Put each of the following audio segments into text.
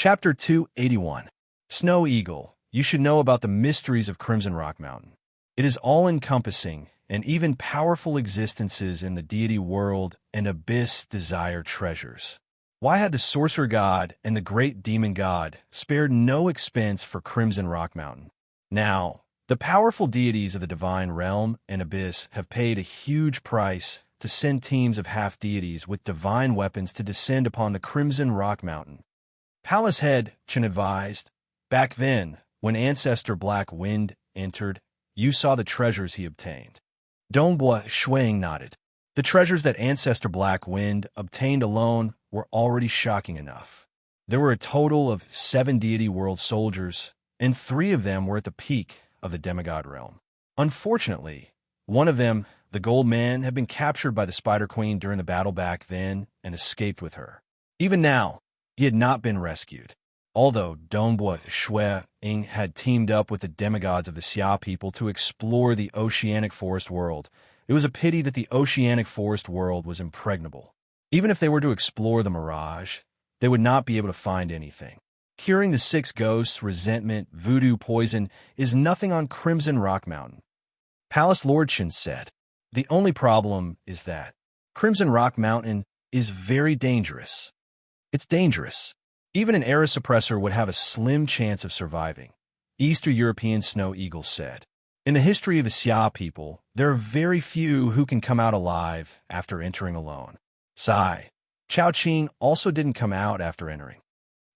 Chapter 281. Snow Eagle. You should know about the mysteries of Crimson Rock Mountain. It is all-encompassing, and even powerful existences in the deity world and abyss desire treasures. Why had the sorcerer god and the great demon god spared no expense for Crimson Rock Mountain? Now, the powerful deities of the divine realm and abyss have paid a huge price to send teams of half-deities with divine weapons to descend upon the Crimson Rock Mountain. Palace head Chen advised, "Back then, when Ancestor Black Wind entered, you saw the treasures he obtained." Dongbua Shuang nodded. The treasures that Ancestor Black Wind obtained alone were already shocking enough. There were a total of 7 deity world soldiers, and 3 of them were at the peak of the demigod realm. Unfortunately, one of them, the Gold Man, had been captured by the Spider Queen during the battle back then and escaped with her. Even now, he had not been rescued. Although Dongbua Shuang had teamed up with the demigods of the Xia people to explore the oceanic forest world, it was a pity that the oceanic forest world was impregnable. Even if they were to explore the mirage, they would not be able to find anything. Curing the 6 ghosts, resentment, voodoo poison is nothing on Crimson Rock Mountain. Palace Lord Chen said, "The only problem is that Crimson Rock Mountain is very dangerous. It's dangerous. Even an era suppressor would have a slim chance of surviving," Eastern European Snow Eagle said. "In the history of the Xia people, there are very few who can come out alive after entering alone." Sigh. Chao Qing also didn't come out after entering.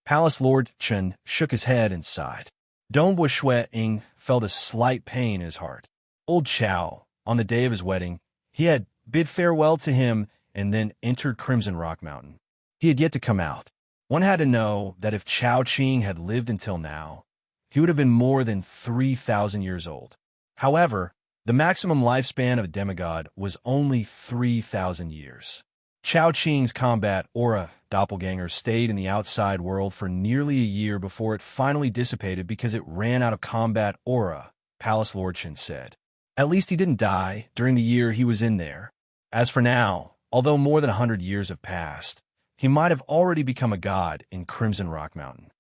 Palace Lord Chen shook his head and sighed. Dongbua Shuang felt a slight pain in his heart. Old Chao, on the day of his wedding, he had bid farewell to him and then entered Crimson Rock Mountain. He had yet to come out. One had to know that if Chao Qing had lived until now, he would have been more than 3,000 years old. However, the maximum lifespan of a demigod was only 3,000 years. Chao Qing's combat aura doppelganger stayed in the outside world for nearly a year before it finally dissipated because it ran out of combat aura, Palace Lord Chen said. At least he didn't die during the year he was in there. As for now, although more than 100 years have passed, he might have already become a god in Crimson Rock Mountain.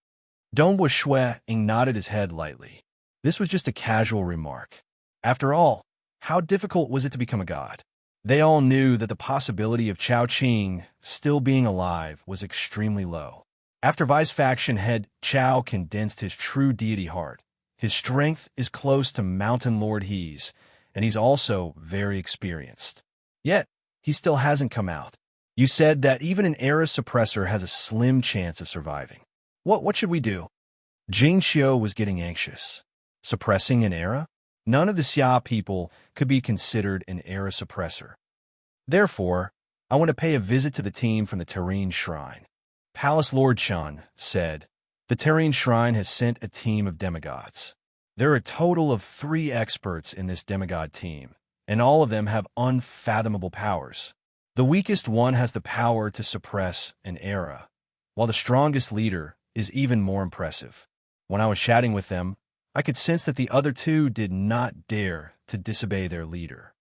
Dongbua Shuang nodded his head lightly. This was just a casual remark. After all, how difficult was it to become a god? They all knew that the possibility of Chao Qing still being alive was extremely low. After Vice faction head Chao condensed his true deity heart, his strength is close to Mountain Lord He's, and he's also very experienced. Yet, he still hasn't come out. You said that even an era suppressor has a slim chance of surviving. What should we do? Jing Xiu was getting anxious. Suppressing an era? None of the Xia people could be considered an era suppressor. Therefore, I want to pay a visit to the team from the Serene Shrine. Palace Lord Chen said, "The Serene Shrine has sent a team of demigods. There are a total of 3 experts in this demigod team, and all of them have unfathomable powers. The weakest one has the power to suppress an era, while the strongest leader is even more impressive. When I was chatting with them, I could sense that the other 2 did not dare to disobey their leader."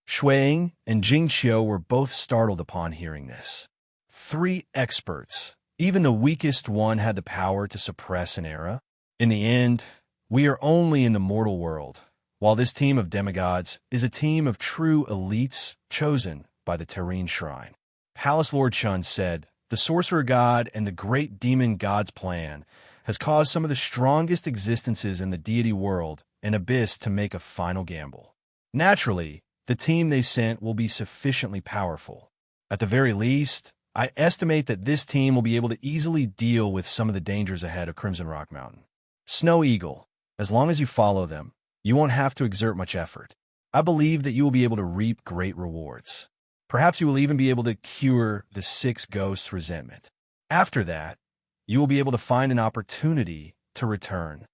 Shuang and Jing Xiu were both startled upon hearing this. 3 experts. Even the weakest one had the power to suppress an era. In the end, we are only in the mortal world, while this team of demigods is a team of true elites chosen by the Serene Shrine. Palace Lord Chen said, "The sorcerer god and the great demon god's plan has caused some of the strongest existences in the deity world and abyss to make a final gamble. Naturally, the team they sent will be sufficiently powerful. At the very least, I estimate that this team will be able to easily deal with some of the dangers ahead of Crimson Rock Mountain. Snow Eagle, as long as you follow them, you won't have to exert much effort. I believe that you will be able to reap great rewards. Perhaps you will even be able to cure the 6 ghosts' resentment. After that, you will be able to find an opportunity to return.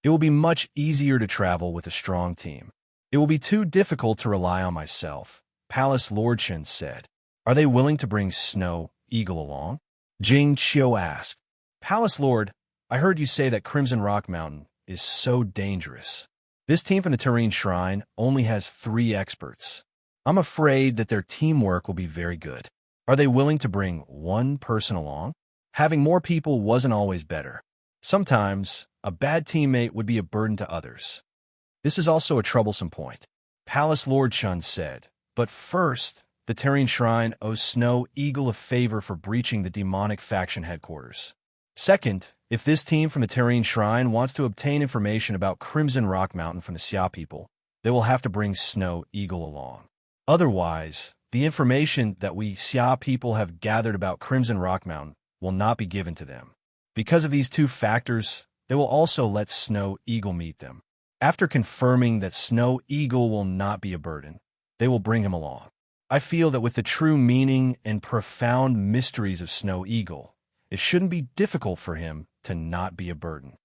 It will be much easier to travel with a strong team. It will be too difficult to rely on myself," Palace Lord Chen said. "Are they willing to bring Snow Eagle along?" Jing Xiu asked. "Palace Lord, I heard you say that Crimson Rock Mountain is so dangerous. This team from the Serene Shrine only has 3 experts. I'm afraid that their teamwork will be very good. Are they willing to bring one person along?" Having more people wasn't always better. Sometimes, a bad teammate would be a burden to others. This is also a troublesome point. Palace Lord Chun said, but first, the Terrene Shrine owes Snow Eagle a favor for breaching the demonic faction headquarters. Second, if this team from the Terrene Shrine wants to obtain information about Crimson Rock Mountain from the Xia people, they will have to bring Snow Eagle along. Otherwise, the information that we Xia people have gathered about Crimson Rock Mountain will not be given to them. Because of these two factors, they will also let Snow Eagle meet them. After confirming that Snow Eagle will not be a burden, they will bring him along. I feel that with the true meaning and profound mysteries of Snow Eagle, it shouldn't be difficult for him to not be a burden.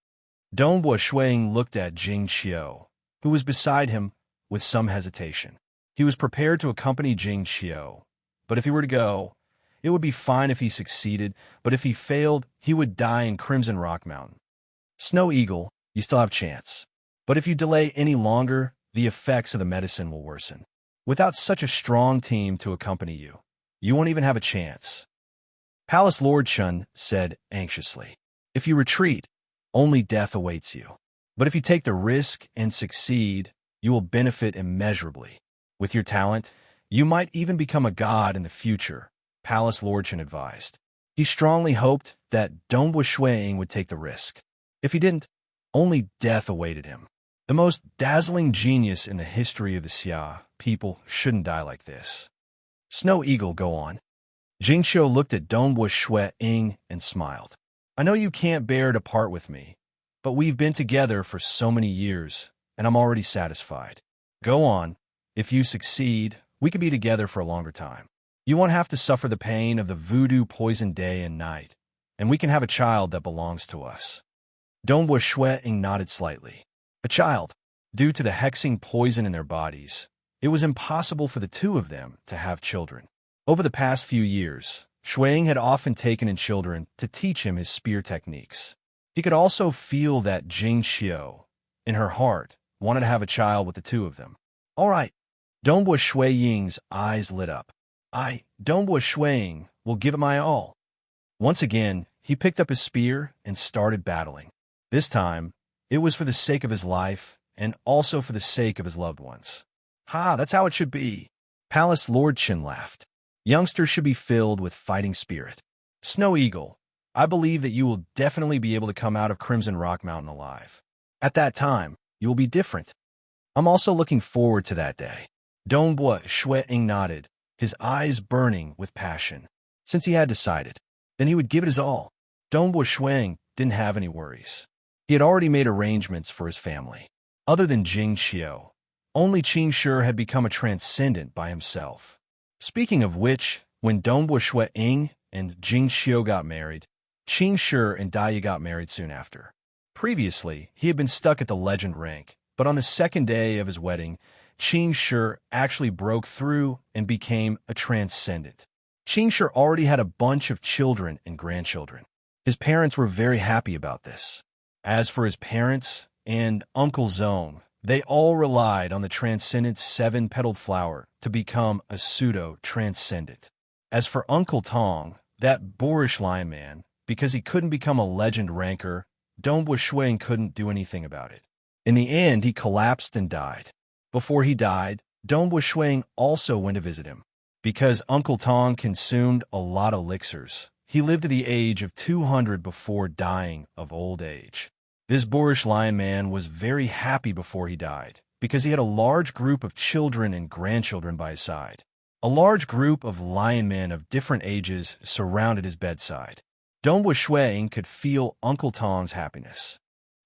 Dongbua Shuang looked at Jing Qiu, who was beside him, with some hesitation. He was prepared to accompany Jing Qiu, but if he were to go, it would be fine if he succeeded, but if he failed, he would die in Crimson Rock Mountain. Snow Eagle, you still have chance. But if you delay any longer, the effects of the medicine will worsen. Without such a strong team to accompany you, you won't even have a chance. Palace Lord Chun said anxiously, if you retreat, only death awaits you. But if you take the risk and succeed, you will benefit immeasurably. With your talent, you might even become a god in the future, Palace Lord Chun advised. He strongly hoped that Dongbua Shuang would take the risk. If he didn't, only death awaited him. The most dazzling genius in the history of the Xia people shouldn't die like this. Snow Eagle, go on. Jing Qiu looked at Dongbua Shuang and smiled. I know you can't bear to part with me, but we've been together for so many years, and I'm already satisfied. Go on. If you succeed, we could be together for a longer time. You won't have to suffer the pain of the voodoo poison day and night, and we can have a child that belongs to us. Dongbua Shuang nodded slightly. A child. Due to the hexing poison in their bodies, it was impossible for the two of them to have children. Over the past few years, Shuang had often taken in children to teach him his spear techniques. He could also feel that Jing Qiu, in her heart, wanted to have a child with the two of them. All right. Dongbua Shuang's eyes lit up. Dongbua Shuang, will give it my all. Once again, he picked up his spear and started battling. This time, it was for the sake of his life and also for the sake of his loved ones. Ha, that's how it should be. Palace Lord Chin laughed. Youngsters should be filled with fighting spirit. Snow Eagle, I believe that you will definitely be able to come out of Crimson Rock Mountain alive. At that time, you will be different. I'm also looking forward to that day. Dongbua Shuang nodded, his eyes burning with passion. Since he had decided, then he would give it his all. Dongbua Shuang didn't have any worries. He had already made arrangements for his family. Other than Jing Qiu, only Qing Shi had become a transcendent by himself. Speaking of which, when Dongbua Shuang and Jing Qiu got married, Qing Shi and Daya got married soon after. Previously, he had been stuck at the legend rank, but on the second day of his wedding, Qing Shi actually broke through and became a transcendent. Qing Shi already had a bunch of children and grandchildren. His parents were very happy about this. As for his parents and Uncle Zong, they all relied on the transcendent seven-petaled flower to become a pseudo-transcendent. As for Uncle Tong, that boorish lion man, because he couldn't become a legend ranker, Dongbua Shuang couldn't do anything about it. In the end, he collapsed and died. Before he died, Dongbua Shuang also went to visit him. Because Uncle Tong consumed a lot of elixirs, he lived to the age of 200 before dying of old age. This boorish lion man was very happy before he died, because he had a large group of children and grandchildren by his side. A large group of lion men of different ages surrounded his bedside. Dongbua Shuang could feel Uncle Tong's happiness.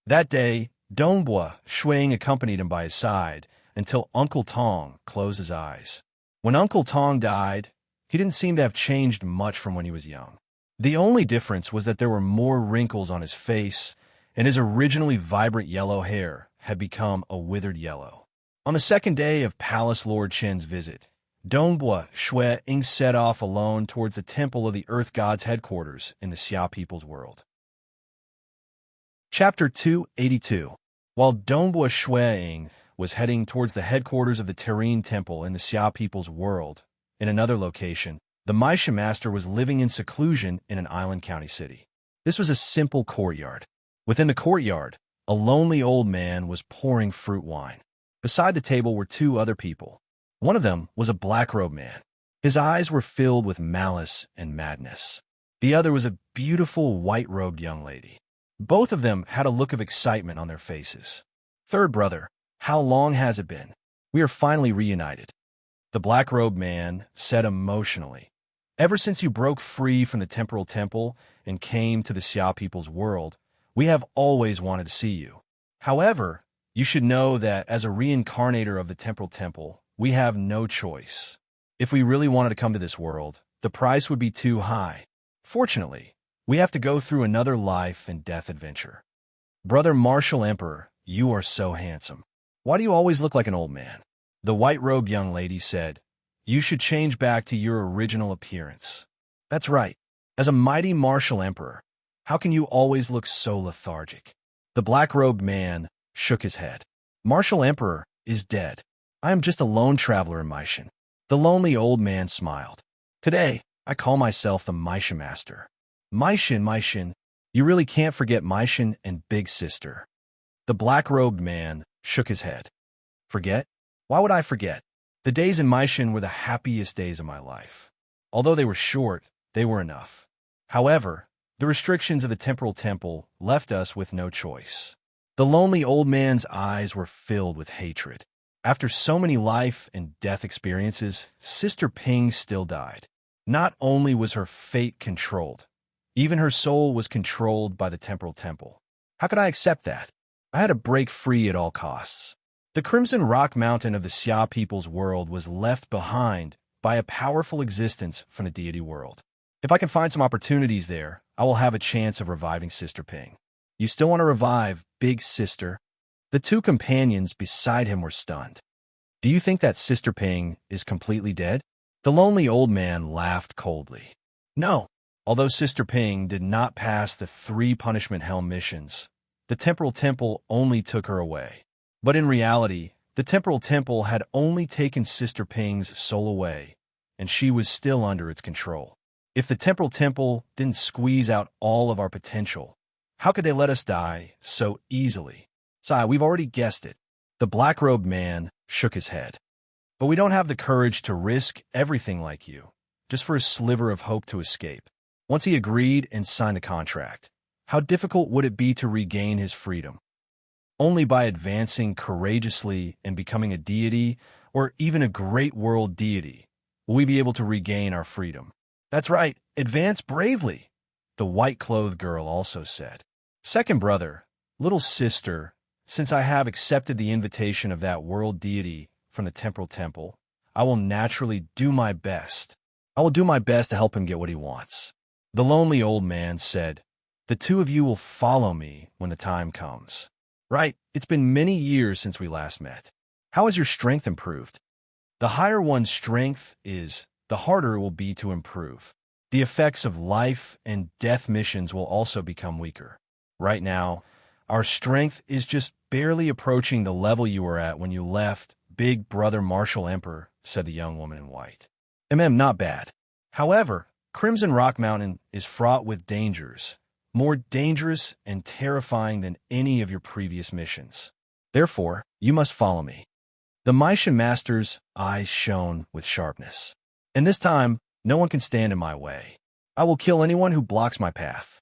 That day, Dongbua Shuang accompanied him by his side until Uncle Tong closed his eyes. When Uncle Tong died, he didn't seem to have changed much from when he was young. The only difference was that there were more wrinkles on his face, and his originally vibrant yellow hair had become a withered yellow. On the second day of Palace Lord Chen's visit, Dongbua Shuang set off alone towards the temple of the Earth God's headquarters in the Xia people's world. Chapter 282. While Dongbua Shuang was heading towards the headquarters of the Terrene Temple in the Xia people's world, in another location, The Misha master was living in seclusion in an island county city. This was a simple courtyard. Within the courtyard, a lonely old man was pouring fruit wine. Beside the table were two other people. One of them was a black-robed man. His eyes were filled with malice and madness. The other was a beautiful white-robed young lady. Both of them had a look of excitement on their faces. "Third brother, how long has it been? We are finally reunited," the black-robed man said emotionally. "Ever since you broke free from the temporal temple and came to the Xia people's world, we have always wanted to see you. However, you should know that as a reincarnator of the temporal temple, we have no choice. If we really wanted to come to this world, the price would be too high. Fortunately, we have to go through another life and death adventure. Brother Martial Emperor, you are so handsome. Why do you always look like an old man?" The white-robed young lady said, "You should change back to your original appearance." "That's right. As a mighty martial emperor, how can you always look so lethargic?" The black-robed man shook his head. "Martial Emperor is dead. I am just a lone traveler in Mishan." The lonely old man smiled. "Today, I call myself the Misha Master." Mishan, you really can't forget Mishan and Big Sister." The black-robed man shook his head. "Forget? Why would I forget? The days in Mishan were the happiest days of my life. Although they were short, they were enough. However, the restrictions of the temporal temple left us with no choice." The lonely old man's eyes were filled with hatred. After so many life and death experiences, Sister Ping still died. Not only was her fate controlled, even her soul was controlled by the temporal temple. How could I accept that? I had to break free at all costs. The Crimson Rock Mountain of the Xia people's world was left behind by a powerful existence from the deity world. If I can find some opportunities there, I will have a chance of reviving Sister Ping. "You still want to revive, Big Sister?" The two companions beside him were stunned. "Do you think that Sister Ping is completely dead?" The lonely old man laughed coldly. "No. Although Sister Ping did not pass the 3 punishment hell missions, the temporal temple only took her away. But in reality, the temporal temple had only taken Sister Ping's soul away, and she was still under its control. If the temporal temple didn't squeeze out all of our potential, how could they let us die so easily? Sai, we've already guessed it." The black-robed man shook his head. "But we don't have the courage to risk everything like you, just for a sliver of hope to escape." Once he agreed and signed a contract, how difficult would it be to regain his freedom? Only by advancing courageously and becoming a deity, or even a great world deity, will we be able to regain our freedom. "That's right, advance bravely," the white-clothed girl also said. "Second brother, little sister, since I have accepted the invitation of that world deity from the temporal temple, I will naturally do my best. I will do my best to help him get what he wants." The lonely old man said, "The two of you will follow me when the time comes." "Right, it's been many years since we last met. How has your strength improved?" "The higher one's strength is, the harder it will be to improve. The effects of life and death missions will also become weaker. Right now, our strength is just barely approaching the level you were at when you left, Big Brother Martial Emperor," said the young woman in white. Not bad. However, Crimson Rock Mountain is fraught with dangers, more dangerous and terrifying than any of your previous missions. Therefore, you must follow me." The Misha Master's eyes shone with sharpness. "And this time, no one can stand in my way. I will kill anyone who blocks my path."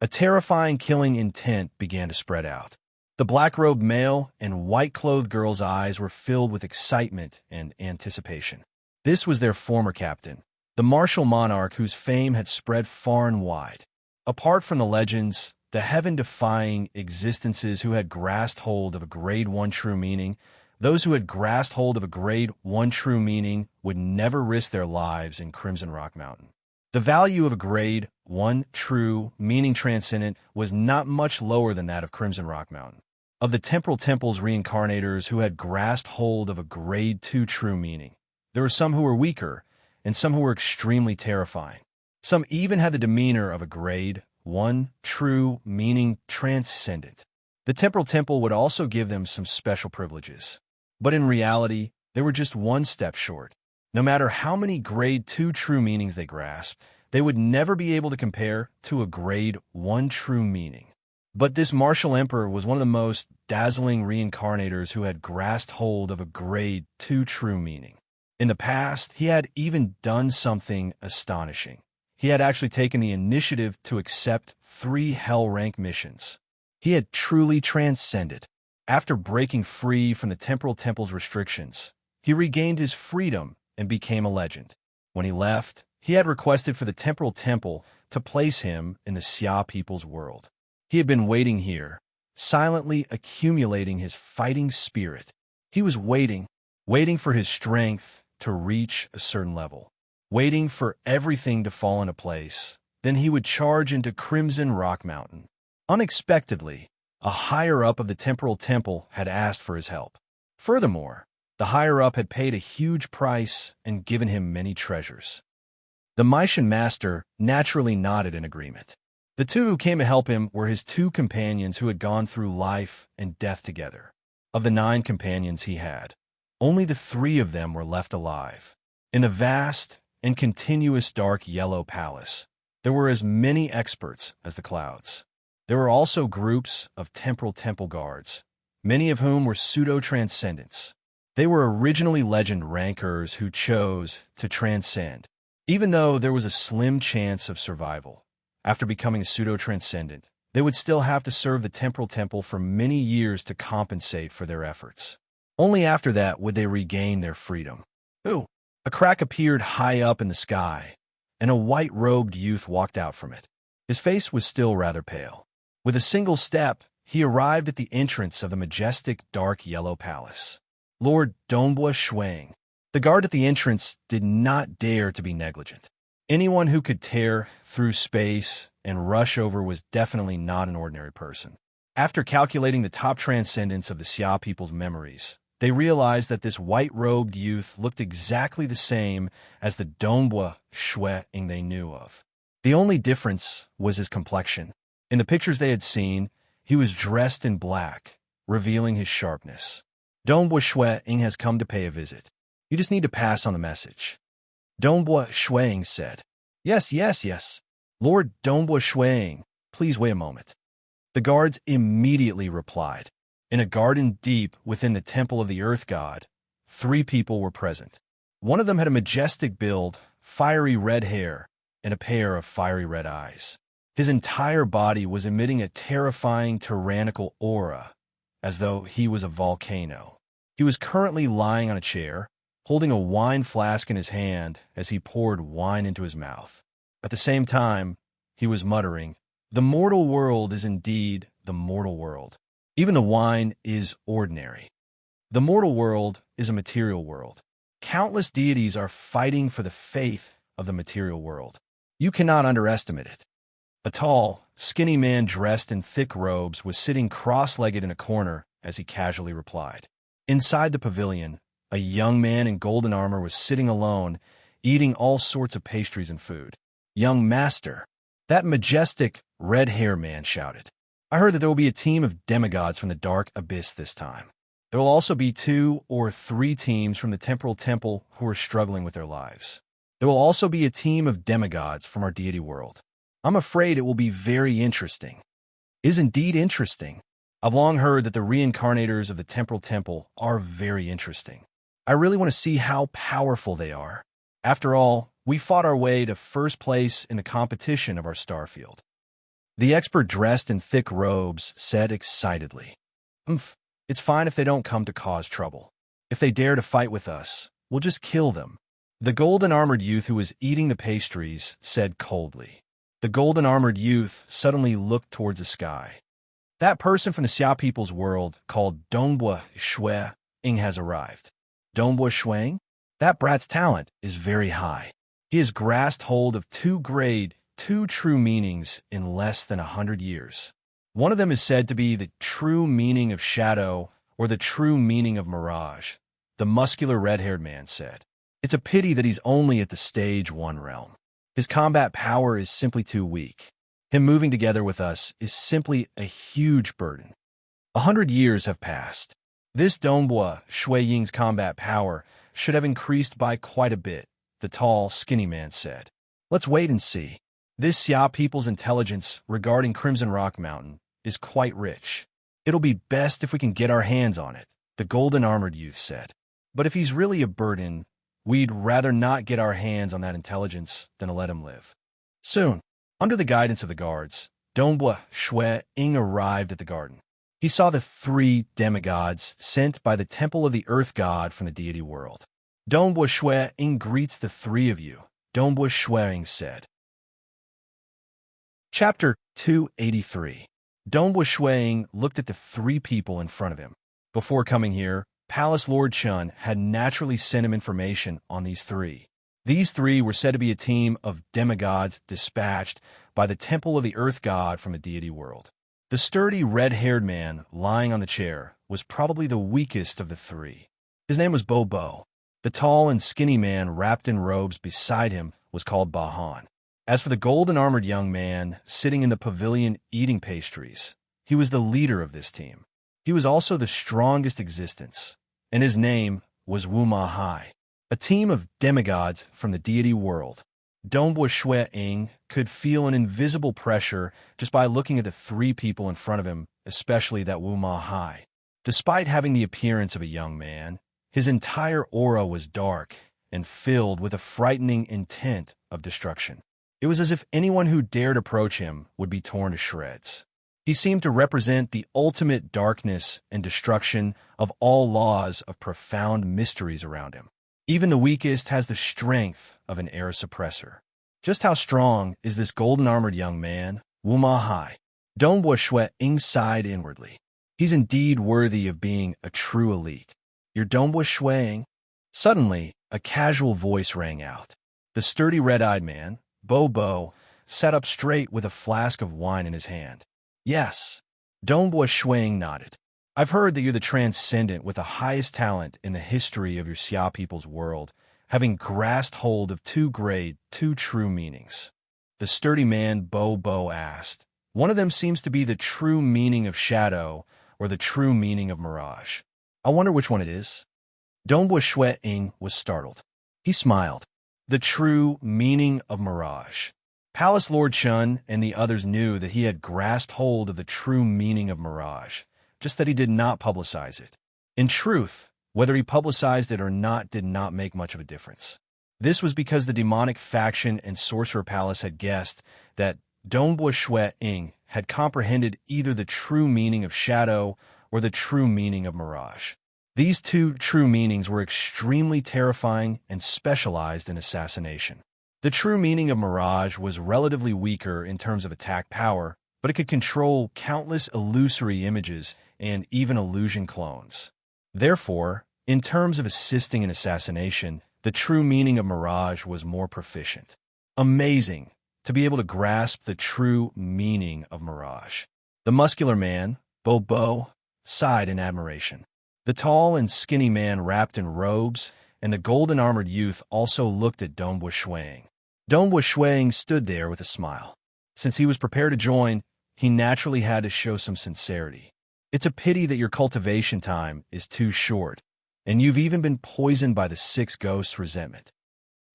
A terrifying killing intent began to spread out. The black-robed male and white-clothed girl's eyes were filled with excitement and anticipation. This was their former captain, the martial monarch whose fame had spread far and wide. Apart from the legends, the heaven-defying existences who had grasped hold of a grade 1 true meaning, those who had grasped hold of a grade 1 true meaning would never risk their lives in Crimson Rock Mountain. The value of a grade 1 true meaning transcendent was not much lower than that of Crimson Rock Mountain. Of the temporal temple's reincarnators who had grasped hold of a grade 2 true meaning, there were some who were weaker and some who were extremely terrifying. Some even had the demeanor of a grade 1 true meaning transcendent. The temporal temple would also give them some special privileges. But in reality, they were just one step short. No matter how many grade 2 true meanings they grasped, they would never be able to compare to a grade 1 true meaning. But this martial emperor was one of the most dazzling reincarnators who had grasped hold of a grade 2 true meaning. In the past, he had even done something astonishing. He had actually taken the initiative to accept 3 hell rank missions. He had truly transcended. After breaking free from the temporal temple's restrictions, he regained his freedom and became a legend. When he left, he had requested for the temporal temple to place him in the Xia people's world. He had been waiting here, silently accumulating his fighting spirit. He was waiting for his strength to reach a certain level, waiting for everything to fall into place. Then he would charge into Crimson Rock Mountain. Unexpectedly, a higher-up of the temporal temple had asked for his help. Furthermore, the higher-up had paid a huge price and given him many treasures. The Maishan master naturally nodded in agreement. The 2 who came to help him were his 2 companions who had gone through life and death together. Of the 9 companions he had, only the 3 of them were left alive. In a vast and continuous dark yellow palace, there were as many experts as the clouds. There were also groups of temporal temple guards, many of whom were pseudo-transcendents. They were originally legend rankers who chose to transcend, even though there was a slim chance of survival. After becoming a pseudo-transcendent, they would still have to serve the temporal temple for many years to compensate for their efforts. Only after that would they regain their freedom. Ooh! A crack appeared high up in the sky, and a white-robed youth walked out from it. His face was still rather pale. With a single step, he arrived at the entrance of the majestic dark yellow palace. Lord Dongbua Shuang. The guard at the entrance did not dare to be negligent. Anyone who could tear through space and rush over was definitely not an ordinary person. After calculating the top transcendence of the Xia people's memories, they realized that this white-robed youth looked exactly the same as the Dongbua Shuang they knew of. The only difference was his complexion. In the pictures they had seen, he was dressed in black, revealing his sharpness. Dongbua Shuang has come to pay a visit. You just need to pass on the message. Dongbua Shuang said. Yes. Lord Dongbua Shuang, please wait a moment. The guards immediately replied. In a garden deep within the temple of the earth god, 3 people were present. One of them had a majestic build, fiery red hair, and a pair of fiery red eyes. His entire body was emitting a terrifying tyrannical aura, as though he was a volcano. He was currently lying on a chair, holding a wine flask in his hand as he poured wine into his mouth. At the same time, he was muttering, "The mortal world is indeed the mortal world. Even the wine is ordinary. The mortal world is a material world. Countless deities are fighting for the faith of the material world. You cannot underestimate it." A tall, skinny man dressed in thick robes was sitting cross-legged in a corner as he casually replied. Inside the pavilion, a young man in golden armor was sitting alone, eating all sorts of pastries and food. "Young master," that majestic, red-haired man shouted. "I heard that there will be a team of demigods from the dark abyss this time. There will also be 2 or 3 teams from the temporal temple who are struggling with their lives. There will also be a team of demigods from our deity world. I'm afraid it will be very interesting." Is indeed interesting. I've long heard that the reincarnators of the temporal temple are very interesting. I really want to see how powerful they are. After all, we fought our way to first place in the competition of our star field. The expert dressed in thick robes said excitedly, It's fine if they don't come to cause trouble. If they dare to fight with us, we'll just kill them." The golden-armored youth who was eating the pastries said coldly. The golden-armored youth suddenly looked towards the sky. That person from the Xia people's world called Dongbua Shuang has arrived. Dongbua Shuang? That brat's talent is very high. He has grasped hold of 2 grade 2 true meanings in less than 100 years. One of them is said to be the true meaning of shadow or the true meaning of mirage, the muscular red-haired man said. It's a pity that he's only at the stage 1 realm. His combat power is simply too weak. Him moving together with us is simply a huge burden. 100 years have passed. This Dongbua, Shui Ying's combat power, should have increased by quite a bit, the tall, skinny man said. Let's wait and see. This Xia people's intelligence regarding Crimson Rock Mountain is quite rich. It'll be best if we can get our hands on it, the golden-armored youth said. But if he's really a burden, we'd rather not get our hands on that intelligence than to let him live. Soon, under the guidance of the guards, Dongbua Shui Ying arrived at the garden. He saw the 3 demigods sent by the Temple of the Earth God from the deity world. Dongbua Shui Ying greets the 3 of you, Dongbua Shui Ying said. Chapter 283. Dongbua Shui Ying looked at the 3 people in front of him. Before coming here, Palace Lord Chun had naturally sent him information on these 3. These 3 were said to be a team of demigods dispatched by the Temple of the Earth God from the deity world. The sturdy, red-haired man lying on the chair was probably the weakest of the 3. His name was Bo. The tall and skinny man wrapped in robes beside him was called Bahan. As for the golden-armored young man sitting in the pavilion eating pastries, he was the leader of this team. He was also the strongest existence, and his name was Wu Ma Hai. A team of demigods from the deity world. Dongbua Shui Ying could feel an invisible pressure just by looking at the 3 people in front of him, especially that Wu Ma Hai. Despite having the appearance of a young man, his entire aura was dark and filled with a frightening intent of destruction. It was as if anyone who dared approach him would be torn to shreds. He seemed to represent the ultimate darkness and destruction of all laws of profound mysteries around him. Even the weakest has the strength of an air suppressor. Just how strong is this golden-armored young man, Wu Ma Hai? Dongbua Shui Ying sighed inwardly. He's indeed worthy of being a true elite. You're Dongbua Shui Ying? Suddenly, a casual voice rang out. The sturdy red-eyed man, Bo, sat up straight with a flask of wine in his hand. Yes. Dongbua Shui Ying nodded. I've heard that you're the transcendent with the highest talent in the history of your Xia people's world, having grasped hold of 2 great, 2 true meanings. The sturdy man Bo asked. One of them seems to be the true meaning of shadow or the true meaning of mirage. I wonder which one it is. Dongbua Shui Ying was startled. He smiled. The true meaning of mirage. Palace Lord Chun and the others knew that he had grasped hold of the true meaning of mirage, just that he did not publicize it. In truth, whether he publicized it or not did not make much of a difference. This was because the demonic faction and Sorcerer Palace had guessed that Dongbua Shui Ying had comprehended either the true meaning of shadow or the true meaning of mirage. These 2 true meanings were extremely terrifying and specialized in assassination. The true meaning of mirage was relatively weaker in terms of attack power, but it could control countless illusory images and even illusion clones. Therefore, in terms of assisting in assassination, the true meaning of mirage was more proficient. Amazing to be able to grasp the true meaning of mirage. The muscular man, Bo, sighed in admiration. The tall and skinny man wrapped in robes and the golden-armored youth also looked at Dongbua Shui Ying. Dongbua Shui Ying stood there with a smile. Since he was prepared to join, he naturally had to show some sincerity. It's a pity that your cultivation time is too short, and you've even been poisoned by the 6 ghosts' resentment.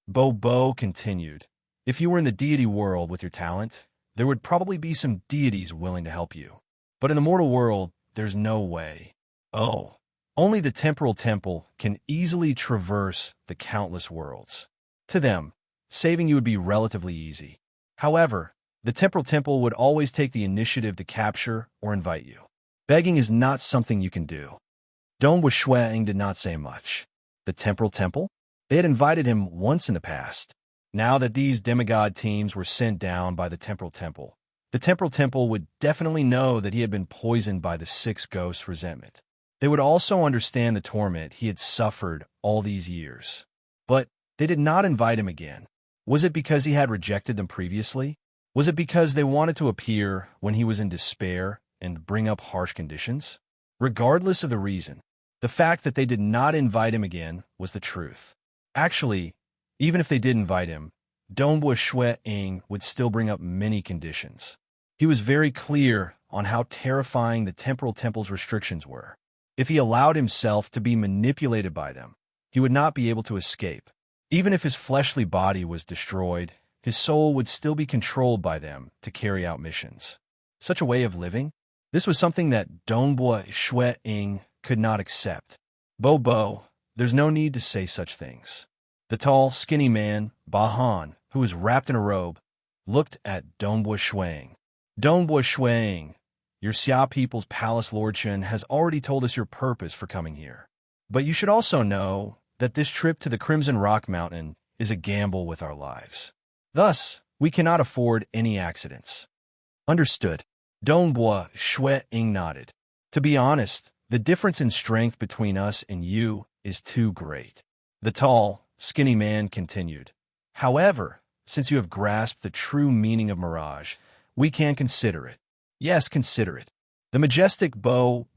Bo continued. If you were in the deity world with your talent, there would probably be some deities willing to help you. But in the mortal world, there's no way. Oh, only the temporal temple can easily traverse the countless worlds. To them, saving you would be relatively easy. However, the temporal temple would always take the initiative to capture or invite you. Begging is not something you can do. Dongbua Shui Ying did not say much. The temporal temple? They had invited him once in the past. Now that these demigod teams were sent down by the temporal temple would definitely know that he had been poisoned by the 6 ghosts' resentment. They would also understand the torment he had suffered all these years. But they did not invite him again. Was it because he had rejected them previously? Was it because they wanted to appear when he was in despair and bring up harsh conditions? Regardless of the reason, the fact that they did not invite him again was the truth. Actually, even if they did invite him, Dongbua Shui Ying would still bring up many conditions. He was very clear on how terrifying the temporal temple's restrictions were. If he allowed himself to be manipulated by them, he would not be able to escape. Even if his fleshly body was destroyed, his soul would still be controlled by them to carry out missions. Such a way of living? This was something that Dongbua Shui Ying could not accept. Bo, there's no need to say such things. The tall, skinny man, Bahan, who was wrapped in a robe, looked at Dongbua Shuang. Dongbua Shuang, your Xia people's palace lordship has already told us your purpose for coming here. But you should also know that this trip to the Crimson Rock Mountain is a gamble with our lives. Thus, we cannot afford any accidents. Understood. Dongbua Shui Ying nodded. To be honest, the difference in strength between us and you is too great. The tall, skinny man continued. However, since you have grasped the true meaning of mirage, we can consider it. Yes, consider it. The majestic Bo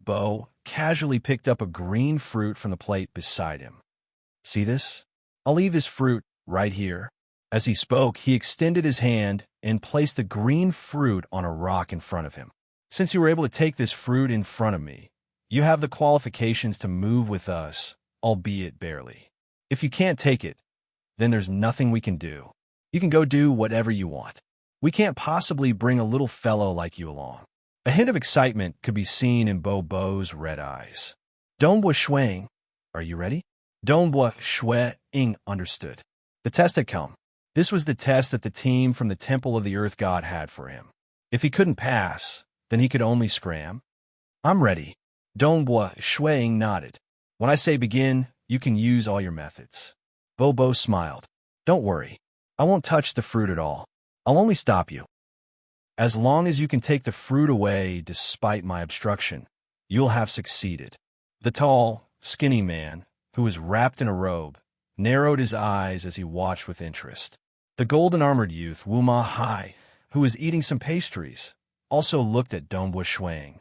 casually picked up a green fruit from the plate beside him. See this? I'll leave this fruit right here. As he spoke, he extended his hand and placed the green fruit on a rock in front of him. Since you were able to take this fruit in front of me, you have the qualifications to move with us, albeit barely. If you can't take it, then there's nothing we can do. You can go do whatever you want. We can't possibly bring a little fellow like you along. A hint of excitement could be seen in Bo's red eyes. Dongbua Shuang, are you ready? Dongbua Shui Ying understood. The test had come. This was the test that the team from the Temple of the Earth God had for him. If he couldn't pass, then he could only scram. I'm ready. Dongbua Shui Ying nodded. When I say begin, you can use all your methods. Bo smiled. Don't worry. I won't touch the fruit at all. I'll only stop you. As long as you can take the fruit away despite my obstruction, you'll have succeeded. The tall, skinny man, who was wrapped in a robe, narrowed his eyes as he watched with interest. The golden-armored youth, Wuma Hai, who was eating some pastries, also looked at Dongbua Shuang.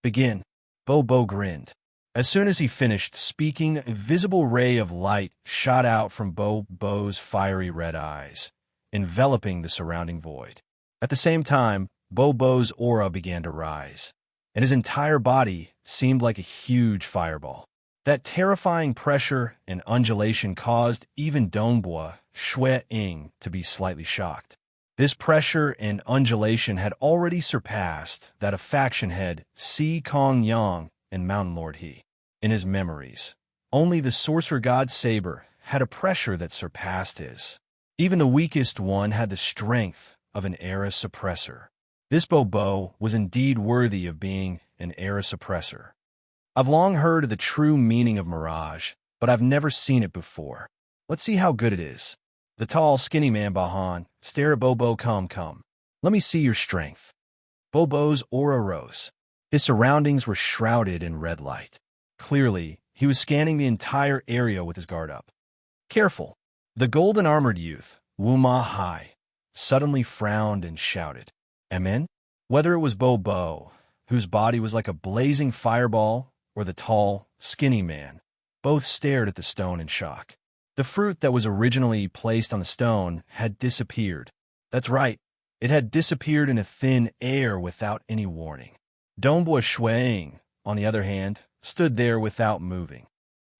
Begin. Bo grinned. As soon as he finished speaking, a visible ray of light shot out from Bo's fiery red eyes, enveloping the surrounding void. At the same time, Bo's aura began to rise, and his entire body seemed like a huge fireball. That terrifying pressure and undulation caused even Dongbua Shui Ying to be slightly shocked. This pressure and undulation had already surpassed that of faction head Si Kong Yang and Mountain Lord He. In his memories, only the sorcerer god Saber had a pressure that surpassed his. Even the weakest one had the strength of an era suppressor. This Bo was indeed worthy of being an era suppressor. I've long heard of the true meaning of mirage, but I've never seen it before. Let's see how good it is. The tall, skinny man Bahan stared at Bo. Come. Let me see your strength. Bo's aura rose. His surroundings were shrouded in red light. Clearly, he was scanning the entire area with his guard up. Careful. The golden-armored youth, Wuma Hai, suddenly frowned and shouted. Amen? Whether it was Bo, whose body was like a blazing fireball, or the tall, skinny man, both stared at the stone in shock. The fruit that was originally placed on the stone had disappeared. That's right, it had disappeared in a thin air without any warning. Dongbua Shuang, on the other hand, stood there without moving.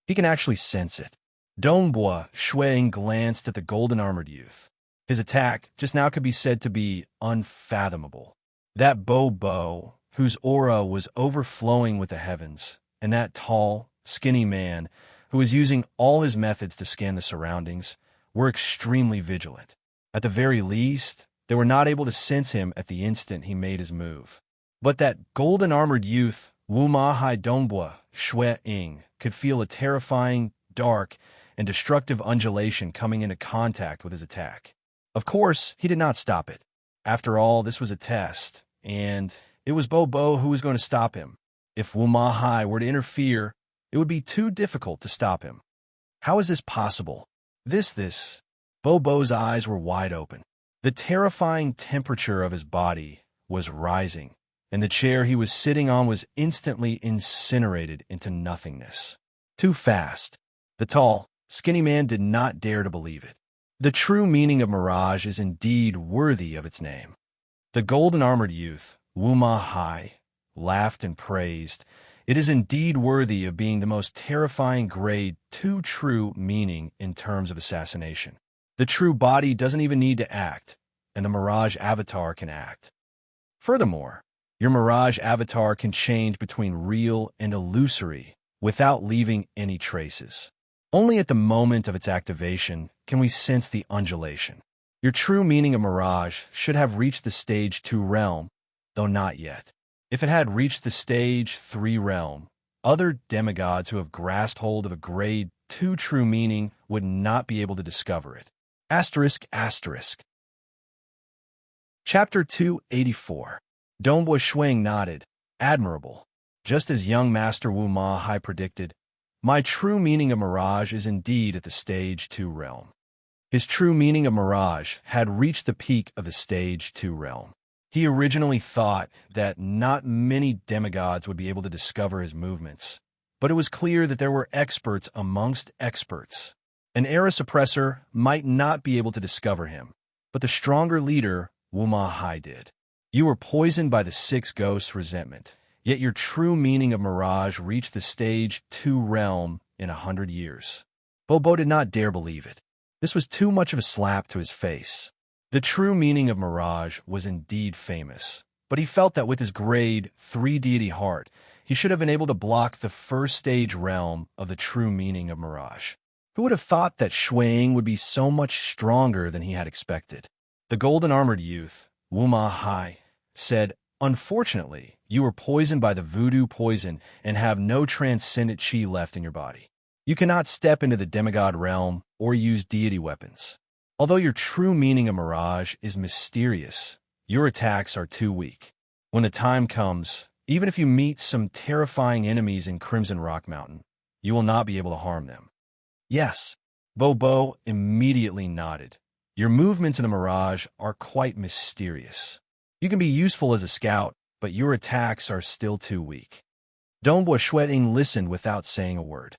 He can actually sense it. Dongbua Shuang glanced at the golden-armored youth. His attack just now could be said to be unfathomable. That Bo, whose aura was overflowing with the heavens, and that tall, skinny man, who was using all his methods to scan the surroundings, were extremely vigilant. At the very least, they were not able to sense him at the instant he made his move. But that golden-armored youth, Wuma Hai Dongbua Shui Ying, could feel a terrifying, dark, and destructive undulation coming into contact with his attack. Of course, he did not stop it. After all, this was a test, and it was Bo who was going to stop him. If Wuma Hai were to interfere, it would be too difficult to stop him. How is this possible? This. Bo's eyes were wide open. The terrifying temperature of his body was rising, and the chair he was sitting on was instantly incinerated into nothingness. Too fast. The tall, skinny man did not dare to believe it. The true meaning of mirage is indeed worthy of its name. The golden-armored youth, Wuma Hai, laughed and praised, It is indeed worthy of being the most terrifying grade 2 true meaning in terms of assassination. The true body doesn't even need to act, and the Mirage avatar can act. Furthermore, your Mirage avatar can change between real and illusory without leaving any traces. Only at the moment of its activation can we sense the undulation. Your true meaning of Mirage should have reached the stage 2 realm, though not yet. If it had reached the stage 3 realm, other demigods who have grasped hold of a grade 2 true meaning would not be able to discover it. ***. Chapter 284. Dongbua Shuang nodded. Admirable. Just as young Master Wu Ma Hai predicted, my true meaning of Mirage is indeed at the stage 2 realm. His true meaning of Mirage had reached the peak of the stage 2 realm. He originally thought that not many demigods would be able to discover his movements, but it was clear that there were experts amongst experts. An era suppressor might not be able to discover him, but the stronger leader, Wu Ma Hai, did. You were poisoned by the 6 ghosts' resentment, yet your true meaning of Mirage reached the stage 2 realm in 100 years. Bobo did not dare believe it. This was too much of a slap to his face. The true meaning of Mirage was indeed famous, but he felt that with his grade 3 deity heart, he should have been able to block the first stage realm of the true meaning of Mirage. Who would have thought that Shuang would be so much stronger than he had expected? The golden-armored youth, Wu Ma Hai, said, "Unfortunately, you were poisoned by the voodoo poison and have no transcendent chi left in your body. You cannot step into the demigod realm or use deity weapons. Although your true meaning of Mirage is mysterious, your attacks are too weak. When the time comes, even if you meet some terrifying enemies in Crimson Rock Mountain, you will not be able to harm them." Yes, Bobo immediately nodded. Your movements in a Mirage are quite mysterious. You can be useful as a scout, but your attacks are still too weak. Dongbua Shuang listened without saying a word.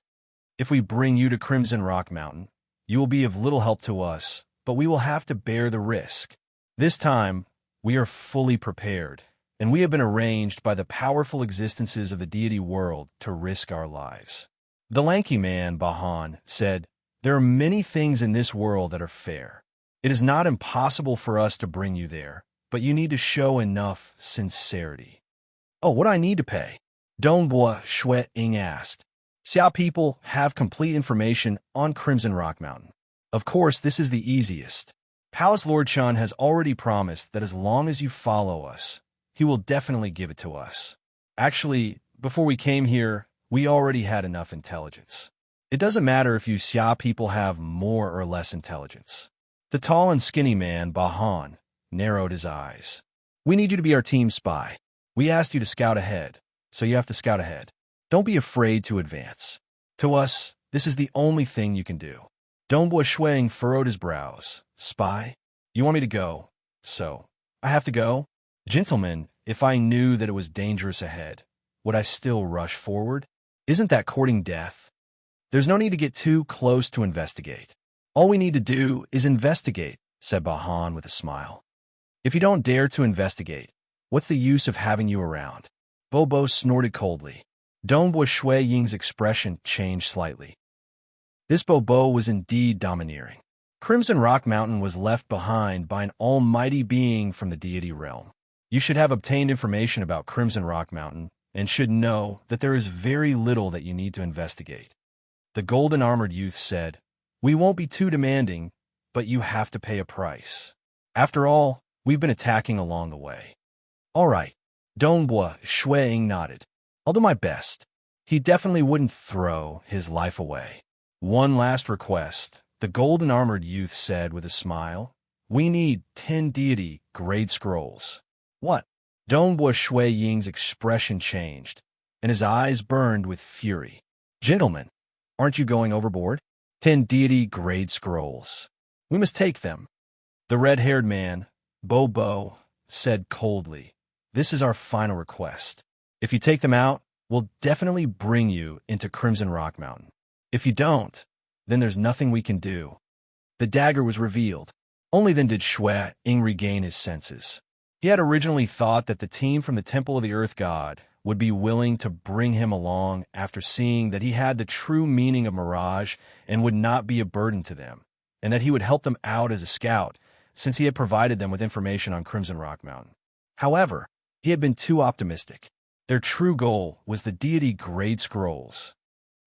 If we bring you to Crimson Rock Mountain, you will be of little help to us, but we will have to bear the risk. This time, we are fully prepared, and we have been arranged by the powerful existences of the deity world to risk our lives. The lanky man, Bahan, said, "There are many things in this world that are fair. It is not impossible for us to bring you there, but you need to show enough sincerity." "Oh, what do I need to pay?" Dongbua Shuang asked. "Xia people have complete information on Crimson Rock Mountain. Of course, this is the easiest. Palace Lord Chan has already promised that as long as you follow us, he will definitely give it to us. Actually, before we came here, we already had enough intelligence. It doesn't matter if you Xia people have more or less intelligence." The tall and skinny man, Bahan, narrowed his eyes. "We need you to be our team spy. We asked you to scout ahead, so you have to scout ahead. Don't be afraid to advance. To us, this is the only thing you can do." Dongbua Shuang furrowed his brows. "Spy? You want me to go? So, I have to go? Gentlemen, if I knew that it was dangerous ahead, would I still rush forward? Isn't that courting death? There's no need to get too close to investigate. All we need to do is investigate," said Bahan with a smile. "If you don't dare to investigate, what's the use of having you around?" Bobo snorted coldly. Dongbua Shuang's expression changed slightly. This Bobo was indeed domineering. Crimson Rock Mountain was left behind by an almighty being from the deity realm. You should have obtained information about Crimson Rock Mountain and should know that there is very little that you need to investigate. The golden-armored youth said, "We won't be too demanding, but you have to pay a price. After all, we've been attacking along the way." "All right." Dongbua Shuang nodded. "I'll do my best." He definitely wouldn't throw his life away. "One last request," the golden-armored youth said with a smile. "We need 10 deity grade scrolls." "What?" Dongbua Shuang's expression changed, and his eyes burned with fury. "Gentlemen, aren't you going overboard? 10 deity grade scrolls. We must take them." The red-haired man, Bobo, said coldly, "This is our final request. If you take them out, we'll definitely bring you into Crimson Rock Mountain. If you don't, then there's nothing we can do." The dagger was revealed. Only then did Shuang regain his senses. He had originally thought that the team from the Temple of the Earth God would be willing to bring him along after seeing that he had the true meaning of Mirage and would not be a burden to them, and that he would help them out as a scout, since he had provided them with information on Crimson Rock Mountain. However, he had been too optimistic. Their true goal was the deity Grade Scrolls.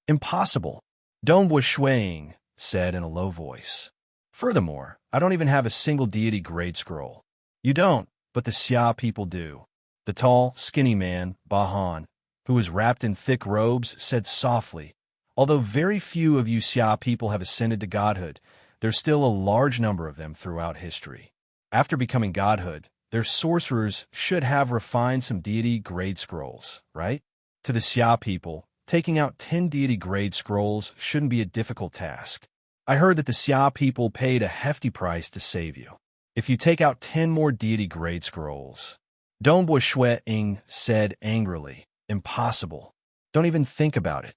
Impossible, Dongbua Shuiying said in a low voice. Furthermore, I don't even have a single deity Grade Scroll. You don't, but the Xia people do. The tall, skinny man, Bahan, who was wrapped in thick robes, said softly, although very few of you Xia people have ascended to godhood, there's still a large number of them throughout history. After becoming godhood, their sorcerers should have refined some deity Grade Scrolls, right? To the Xia people, taking out 10 deity Grade Scrolls shouldn't be a difficult task. I heard that the Xia people paid a hefty price to save you. If you take out 10 more deity Grade Scrolls, Dongbua Shuiying said angrily, impossible. Don't even think about it.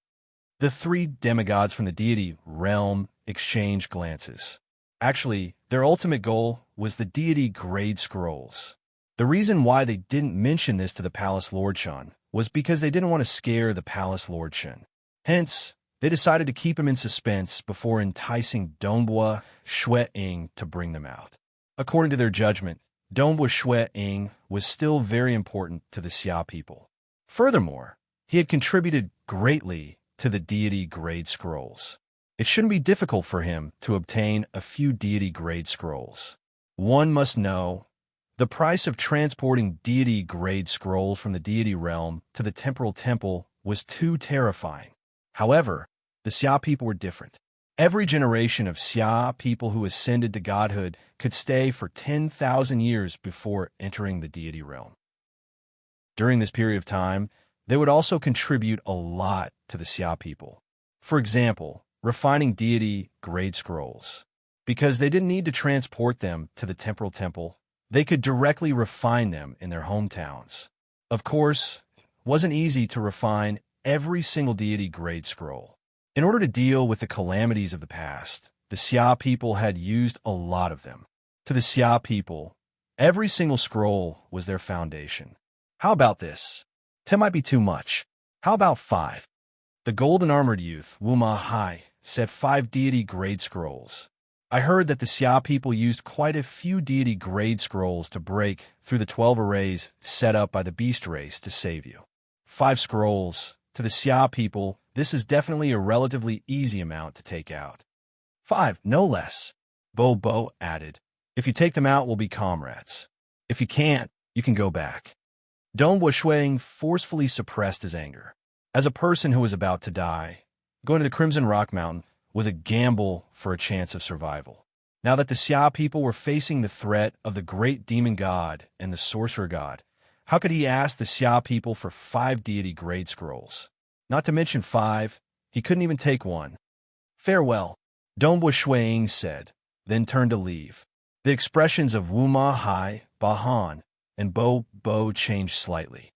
The 3 demigods from the deity realm exchanged glances. Actually, their ultimate goal was the deity Grade Scrolls. The reason why they didn't mention this to the Palace Lord Shan was because they didn't want to scare the Palace Lord Shan. Hence, they decided to keep him in suspense before enticing Dongbua Shuiying to bring them out. According to their judgment, Dongbua Shuiying was still very important to the Xia people. Furthermore, he had contributed greatly to the deity Grade Scrolls. It shouldn't be difficult for him to obtain a few deity Grade Scrolls. One must know, the price of transporting deity Grade Scrolls from the deity realm to the temporal temple was too terrifying. However, the Xia people were different. Every generation of Xia people who ascended to godhood could stay for 10,000 years before entering the deity realm. During this period of time, they would also contribute a lot to the Xia people. For example, refining deity Grade Scrolls. Because they didn't need to transport them to the temporal temple, they could directly refine them in their hometowns. Of course, it wasn't easy to refine every single deity Grade Scroll. In order to deal with the calamities of the past, the Xia people had used a lot of them. To the Xia people, every single scroll was their foundation. How about this? 10 might be too much. How about 5? The golden-armored youth, Wuma Hai, said 5 deity Grade Scrolls. I heard that the Xia people used quite a few deity Grade Scrolls to break through the 12 arrays set up by the beast race to save you. 5 scrolls. To the Xia people, this is definitely a relatively easy amount to take out. 5, no less. Bo added. If you take them out, we'll be comrades. If you can't, you can go back. Dongbua Shuiying forcefully suppressed his anger. As a person who was about to die, going to the Crimson Rock Mountain was a gamble for a chance of survival. Now that the Xia people were facing the threat of the great demon god and the sorcerer god, how could he ask the Xia people for 5 deity Grade Scrolls? Not to mention 5, he couldn't even take 1. Farewell, Dongbua Shuiying said, then turned to leave. The expressions of Wuma Hai, Bahan, and Bo changed slightly.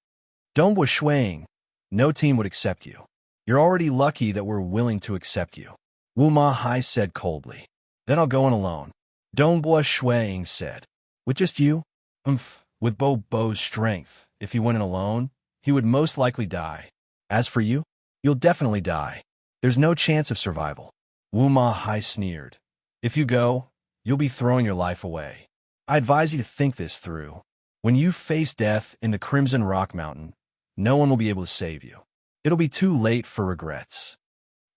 Dongbua Shuiying, no team would accept you. You're already lucky that we're willing to accept you. Wuma Hai said coldly. Then I'll go in alone. Dongbua Shuiying said. With just you? With Bo's strength, if he went in alone, he would most likely die. As for you, you'll definitely die. There's no chance of survival. Wuma Hai sneered. If you go, you'll be throwing your life away. I advise you to think this through. When you face death in the Crimson Rock Mountain, no one will be able to save you. It'll be too late for regrets.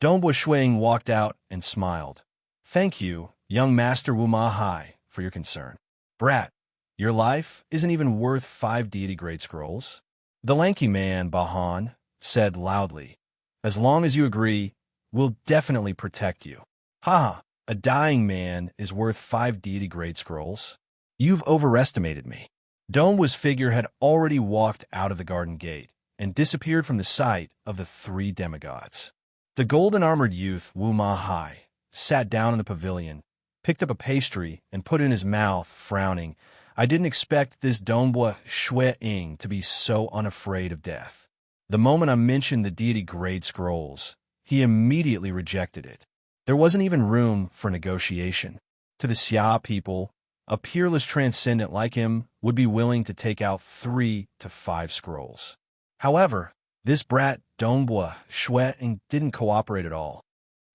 Dongbua Shuiying walked out and smiled. Thank you, young Master Wuma Hai, for your concern. Brat, your life isn't even worth 5 deity Grade Scrolls. The lanky man, Bahan, said loudly. As long as you agree, we'll definitely protect you. A dying man is worth 5 deity Grade Scrolls. You've overestimated me. Dongua's figure had already walked out of the garden gate and disappeared from the sight of the 3 demigods. The golden-armored youth, Wuma Hai, sat down in the pavilion, picked up a pastry, and put it in his mouth, frowning. I didn't expect this Dongbua Shuiying to be so unafraid of death. The moment I mentioned the deity Grade Scrolls, he immediately rejected it. There wasn't even room for negotiation. To the Xia people, a peerless transcendent like him would be willing to take out 3 to 5 scrolls. However, this brat Dongbua Shui and didn't cooperate at all.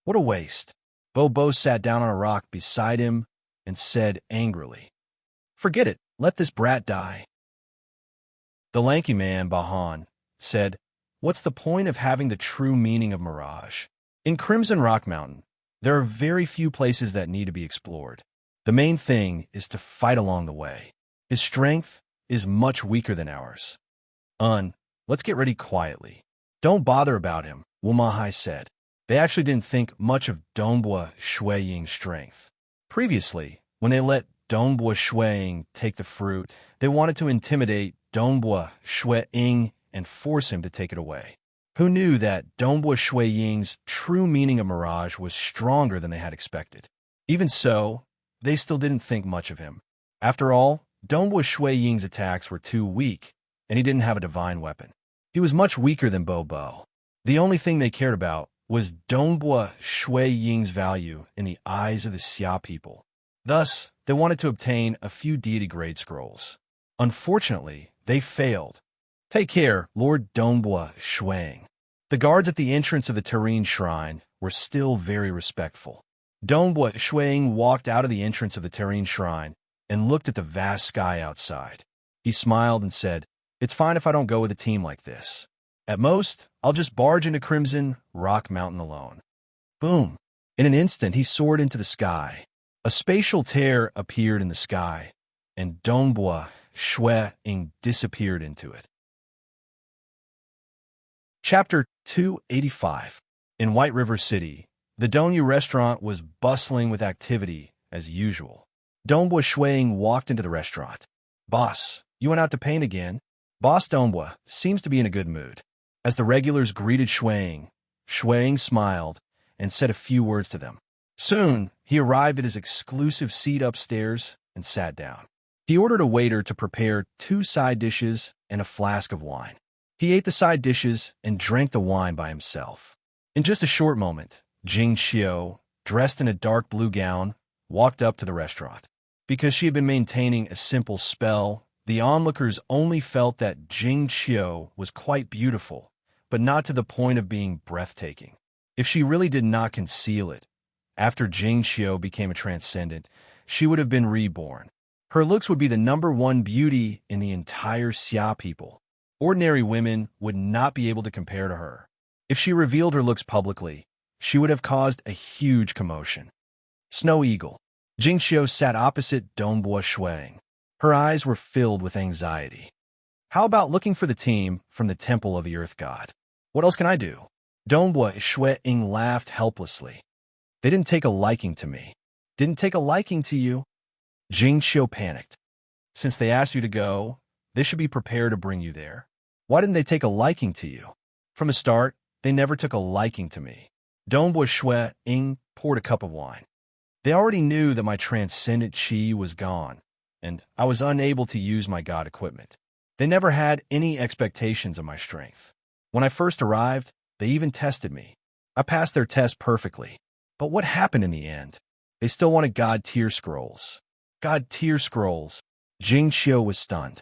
What a waste. Bo sat down on a rock beside him and said angrily, "Forget it, let this brat die." The lanky man, Bahan, said, "What's the point of having the true meaning of mirage? In Crimson Rock Mountain, there are very few places that need to be explored. The main thing is to fight along the way. His strength is much weaker than ours. Let's get ready quietly. Don't bother about him," Wumahai said. They actually didn't think much of Dongbua Shuiying's strength. Previously, when they let Dongbua Shuiying take the fruit, they wanted to intimidate Dongbua Shuiying and force him to take it away. Who knew that Dongbua Shuiying's true meaning of mirage was stronger than they had expected? Even so, they still didn't think much of him. After all, Dongbua Shuiying's attacks were too weak, and he didn't have a divine weapon. He was much weaker than Bo. The only thing they cared about was Dongbua Shuiying's value in the eyes of the Xia people. Thus, they wanted to obtain a few deity-grade scrolls. Unfortunately, they failed. "Take care, Lord Dongbua Shuiying." The guards at the entrance of the Serene shrine were still very respectful. Dongbua Shuiying walked out of the entrance of the Serene shrine and looked at the vast sky outside. He smiled and said, "It's fine if I don't go with a team like this. At most, I'll just barge into Crimson Rock Mountain alone." Boom! In an instant, he soared into the sky. A spatial tear appeared in the sky, and Dongbua Shuiying disappeared into it. Chapter 285. In White River City, the Donyu restaurant was bustling with activity as usual. Dongbua Shuiying walked into the restaurant. "Boss, you went out to paint again?" Boss Dongbua seems to be in a good mood. As the regulars greeted Shuiying, Shuiying smiled and said a few words to them. Soon, he arrived at his exclusive seat upstairs and sat down. He ordered a waiter to prepare 2 side dishes and a flask of wine. He ate the side dishes and drank the wine by himself. In just a short moment, Jing Xiao, dressed in a dark blue gown, walked up to the restaurant. Because she had been maintaining a simple spell, the onlookers only felt that Jing Xiao was quite beautiful, but not to the point of being breathtaking. If she really did not conceal it, after Jing Xiao became a transcendent, she would have been reborn. Her looks would be the #1 beauty in the entire Xia people. Ordinary women would not be able to compare to her. If she revealed her looks publicly, she would have caused a huge commotion. Snow Eagle. Jing Xiao sat opposite Dongbua Shuiying. Her eyes were filled with anxiety. "How about looking for the team from the Temple of the Earth God? What else can I do?" Dongbua Shuiying laughed helplessly. "They didn't take a liking to me." "Didn't take a liking to you?" Jing Xiao panicked. "Since they asked you to go, they should be prepared to bring you there. Why didn't they take a liking to you?" "From the start, they never took a liking to me." Dongbua Shuiying poured a cup of wine. "They already knew that my transcendent chi was gone, and I was unable to use my god equipment. They never had any expectations of my strength. When I first arrived, they even tested me. I passed their test perfectly. But what happened in the end? They still wanted god tier scrolls." "God tier scrolls." Jing Xiao was stunned.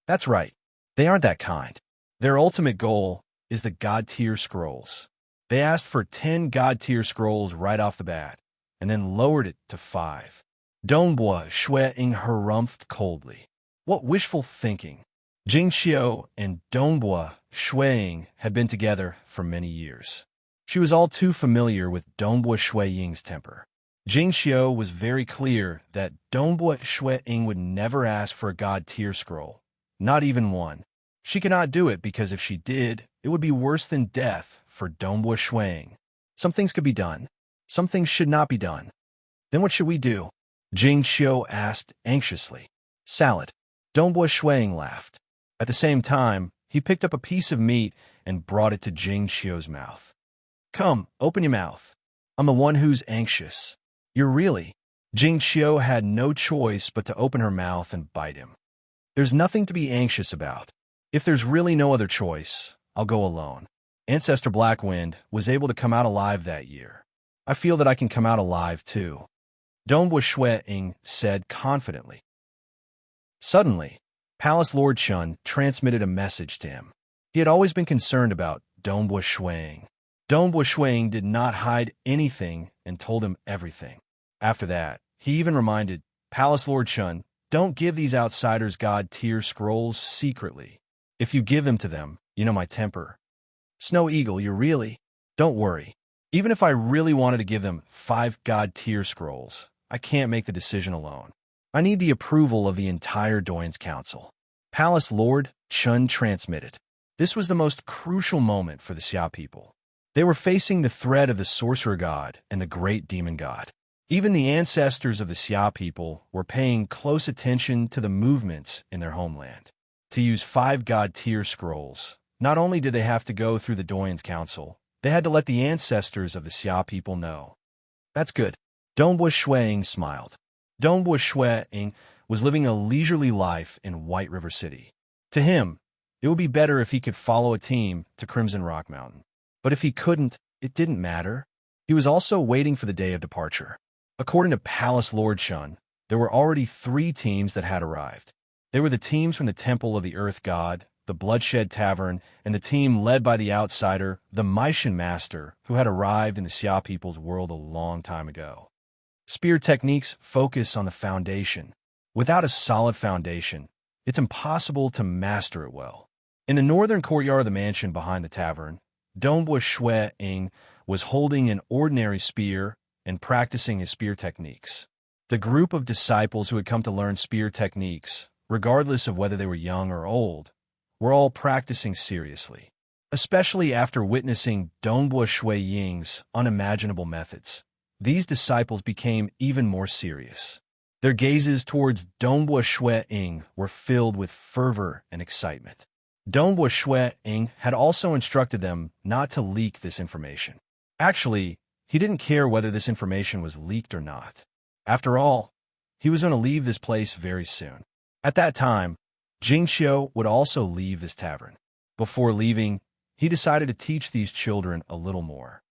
"That's right. They aren't that kind. Their ultimate goal is the god tier scrolls. They asked for 10 god tier scrolls right off the bat, and then lowered it to 5. Dongbua Shuiying harumphed coldly. What wishful thinking. Jing Xiao and Dongbua Shuiying had been together for many years. She was all too familiar with Dongbua Shuiying's temper. Jing Xiao was very clear that Dongbua Shuiying would never ask for a god tier scroll, not even one. She could not do it because if she did, it would be worse than death for Dongbua Shuiying. Some things could be done. Some things should not be done. Then what should we do? Jing Xiao asked anxiously. Salad. Dongbua Shuiying laughed. At the same time, he picked up a piece of meat and brought it to Jing Xiao's mouth. Come, open your mouth. I'm the one who's anxious. You're really. Jing Xiao had no choice but to open her mouth and bite him. There's nothing to be anxious about. If there's really no other choice, I'll go alone. Ancestor Blackwind was able to come out alive that year. I feel that I can come out alive too. Dongbua Shuiying said confidently. Suddenly, Palace Lord Chun transmitted a message to him. He had always been concerned about Dongbua Shuang. Dongbua Shuang did not hide anything and told him everything. After that, he even reminded Palace Lord Chun, don't give these outsiders God tier scrolls secretly. If you give them to them, you know my temper. Snow Eagle, you really? Don't worry. Even if I really wanted to give them 5 God tier scrolls, I can't make the decision alone. I need the approval of the entire Doyan's Council. Palace Lord Chun transmitted. This was the most crucial moment for the Xia people. They were facing the threat of the Sorcerer God and the Great Demon God. Even the ancestors of the Xia people were paying close attention to the movements in their homeland. To use 5 God tier scrolls, not only did they have to go through the Doyan's Council, they had to let the ancestors of the Xia people know. That's good. Dongbua Shuang smiled. Dongbua Shuang was living a leisurely life in White River City. To him, it would be better if he could follow a team to Crimson Rock Mountain. But if he couldn't, it didn't matter. He was also waiting for the day of departure. According to Palace Lord Chun, there were already 3 teams that had arrived. They were the teams from the Temple of the Earth God, the Bloodshed Tavern, and the team led by the outsider, the Maishan Master, who had arrived in the Xia people's world a long time ago. Spear techniques focus on the foundation. Without a solid foundation, it's impossible to master it well. In the northern courtyard of the mansion behind the tavern, Dongbua Shuang was holding an ordinary spear and practicing his spear techniques. The group of disciples who had come to learn spear techniques, regardless of whether they were young or old, were all practicing seriously, especially after witnessing Dongbua Ying's unimaginable methods. These disciples became even more serious. Their gazes towards Dongbua Ying were filled with fervor and excitement. Dongbua Ying had also instructed them not to leak this information. Actually, he didn't care whether this information was leaked or not. After all, he was going to leave this place very soon. At that time, Jingqiu would also leave this tavern. Before leaving, he decided to teach these children a little more.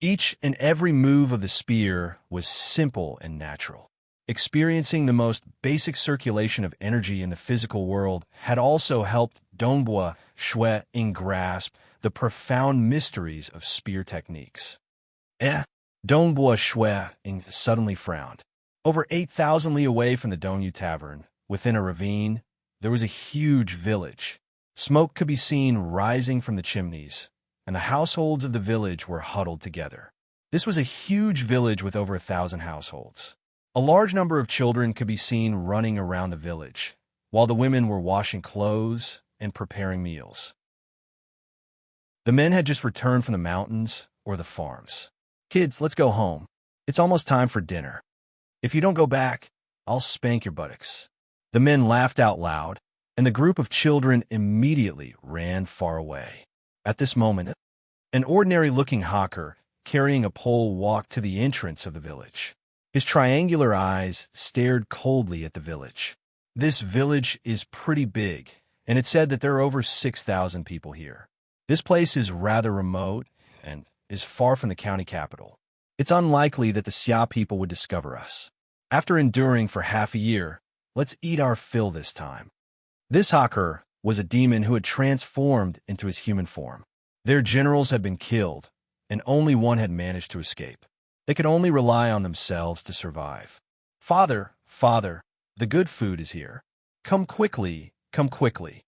Each and every move of the spear was simple and natural. Experiencing the most basic circulation of energy in the physical world had also helped Dongbua Ying grasp the profound mysteries of spear techniques. Dongbua Ying suddenly frowned. Over 8,000 li away from the Dongyu Tavern, within a ravine, there was a huge village. Smoke could be seen rising from the chimneys, and the households of the village were huddled together. This was a huge village with over 1,000 households. A large number of children could be seen running around the village, while the women were washing clothes and preparing meals. The men had just returned from the mountains or the farms. Kids, let's go home. It's almost time for dinner. If you don't go back, I'll spank your buttocks. The men laughed out loud, and the group of children immediately ran far away. At this moment, an ordinary-looking hawker carrying a pole walked to the entrance of the village. His triangular eyes stared coldly at the village. This village is pretty big, and it said that there are over 6,000 people here. This place is rather remote and is far from the county capital. It's unlikely that the Xia people would discover us. After enduring for half a year, let's eat our fill this time. This hawker was a demon who had transformed into his human form. Their generals had been killed, and only one had managed to escape. They could only rely on themselves to survive. Father, the good food is here. Come quickly, come quickly.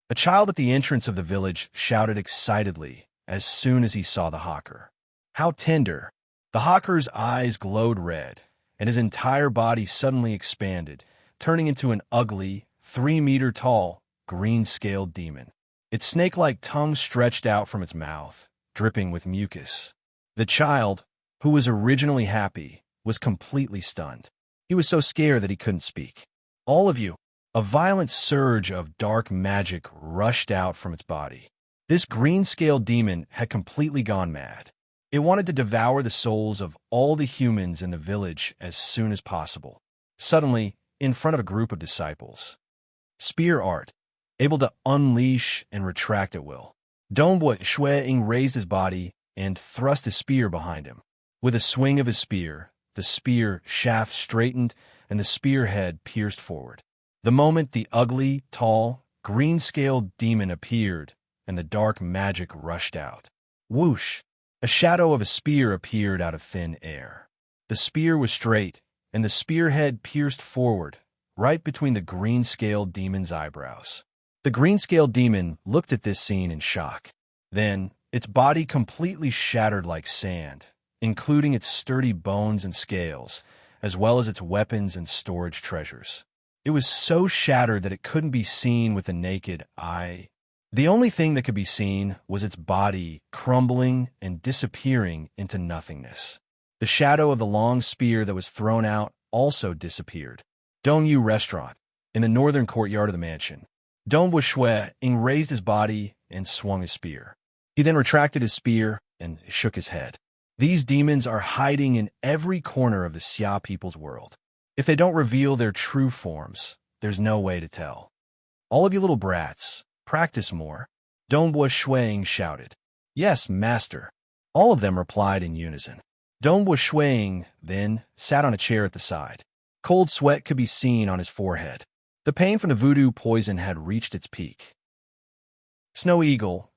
A child at the entrance of the village shouted excitedly as soon as he saw the hawker. How tender! The hawker's eyes glowed red, and his entire body suddenly expanded, turning into an ugly, 3-meter-tall, green-scaled demon. Its snake-like tongue stretched out from its mouth, dripping with mucus. The child, who was originally happy, was completely stunned. He was so scared that he couldn't speak. All of you! A violent surge of dark magic rushed out from its body. This green-scaled demon had completely gone mad. It wanted to devour the souls of all the humans in the village as soon as possible. Suddenly, in front of a group of disciples. Spear art, able to unleash and retract at will. Dongbua Ying raised his body and thrust his spear behind him. With a swing of his spear, the spear shaft straightened and the spearhead pierced forward. The moment the ugly, tall, green-scaled demon appeared, and the dark magic rushed out. Whoosh! A shadow of a spear appeared out of thin air. The spear was straight, and the spearhead pierced forward, right between the green-scaled demon's eyebrows. The green-scaled demon looked at this scene in shock. Then, its body completely shattered like sand, including its sturdy bones and scales, as well as its weapons and storage treasures. It was so shattered that it couldn't be seen with the naked eye. The only thing that could be seen was its body crumbling and disappearing into nothingness. The shadow of the long spear that was thrown out also disappeared. Dongyu Restaurant, in the northern courtyard of the mansion. Dongwu Shui Ying raised his body and swung his spear. He then retracted his spear and shook his head. These demons are hiding in every corner of the Xia people's world. If they don't reveal their true forms, there's no way to tell. All of you little brats, practice more, Dongwu Shui Ying shouted. Yes, master. All of them replied in unison. Dongwu Shui Ying then sat on a chair at the side. Cold sweat could be seen on his forehead. The pain from the voodoo poison had reached its peak. Snow Eagle,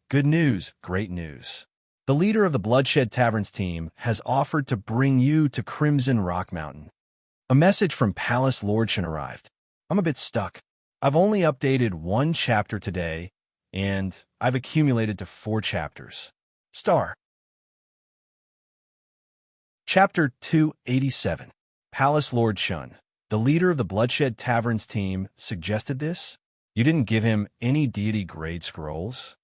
good news, great news. The leader of the Bloodshed Tavern's team has offered to bring you to Crimson Rock Mountain. A message from Palace Lord Shen arrived. I'm a bit stuck. I've only updated 1 chapter today, and I've accumulated to 4 chapters. Star. Chapter 287. Palace Lord Shun, the leader of the Bloodshed Tavern's team, suggested this? You didn't give him any deity grade scrolls?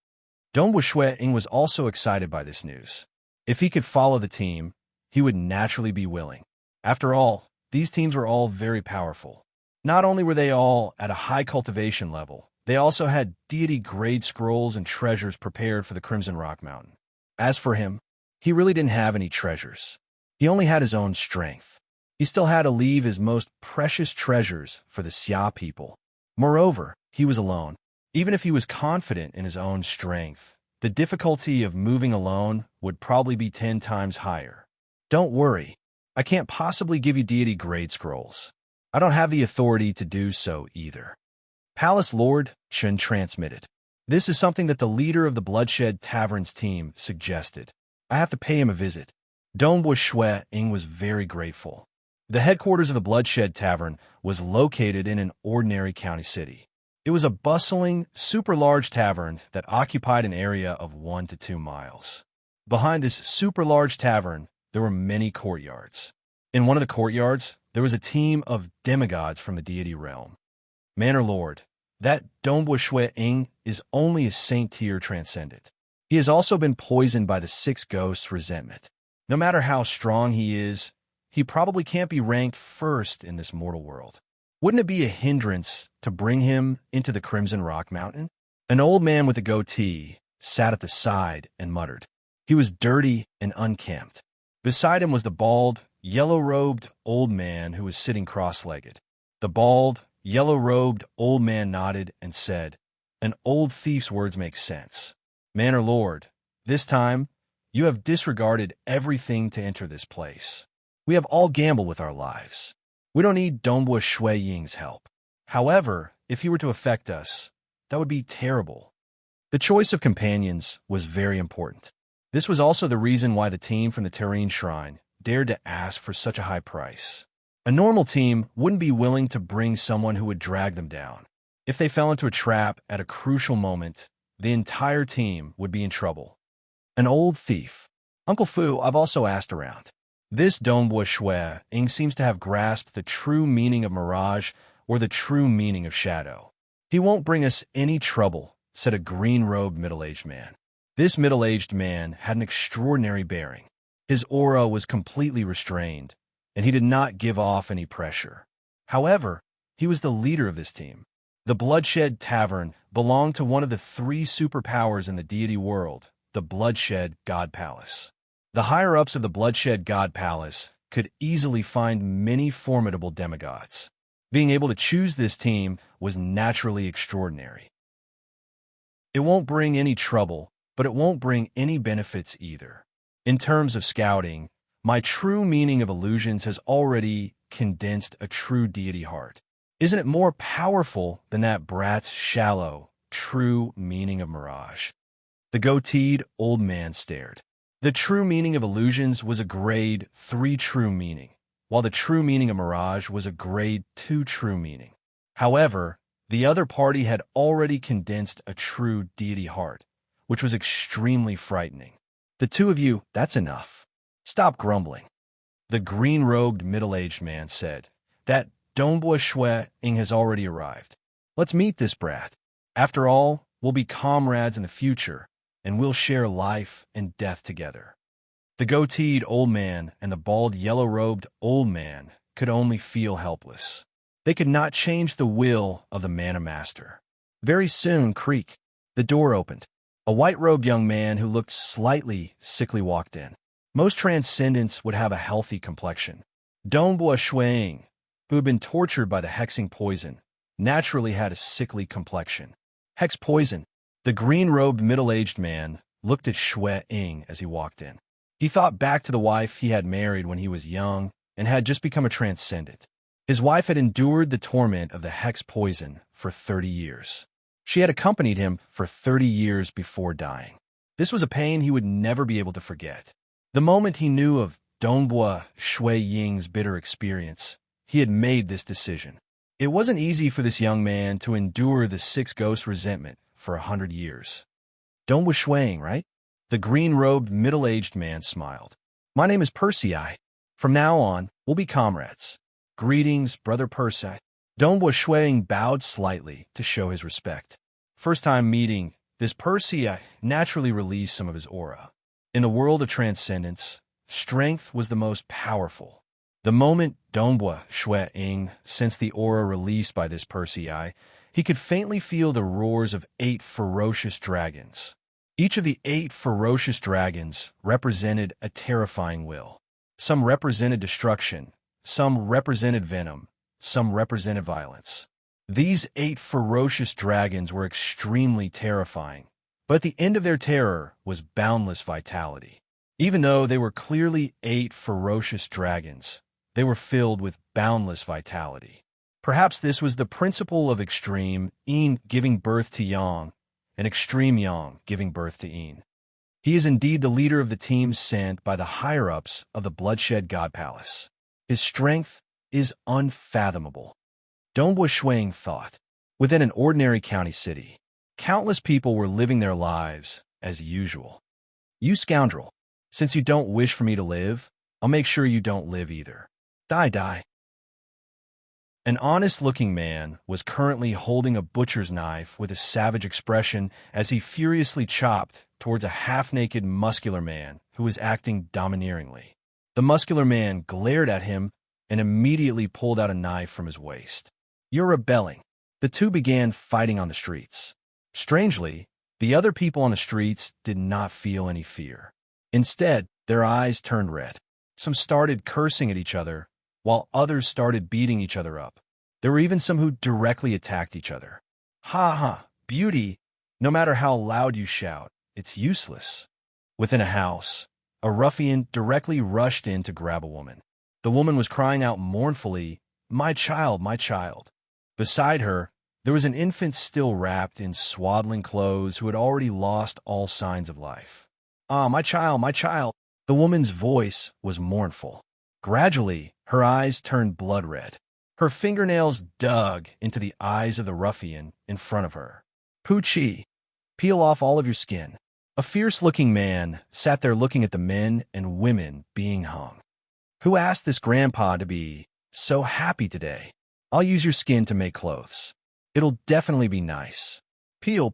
Dongwu Shui Ying was also excited by this news. If he could follow the team, he would naturally be willing. After all, these teams were all very powerful. Not only were they all at a high cultivation level, they also had deity grade scrolls and treasures prepared for the Crimson Rock Mountain. As for him, he really didn't have any treasures. He only had his own strength. He still had to leave his most precious treasures for the Xia people. Moreover, he was alone. Even if he was confident in his own strength, the difficulty of moving alone would probably be 10 times higher. Don't worry, I can't possibly give you deity grade scrolls. I don't have the authority to do so either. Palace Lord Chen transmitted. This is something that the leader of the Bloodshed Tavern's team suggested. I have to pay him a visit. Dongwu Shui Ying was very grateful. The headquarters of the Bloodshed Tavern was located in an ordinary county city. It was a bustling, super-large tavern that occupied an area of 1 to 2 miles. Behind this super-large tavern, there were many courtyards. In one of the courtyards, there was a team of demigods from the deity realm. Manor Lord, that Dongwu Shui Ying is only a saint-tier transcendent. He has also been poisoned by the 6 ghosts' resentment. No matter how strong he is, he probably can't be ranked first in this mortal world. Wouldn't it be a hindrance to bring him into the Crimson Rock Mountain? An old man with a goatee sat at the side and muttered. He was dirty and unkempt. Beside him was the bald, yellow-robed old man who was sitting cross-legged. The bald, yellow-robed old man nodded and said, "An old thief's words make sense. Manor Lord, this time, you have disregarded everything to enter this place. We have all gambled with our lives. We don't need Dongwu Shui Ying's help. However, if he were to affect us, that would be terrible." The choice of companions was very important. This was also the reason why the team from the Serene Shrine dared to ask for such a high price. A normal team wouldn't be willing to bring someone who would drag them down. If they fell into a trap at a crucial moment, the entire team would be in trouble. An old thief. Uncle Fu, I've also asked around. This Dongwu Shui Ying seems to have grasped the true meaning of mirage or the true meaning of shadow. He won't bring us any trouble, said a green-robed middle-aged man. This middle-aged man had an extraordinary bearing. His aura was completely restrained, and he did not give off any pressure. However, he was the leader of this team. The Bloodshed Tavern belonged to one of the 3 superpowers in the deity world, the Bloodshed God Palace. The higher-ups of the Bloodshed God Palace could easily find many formidable demigods. Being able to choose this team was naturally extraordinary. It won't bring any trouble, but it won't bring any benefits either. In terms of scouting, my true meaning of illusions has already condensed a true deity heart. Isn't it more powerful than that brat's shallow, true meaning of mirage? The goateed old man stared. The true meaning of illusions was a grade 3 true meaning, while the true meaning of mirage was a grade 2 true meaning. However, the other party had already condensed a true deity heart, which was extremely frightening. The two of you, that's enough. Stop grumbling. The green-robed middle-aged man said, that Dongbua Shui Ying has already arrived. Let's meet this brat. After all, we'll be comrades in the future, and we'll share life and death together. The goateed old man and the bald yellow-robed old man could only feel helpless. They could not change the will of the Mana Master. Very soon, creak, the door opened. A white-robed young man who looked slightly sickly walked in. Most transcendents would have a healthy complexion. Dongbua Shui Ying, who had been tortured by the hexing poison, naturally had a sickly complexion. Hex poison. The green-robed middle-aged man looked at Shui Ying as he walked in. He thought back to the wife he had married when he was young and had just become a transcendent. His wife had endured the torment of the hex poison for 30 years. She had accompanied him for 30 years before dying. This was a pain he would never be able to forget. The moment he knew of Dongbua Shui Ying's bitter experience, he had made this decision. It wasn't easy for this young man to endure the six ghost resentment for 100 years. Dongbua Shui Ying, right? The green-robed middle-aged man smiled. My name is Percy. From now on, we'll be comrades. Greetings, Brother Percy. Dongbua Shui Ying bowed slightly to show his respect. First time meeting, this Percy naturally released some of his aura. In the world of transcendence, strength was the most powerful. The moment Dongbua Shui Ying sensed the aura released by this Percy, he could faintly feel the roars of 8 ferocious dragons. Each of the 8 ferocious dragons represented a terrifying will. Some represented destruction, some represented venom, some represented violence. These 8 ferocious dragons were extremely terrifying, but at the end of their terror was boundless vitality. Even though they were clearly 8 ferocious dragons, they were filled with boundless vitality. Perhaps this was the principle of extreme Yin giving birth to Yang, and extreme Yang giving birth to Yin. He is indeed the leader of the team sent by the higher-ups of the Bloodshed God Palace. His strength is unfathomable. Dongbua Shui Ying thought. Within an ordinary county city, countless people were living their lives as usual. You scoundrel, since you don't wish for me to live, I'll make sure you don't live either. Die. An honest-looking man was currently holding a butcher's knife with a savage expression as he furiously chopped towards a half-naked muscular man who was acting domineeringly. The muscular man glared at him and immediately pulled out a knife from his waist. You're rebelling. The two began fighting on the streets. Strangely, the other people on the streets did not feel any fear. Instead, their eyes turned red. Some started cursing at each other, while others started beating each other up. There were even some who directly attacked each other. Ha, beauty, no matter how loud you shout, it's useless. Within a house, a ruffian directly rushed in to grab a woman. The woman was crying out mournfully, my child, my child. Beside her, there was an infant still wrapped in swaddling clothes who had already lost all signs of life. Ah, my child, my child. The woman's voice was mournful. Gradually, her eyes turned blood red. Her fingernails dug into the eyes of the ruffian in front of her. Poochie, peel off all of your skin. A fierce-looking man sat there looking at the men and women being hung. Who asked this grandpa to be so happy today? I'll use your skin to make clothes. It'll definitely be nice. Peel.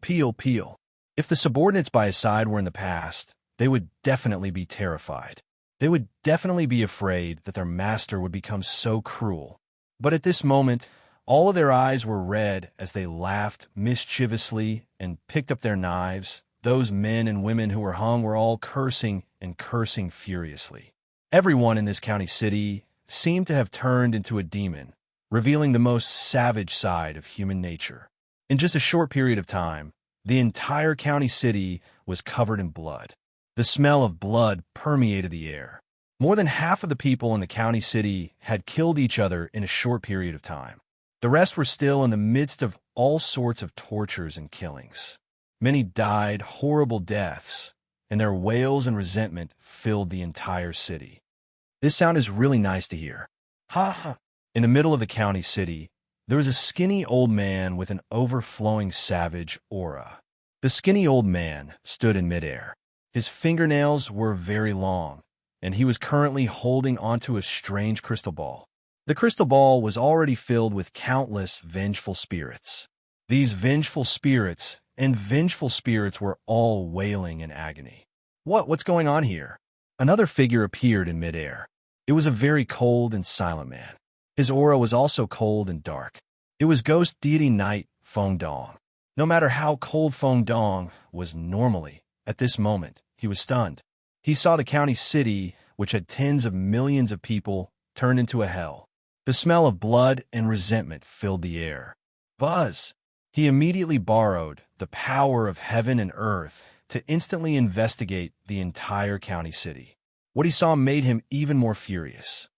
If the subordinates by his side were in the past, they would definitely be terrified. They would definitely be afraid that their master would become so cruel. But at this moment, all of their eyes were red as they laughed mischievously and picked up their knives. Those men and women who were hung were all cursing and cursing furiously. Everyone in this county city seemed to have turned into a demon, revealing the most savage side of human nature. In just a short period of time, the entire county city was covered in blood. The smell of blood permeated the air. More than half of the people in the county city had killed each other in a short period of time. The rest were still in the midst of all sorts of tortures and killings. Many died horrible deaths, and their wails and resentment filled the entire city. This sound is really nice to hear. Ha ha! In the middle of the county city, there was a skinny old man with an overflowing savage aura. The skinny old man stood in midair. His fingernails were very long, and he was currently holding onto a strange crystal ball. The crystal ball was already filled with countless vengeful spirits. These vengeful spirits were all wailing in agony. What's going on here? Another figure appeared in midair. It was a very cold and silent man. His aura was also cold and dark. It was ghost deity knight Feng Dong. No matter how cold Feng Dong was normally, at this moment, he was stunned. He saw the county city, which had tens of millions of people, turn into a hell. The smell of blood and resentment filled the air. Buzz! He immediately borrowed the power of heaven and earth to instantly investigate the entire county city. What he saw made him even more furious.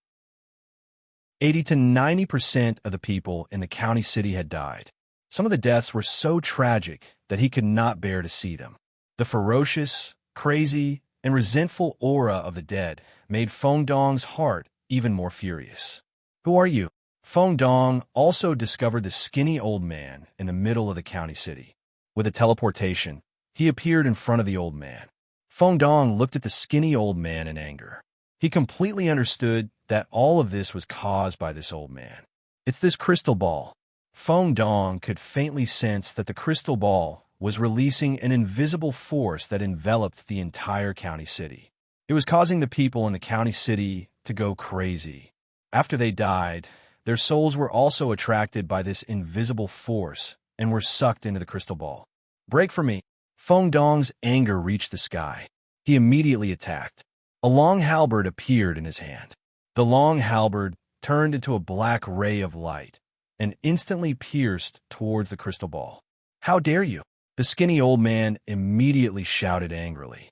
80 to 90% of the people in the county city had died. Some of the deaths were so tragic that he could not bear to see them. The ferocious, crazy, and resentful aura of the dead made Feng Dong's heart even more furious. Who are you? Feng Dong also discovered the skinny old man in the middle of the county city. With a teleportation, he appeared in front of the old man. Feng Dong looked at the skinny old man in anger. He completely understood that all of this was caused by this old man. It's this crystal ball. Feng Dong could faintly sense that the crystal ball was releasing an invisible force that enveloped the entire county city. It was causing the people in the county city to go crazy. After they died, their souls were also attracted by this invisible force and were sucked into the crystal ball. Break for me! Feng Dong's anger reached the sky. He immediately attacked. A long halberd appeared in his hand. The long halberd turned into a black ray of light and instantly pierced towards the crystal ball. How dare you? The skinny old man immediately shouted angrily.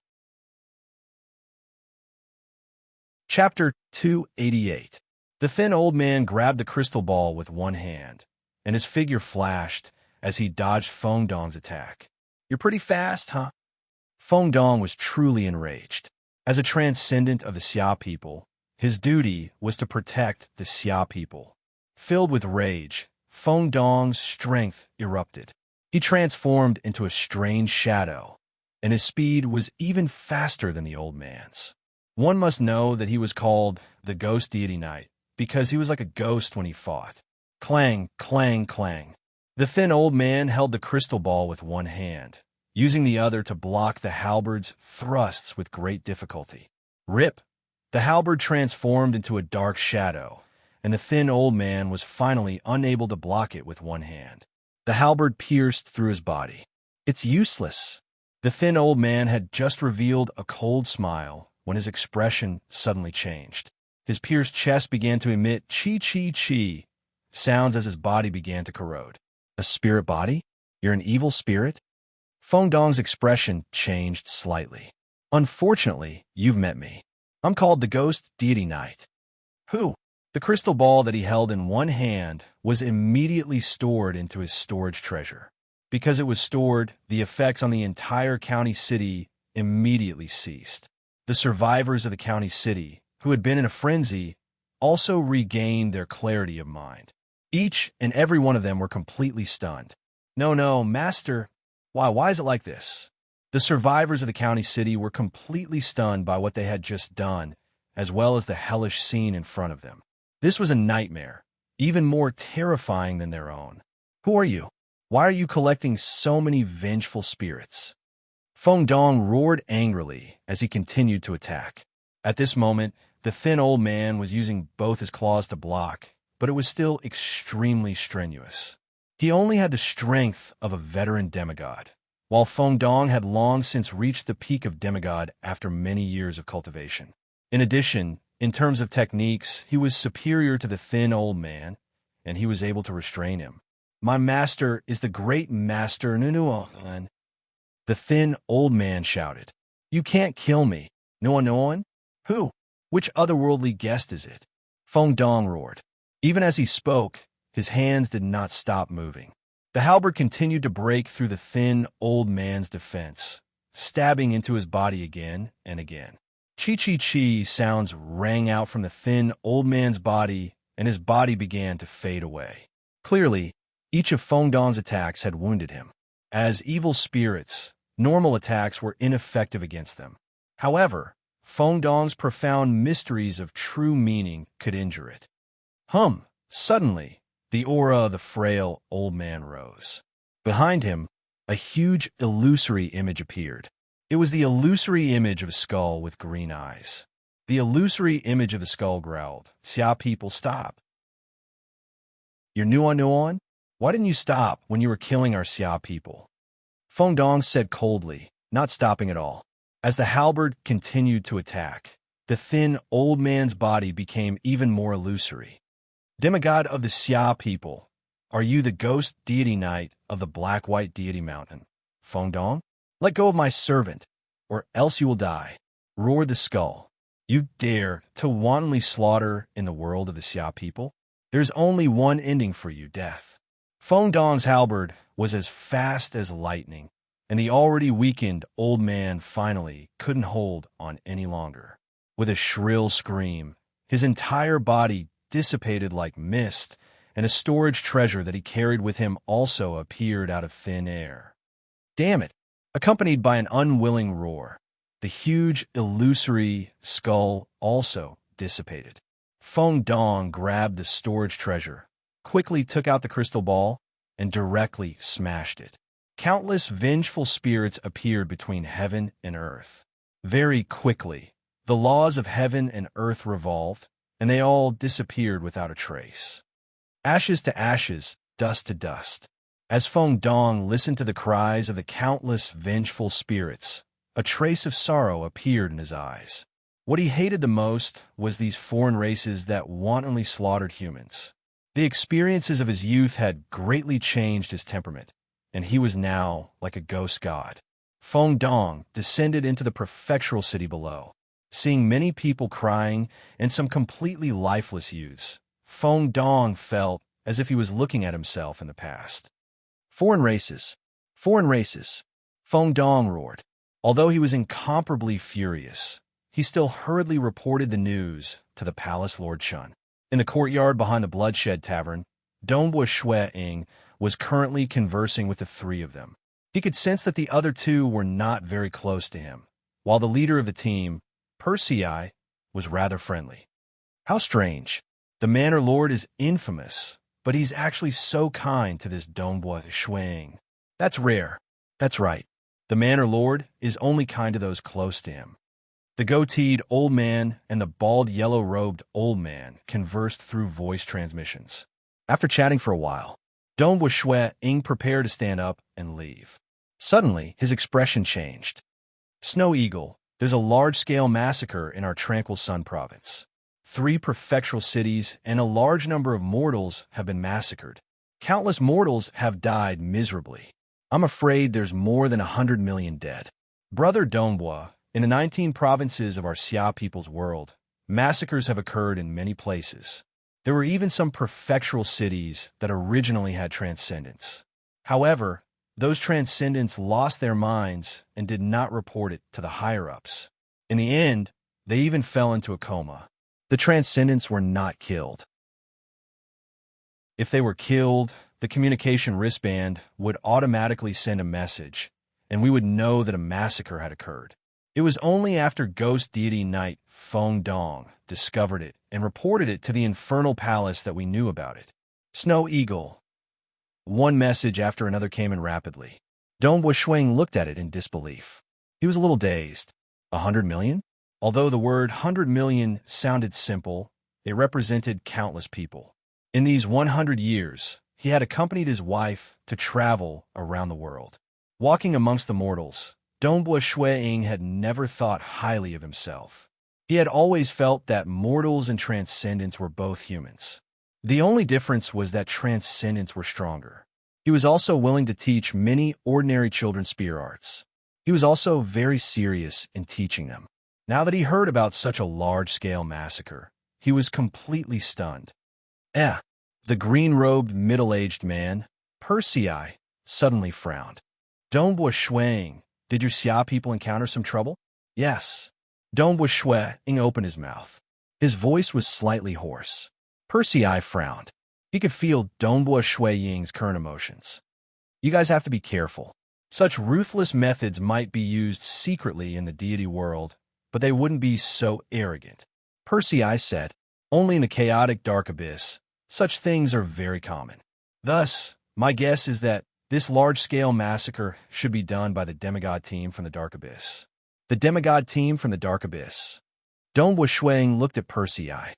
Chapter 288. The thin old man grabbed the crystal ball with one hand, and his figure flashed as he dodged Feng Dong's attack. You're pretty fast, huh? Feng Dong was truly enraged. As a transcendent of the Xia people, his duty was to protect the Xia people. Filled with rage, Feng Dong's strength erupted. He transformed into a strange shadow, and his speed was even faster than the old man's. One must know that he was called the Ghost Deity Knight, because he was like a ghost when he fought. Clang, clang, clang. The thin old man held the crystal ball with one hand, using the other to block the halberd's thrusts with great difficulty. Rip! The halberd transformed into a dark shadow, and the thin old man was finally unable to block it with one hand. The halberd pierced through his body. It's useless. The thin old man had just revealed a cold smile when his expression suddenly changed. His pierced chest began to emit chi-chi-chi sounds as his body began to corrode. A spirit body? You're an evil spirit? Feng Dong's expression changed slightly. Unfortunately, you've met me. I'm called the Ghost Deity Knight. Who? The crystal ball that he held in one hand was immediately stored into his storage treasure. Because it was stored, the effects on the entire county city immediately ceased. The survivors of the county city, who had been in a frenzy, also regained their clarity of mind. Each and every one of them were completely stunned. No, Master, why is it like this? The survivors of the county city were completely stunned by what they had just done, as well as the hellish scene in front of them. This was a nightmare, even more terrifying than their own. Who are you? Why are you collecting so many vengeful spirits? Feng Dong roared angrily as he continued to attack. At this moment, the thin old man was using both his claws to block, but it was still extremely strenuous. He only had the strength of a veteran demigod, while Feng Dong had long since reached the peak of demigod after many years of cultivation. In addition, in terms of techniques, he was superior to the thin old man, and he was able to restrain him. My master is the great master Nunuan. The thin old man shouted. You can't kill me. No one? Who? Which otherworldly guest is it? Feng Dong roared. Even as he spoke, his hands did not stop moving. The halberd continued to break through the thin, old man's defense, stabbing into his body again and again. Chi-chi-chi sounds rang out from the thin, old man's body, and his body began to fade away. Clearly, each of Feng Dong's attacks had wounded him. As evil spirits, normal attacks were ineffective against them. However, Feng Dong's profound mysteries of true meaning could injure it. Suddenly, the aura of the frail old man rose. Behind him, a huge illusory image appeared. It was the illusory image of a skull with green eyes. The illusory image of the skull growled, "Xia people, stop. You're new on? Why didn't you stop when you were killing our Xia people?" Feng Dong said coldly, not stopping at all. As the halberd continued to attack, the thin old man's body became even more illusory. "Demigod of the Xia people, are you the ghost deity knight of the black-white deity mountain? Feng Dong? Let go of my servant, or else you will die," roared the skull. "You dare to wantonly slaughter in the world of the Xia people? There's only one ending for you, death." Feng Dong's halberd was as fast as lightning, and the already weakened old man finally couldn't hold on any longer. With a shrill scream, his entire body dissipated like mist, and a storage treasure that he carried with him also appeared out of thin air. "Damn it!" Accompanied by an unwilling roar, the huge, illusory skull also dissipated. Feng Dong grabbed the storage treasure, quickly took out the crystal ball, and directly smashed it. Countless vengeful spirits appeared between heaven and earth. Very quickly, the laws of heaven and earth revolved, and they all disappeared without a trace. Ashes to ashes, dust to dust. As Feng Dong listened to the cries of the countless vengeful spirits, a trace of sorrow appeared in his eyes. What he hated the most was these foreign races that wantonly slaughtered humans. The experiences of his youth had greatly changed his temperament, and he was now like a ghost god. Feng Dong descended into the prefectural city below. Seeing many people crying and some completely lifeless youths, Feng Dong felt as if he was looking at himself in the past. "Foreign races! Foreign races!" Feng Dong roared. Although he was incomparably furious, he still hurriedly reported the news to the palace Lord Chun. In the courtyard behind the Bloodshed Tavern, Dongbua Shui Ying was currently conversing with the three of them. He could sense that the other two were not very close to him, while the leader of the team, Persei, was rather friendly. "How strange. The Manor Lord is infamous, but he's actually so kind to this Dongbua Shui Ying. That's rare. That's right. The Manor Lord is only kind to those close to him." The goateed old man and the bald yellow-robed old man conversed through voice transmissions. After chatting for a while, Dongbua Shui Ying prepared to stand up and leave. Suddenly, his expression changed. "Snow Eagle, there's a large-scale massacre in our Tranquil Sun province. 3 prefectural cities and a large number of mortals have been massacred. Countless mortals have died miserably. I'm afraid there's more than 100 million dead. Brother Dongbua, in the 19 provinces of our Xia people's world, massacres have occurred in many places. There were even some prefectural cities that originally had transcendents. However, those transcendents lost their minds and did not report it to the higher-ups. In the end, they even fell into a coma. The transcendents were not killed. If they were killed, the communication wristband would automatically send a message, and we would know that a massacre had occurred. It was only after Ghost Deity Knight Feng Dong discovered it and reported it to the Infernal Palace that we knew about it. Snow Eagle." One message after another came in rapidly. Dongbua Shui Ying looked at it in disbelief. He was a little dazed. 100 million? Although the word 100 million sounded simple, it represented countless people. In these 100 years, he had accompanied his wife to travel around the world. Walking amongst the mortals, Dongbua Shui Ying had never thought highly of himself. He had always felt that mortals and transcendents were both humans. The only difference was that transcendents were stronger. He was also willing to teach many ordinary children spear arts. He was also very serious in teaching them. Now that he heard about such a large-scale massacre, he was completely stunned. The green-robed, middle-aged man, Persei, suddenly frowned. Dongbua Shuang, did your Xia people encounter some trouble? Yes. Dongbua Shuang opened his mouth. His voice was slightly hoarse. Persei frowned. He could feel Dongbua Shuang's current emotions. You guys have to be careful. Such ruthless methods might be used secretly in the deity world, but they wouldn't be so arrogant. Persei said, only in the chaotic dark abyss, such things are very common. Thus, my guess is that this large-scale massacre should be done by the demigod team from the dark abyss. The demigod team from the dark abyss. Dongbua Shuang looked at Persei.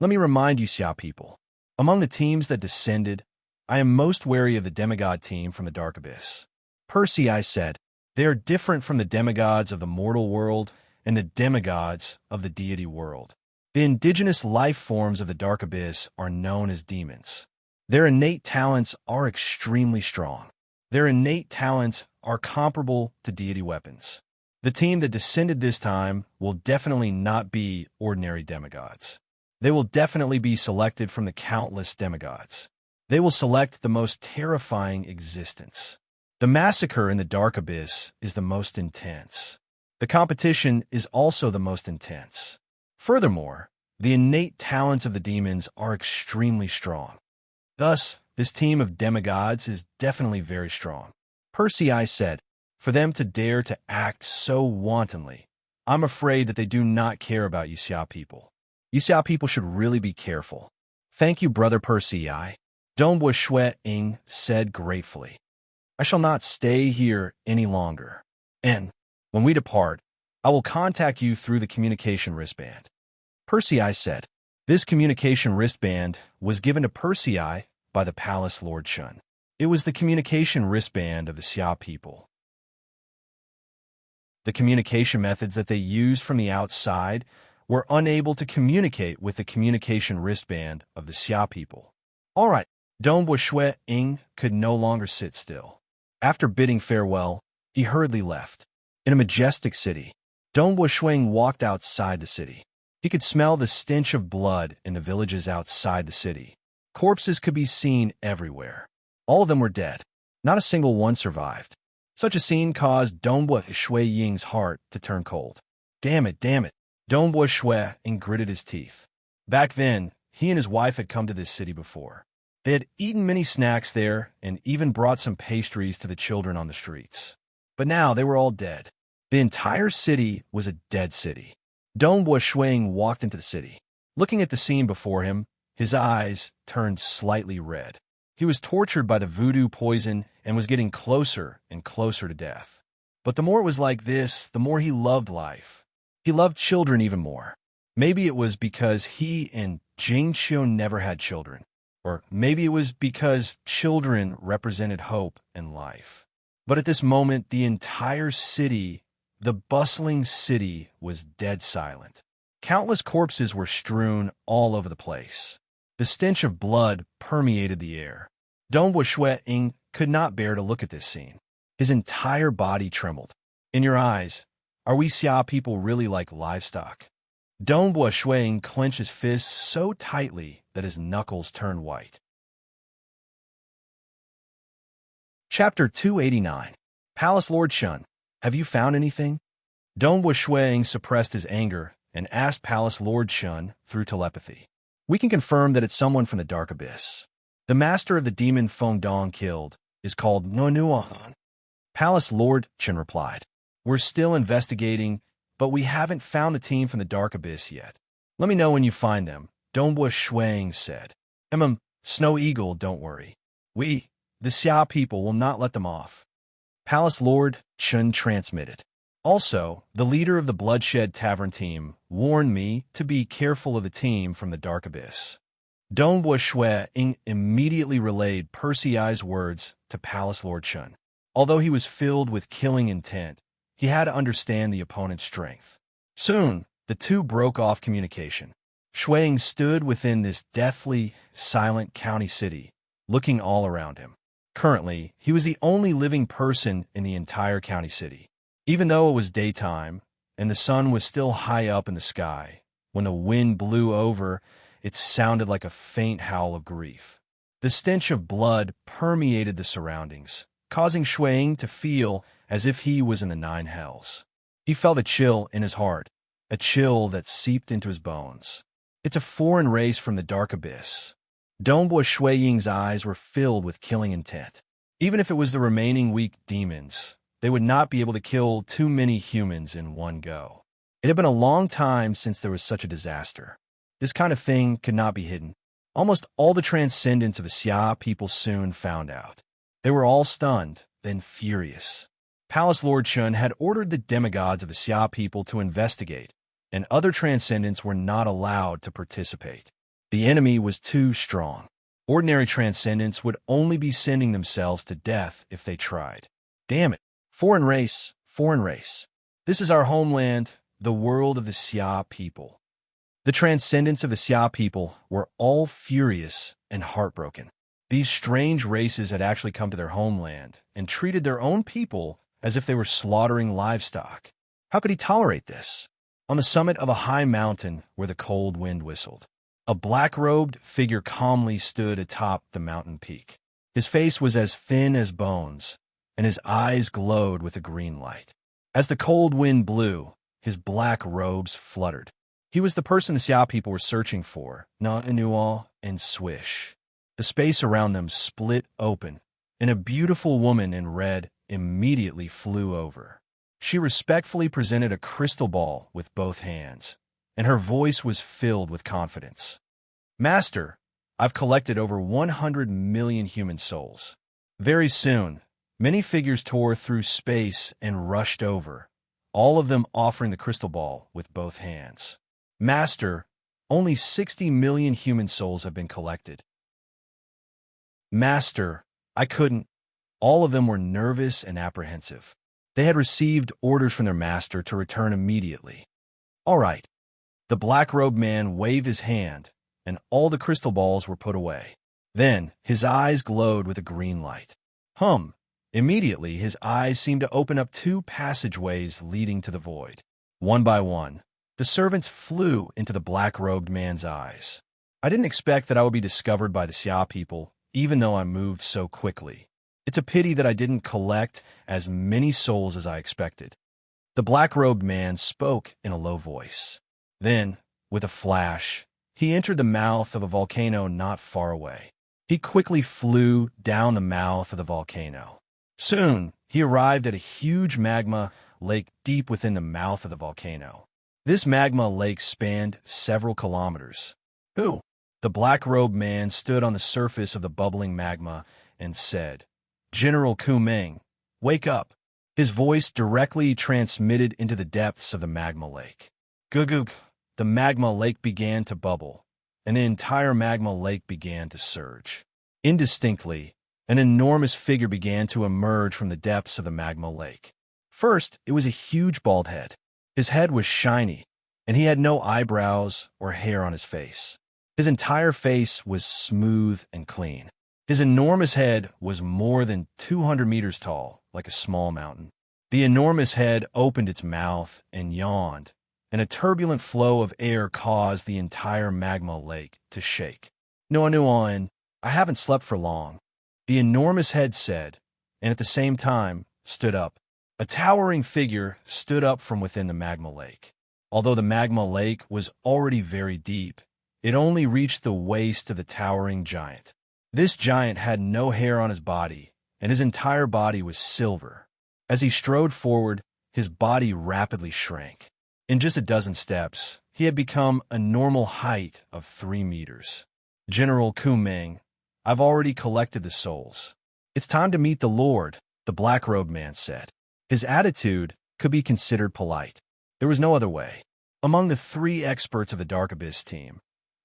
Let me remind you, Xia people, among the teams that descended, I am most wary of the demigod team from the dark abyss. Persei said, they are different from the demigods of the mortal world and the demigods of the deity world. The indigenous life forms of the dark abyss are known as demons. Their innate talents are extremely strong. Their innate talents are comparable to deity weapons. The team that descended this time will definitely not be ordinary demigods. They will definitely be selected from the countless demigods. They will select the most terrifying existence. The massacre in the dark abyss is the most intense. The competition is also the most intense. Furthermore, the innate talents of the demons are extremely strong. Thus, this team of demigods is definitely very strong. Persei said, for them to dare to act so wantonly, I'm afraid that they do not care about you Xia people. You Xia people should really be careful. Thank you, brother Persei. Dongbua Shuang said gratefully. I shall not stay here any longer. And, when we depart, I will contact you through the communication wristband. Persei said. This communication wristband was given to Persei by the Palace Lord Shun. It was the communication wristband of the Xia people. The communication methods that they used from the outside were unable to communicate with the communication wristband of the Xia people. All right, Dongbua Shuang could no longer sit still. After bidding farewell, he hurriedly left. In a majestic city, Dongbua Shuang walked outside the city. He could smell the stench of blood in the villages outside the city. Corpses could be seen everywhere. All of them were dead. Not a single one survived. Such a scene caused Dongbua Shuang's heart to turn cold. Damn it, damn it. Dongbua Shuang gritted his teeth. Back then, he and his wife had come to this city before. They had eaten many snacks there and even brought some pastries to the children on the streets. But now they were all dead. The entire city was a dead city. Dongbua Shuang walked into the city. Looking at the scene before him, his eyes turned slightly red. He was tortured by the voodoo poison and was getting closer and closer to death. But the more it was like this, the more he loved life. He loved children even more. Maybe it was because he and Jing never had children. Or maybe it was because children represented hope and life. But at this moment, the entire city, the bustling city, was dead silent. Countless corpses were strewn all over the place. The stench of blood permeated the air. Dongbua Shuang could not bear to look at this scene. His entire body trembled. In your eyes, are we Xia people really like livestock? Dongbua Shuang clenched his fists so tightly that his knuckles turned white. Chapter 289. Palace Lord Shun, have you found anything? Dongbua Shuang suppressed his anger and asked Palace Lord Shun through telepathy. We can confirm that it's someone from the Dark Abyss. The master of the demon Feng Dong killed is called Nuan. Palace Lord Shun replied. We're still investigating, but we haven't found the team from the Dark Abyss yet. Let me know when you find them, Dongbua Shuang said. Snow Eagle, don't worry. We, the Xia people, will not let them off. Palace Lord Shun transmitted. Also, the leader of the Bloodshed Tavern team warned me to be careful of the team from the Dark Abyss. Dongbua Shuang immediately relayed Persei's words to Palace Lord Shun. Although he was filled with killing intent, he had to understand the opponent's strength. Soon, the two broke off communication. Shuang stood within this deathly, silent county city, looking all around him. Currently, he was the only living person in the entire county city. Even though it was daytime, and the sun was still high up in the sky, when the wind blew over, it sounded like a faint howl of grief. The stench of blood permeated the surroundings, causing Ying to feel as if he was in the nine hells. He felt a chill in his heart, a chill that seeped into his bones. It's a foreign race from the dark abyss. Domeboy Shui Ying's eyes were filled with killing intent. Even if it was the remaining weak demons, they would not be able to kill too many humans in one go. It had been a long time since there was such a disaster. This kind of thing could not be hidden. Almost all the transcendents of the Xia people soon found out. They were all stunned, then furious. Palace Lord Chun had ordered the demigods of the Xia people to investigate, and other transcendents were not allowed to participate. The enemy was too strong. Ordinary transcendents would only be sending themselves to death if they tried. Damn it. Foreign race, foreign race. This is our homeland, the world of the Xia people. The transcendents of the Xia people were all furious and heartbroken. These strange races had actually come to their homeland and treated their own people as if they were slaughtering livestock. How could he tolerate this? On the summit of a high mountain where the cold wind whistled, a black-robed figure calmly stood atop the mountain peak. His face was as thin as bones, and his eyes glowed with a green light. As the cold wind blew, his black robes fluttered. He was the person the Xia people were searching for, not Anual and Swish. The space around them split open, and a beautiful woman in red immediately flew over. She respectfully presented a crystal ball with both hands, and her voice was filled with confidence. Master, I've collected over 100 million human souls. Very soon, many figures tore through space and rushed over, all of them offering the crystal ball with both hands. Master, only 60 million human souls have been collected. Master, I couldn't. All of them were nervous and apprehensive. They had received orders from their master to return immediately. All right. The black-robed man waved his hand, and all the crystal balls were put away. Then his eyes glowed with a green light. Immediately his eyes seemed to open up two passageways leading to the void. One by one, the servants flew into the black-robed man's eyes. I didn't expect that I would be discovered by the Xia people, even though I moved so quickly. It's a pity that I didn't collect as many souls as I expected. The black-robed man spoke in a low voice. Then, with a flash, he entered the mouth of a volcano not far away. He quickly flew down the mouth of the volcano. Soon, he arrived at a huge magma lake deep within the mouth of the volcano. This magma lake spanned several kilometers. Who? The black-robed man stood on the surface of the bubbling magma and said, General Kumeng, wake up. His voice directly transmitted into the depths of the magma lake. Gugug, the magma lake began to bubble, and the entire magma lake began to surge. Indistinctly, an enormous figure began to emerge from the depths of the magma lake. First, it was a huge bald head. His head was shiny, and he had no eyebrows or hair on his face. His entire face was smooth and clean. His enormous head was more than 200 meters tall, like a small mountain. The enormous head opened its mouth and yawned, and a turbulent flow of air caused the entire magma lake to shake. Nuan, I haven't slept for long, the enormous head said, and at the same time stood up. A towering figure stood up from within the magma lake. Although the magma lake was already very deep, it only reached the waist of the towering giant. This giant had no hair on his body, and his entire body was silver. As he strode forward, his body rapidly shrank. In just a dozen steps, he had become a normal height of 3 meters. General Kumeng, I've already collected the souls. It's time to meet the Lord, the black-robed man said. His attitude could be considered polite. There was no other way. Among the 3 experts of the Dark Abyss team,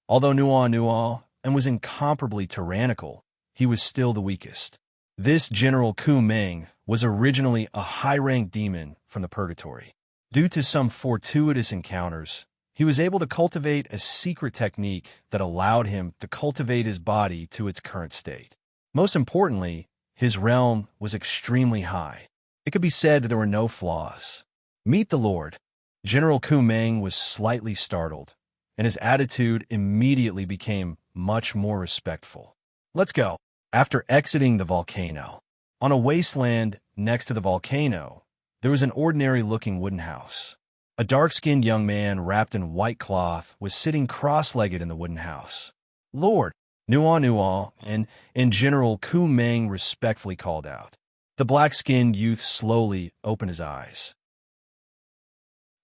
although Nual and was incomparably tyrannical, he was still the weakest. This General Kumeng was originally a high-ranked demon from the Purgatory. Due to some fortuitous encounters, he was able to cultivate a secret technique that allowed him to cultivate his body to its current state. Most importantly, his realm was extremely high. It could be said that there were no flaws. Meet the Lord. General Kumeng was slightly startled, and his attitude immediately became much more respectful. Let's go. After exiting the volcano, on a wasteland next to the volcano, there was an ordinary-looking wooden house. A dark-skinned young man wrapped in white cloth was sitting cross-legged in the wooden house. Lord, Nuo and General Ku Meng respectfully called out. The black-skinned youth slowly opened his eyes.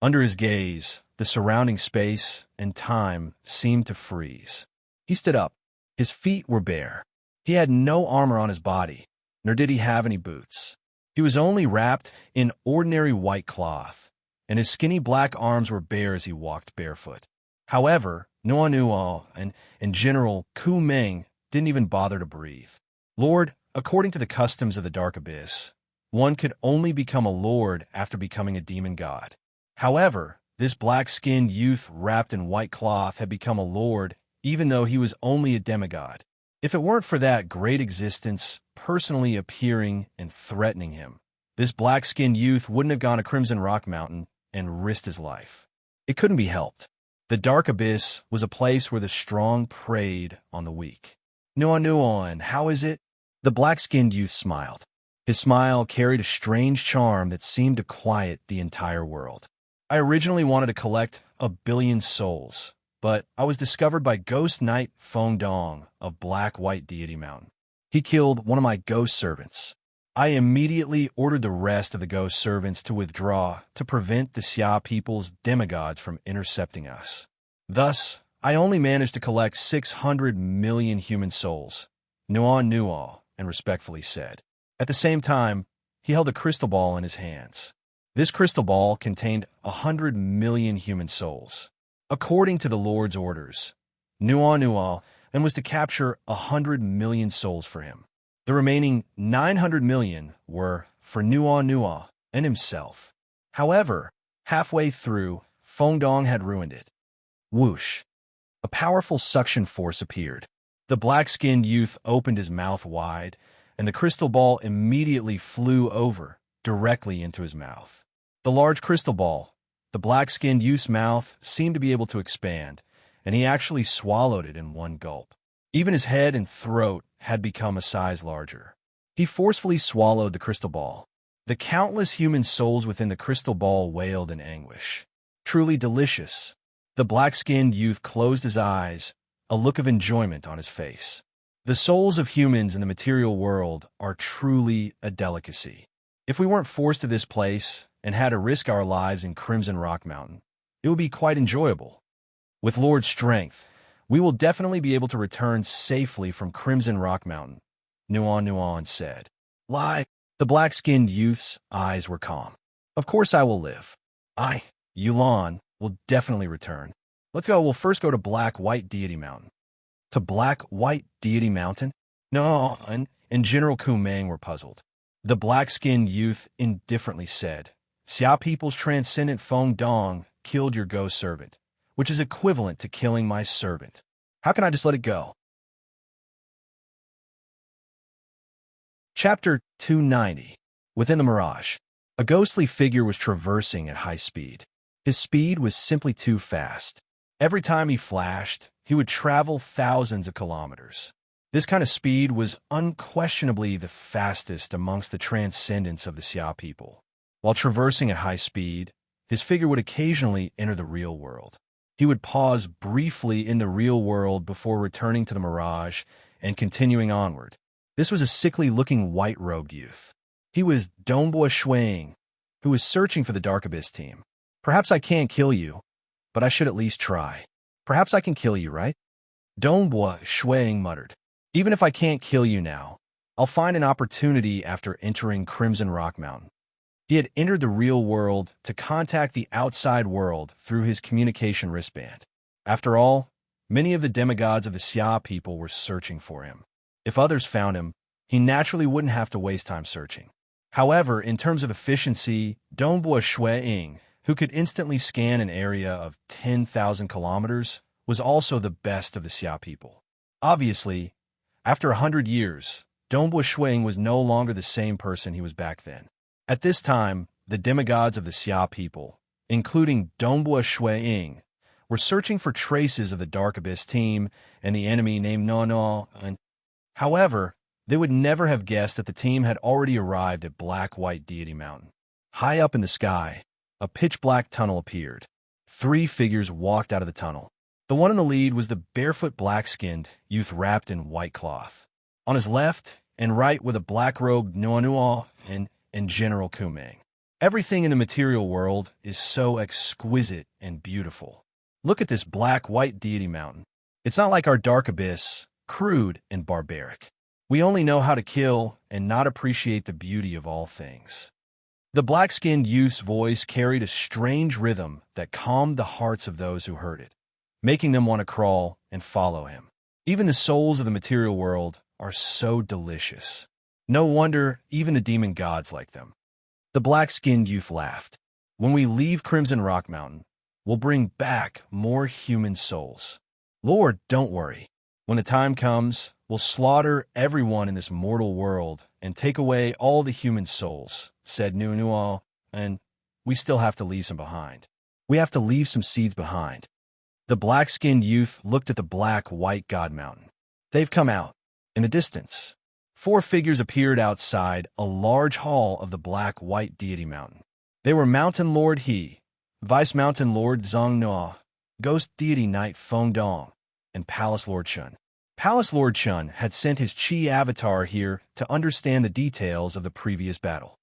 Under his gaze, the surrounding space and time seemed to freeze. He stood up. His feet were bare. He had no armor on his body, nor did he have any boots. He was only wrapped in ordinary white cloth, and his skinny black arms were bare as he walked barefoot. However, Nuo and General Ku Meng didn't even bother to breathe. Lord, according to the customs of the Dark Abyss, one could only become a lord after becoming a demon god. However, this black-skinned youth wrapped in white cloth had become a lord even though he was only a demigod. If it weren't for that great existence personally appearing and threatening him, this black-skinned youth wouldn't have gone to Crimson Rock Mountain and risked his life. It couldn't be helped. The Dark Abyss was a place where the strong preyed on the weak. Nuon, how is it? The black-skinned youth smiled. His smile carried a strange charm that seemed to quiet the entire world. I originally wanted to collect 1 billion souls, but I was discovered by Ghost Knight Feng Dong of Black-White Deity Mountain. He killed one of my ghost servants. I immediately ordered the rest of the ghost servants to withdraw to prevent the Xia people's demigods from intercepting us. Thus, I only managed to collect 600 million human souls, Nuo, and respectfully said. At the same time, he held a crystal ball in his hands. This crystal ball contained 100 million human souls. According to the Lord's orders, Nuo and was to capture 100 million souls for him. The remaining 900 million were for Nuo and himself. However, halfway through, Feng Dong had ruined it. Whoosh! A powerful suction force appeared. The black-skinned youth opened his mouth wide, and the crystal ball immediately flew over, directly into his mouth. The large crystal ball, the black-skinned youth's mouth, seemed to be able to expand, and he actually swallowed it in one gulp. Even his head and throat had become a size larger. He forcefully swallowed the crystal ball. The countless human souls within the crystal ball wailed in anguish. Truly delicious. The black-skinned youth closed his eyes, a look of enjoyment on his face. The souls of humans in the material world are truly a delicacy. If we weren't forced to this place and had to risk our lives in Crimson Rock Mountain, it would be quite enjoyable. With Lord's strength, we will definitely be able to return safely from Crimson Rock Mountain, Nuon said. Lie. The black-skinned youth's eyes were calm. Of course I will live. I, Yulan, will definitely return. Let's go. We'll first go to Black-White Deity Mountain. To Black-White Deity Mountain? No, and General Ku Meng were puzzled. The black-skinned youth indifferently said, Xia people's transcendent Feng Dong killed your ghost servant, which is equivalent to killing my servant. How can I just let it go? Chapter 290. Within the mirage, a ghostly figure was traversing at high speed. His speed was simply too fast. Every time he flashed, he would travel thousands of kilometers. This kind of speed was unquestionably the fastest amongst the transcendents of the Xia people. While traversing at high speed, his figure would occasionally enter the real world. He would pause briefly in the real world before returning to the mirage and continuing onward. This was a sickly-looking white-robed youth. He was Dongbua Shuang, who was searching for the Dark Abyss team. Perhaps I can't kill you, but I should at least try. Perhaps I can kill you, right? Dongbua Shuang muttered. Even if I can't kill you now, I'll find an opportunity after entering Crimson Rock Mountain. He had entered the real world to contact the outside world through his communication wristband. After all, many of the demigods of the Xia people were searching for him. If others found him, he naturally wouldn't have to waste time searching. However, in terms of efficiency, Dongbua Shuang, who could instantly scan an area of 10,000 kilometers, was also the best of the Xia people. Obviously, after 100 years, Dongbua Shuang was no longer the same person he was back then. At this time, the demigods of the Xia people, including Dongbua Shuang, were searching for traces of the Dark Abyss team and the enemy named No. However, they would never have guessed that the team had already arrived at Black-White Deity Mountain. High up in the sky, a pitch-black tunnel appeared. 3 figures walked out of the tunnel. The one in the lead was the barefoot black-skinned youth wrapped in white cloth. On his left and right were the black-robed Nuanua and General Kumang. Everything in the material world is so exquisite and beautiful. Look at this Black-White Deity Mountain. It's not like our dark abyss, crude and barbaric. We only know how to kill and not appreciate the beauty of all things. The black-skinned youth's voice carried a strange rhythm that calmed the hearts of those who heard it, making them want to crawl and follow him. Even the souls of the material world are so delicious. No wonder even the demon gods like them. The black-skinned youth laughed. When we leave Crimson Rock Mountain, we'll bring back more human souls. Lord, don't worry. When the time comes, we'll slaughter everyone in this mortal world and take away all the human souls, said Nuanua, and we still have to leave some behind. We have to leave some seeds behind. The black-skinned youth looked at the Black-White God Mountain. They've come out. In the distance, 4 figures appeared outside a large hall of the Black-White Deity Mountain. They were Mountain Lord He, Vice Mountain Lord Zong Noa, Ghost Deity Knight Feng Dong, and Palace Lord Chun. Palace Lord Chun had sent his Chi avatar here to understand the details of the previous battle.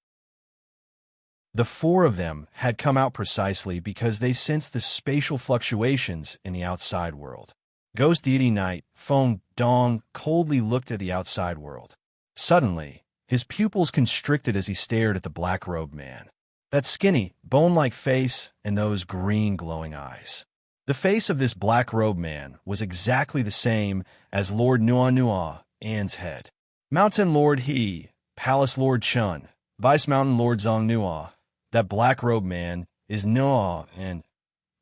The 4 of them had come out precisely because they sensed the spatial fluctuations in the outside world. Ghost Deity Knight Feng Dong coldly looked at the outside world. Suddenly, his pupils constricted as he stared at the black-robed man. That skinny, bone-like face and those green glowing eyes. The face of this black-robed man was exactly the same as Lord Nuanua An's head. Mountain Lord He, Palace Lord Chun, Vice Mountain Lord Zong Nua, that black-robed man is Noa, and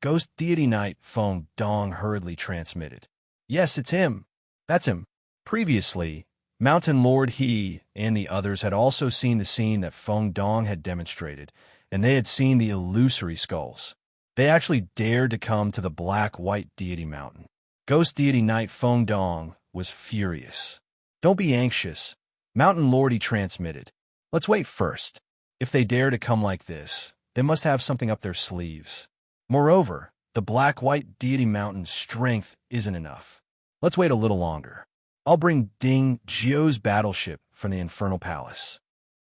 Ghost Deity Knight Feng Dong hurriedly transmitted. Yes, it's him. That's him. Previously, Mountain Lord He and the others had also seen the scene that Feng Dong had demonstrated, and they had seen the illusory skulls. They actually dared to come to the Black-White Deity Mountain. Ghost Deity Knight Feng Dong was furious. Don't be anxious. Mountain Lord, he transmitted. Let's wait first. If they dare to come like this, they must have something up their sleeves. Moreover, the Black-White Deity Mountain's strength isn't enough. Let's wait a little longer. I'll bring Ding Jiu's battleship from the Infernal Palace.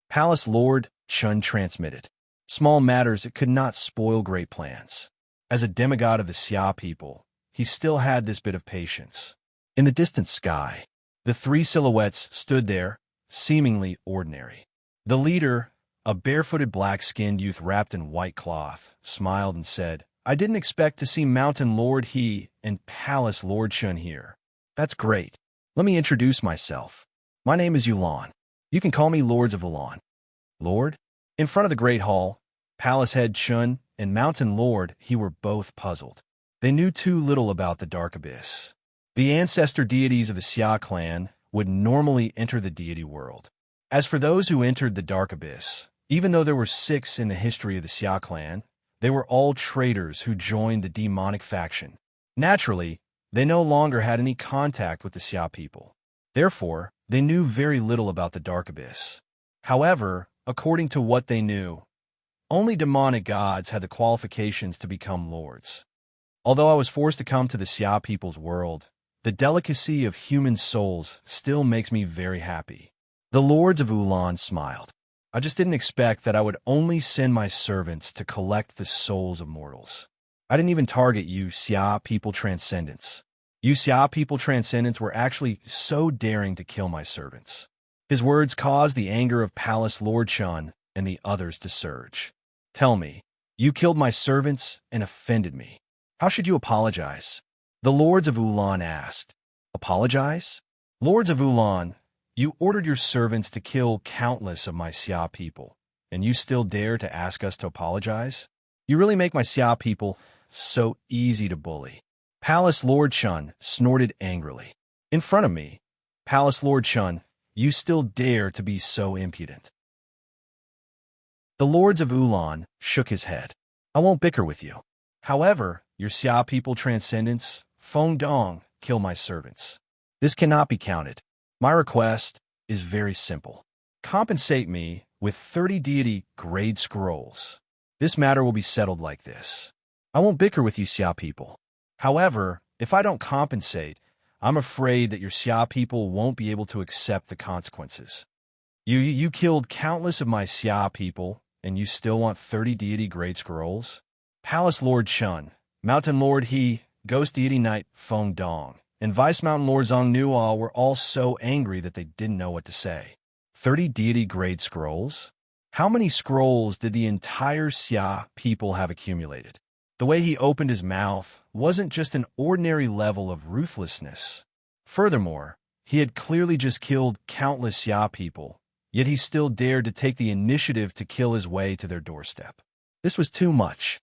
Palace Lord Chun transmitted. Small matters that could not spoil great plans. As a demigod of the Xia people, he still had this bit of patience. In the distant sky, the 3 silhouettes stood there, seemingly ordinary. The leader, a barefooted black-skinned youth wrapped in white cloth, smiled and said, I didn't expect to see Mountain Lord He and Palace Lord Chun here. That's great. Let me introduce myself. My name is Yulan. You can call me Lords of Ulan. Lord? In front of the Great Hall, Palace Head Chun and Mountain Lord He were both puzzled. They knew too little about the Dark Abyss. The ancestor deities of the Xia clan would normally enter the deity world. As for those who entered the Dark Abyss, even though there were 6 in the history of the Xia clan, they were all traitors who joined the demonic faction. Naturally, they no longer had any contact with the Xia people. Therefore, they knew very little about the Dark Abyss. However, according to what they knew, only demonic gods had the qualifications to become lords. Although I was forced to come to the Xia people's world, the delicacy of human souls still makes me very happy. The Lords of Ulan smiled. I just didn't expect that I would only send my servants to collect the souls of mortals. I didn't even target you Xia people transcendents. You Xia people transcendents were actually so daring to kill my servants. His words caused the anger of Palace Lord Chun and the others to surge. Tell me, you killed my servants and offended me. How should you apologize? The Lords of Ulan asked. Apologize? Lords of Ulan, you ordered your servants to kill countless of my Xia people, and you still dare to ask us to apologize? You really make my Xia people so easy to bully. Palace Lord Chun snorted angrily. In front of me, Palace Lord Chun, you still dare to be so impudent. The Lords of Ulan shook his head. I won't bicker with you. However, your Xia people transcendents, Feng Dong, kill my servants. This cannot be counted. My request is very simple. Compensate me with 30 deity-grade scrolls. This matter will be settled like this. I won't bicker with you Xia people. However, if I don't compensate, I'm afraid that your Xia people won't be able to accept the consequences. You killed countless of my Xia people, and you still want 30 deity-grade scrolls? Palace Lord Chun, Mountain Lord He, Ghost Deity Knight Feng Dong, and Vice Mountain Lord Zhong Nuo were all so angry that they didn't know what to say. 30 deity-grade scrolls? How many scrolls did the entire Xia people have accumulated? The way he opened his mouth wasn't just an ordinary level of ruthlessness. Furthermore, he had clearly just killed countless Xia people, yet he still dared to take the initiative to kill his way to their doorstep. This was too much.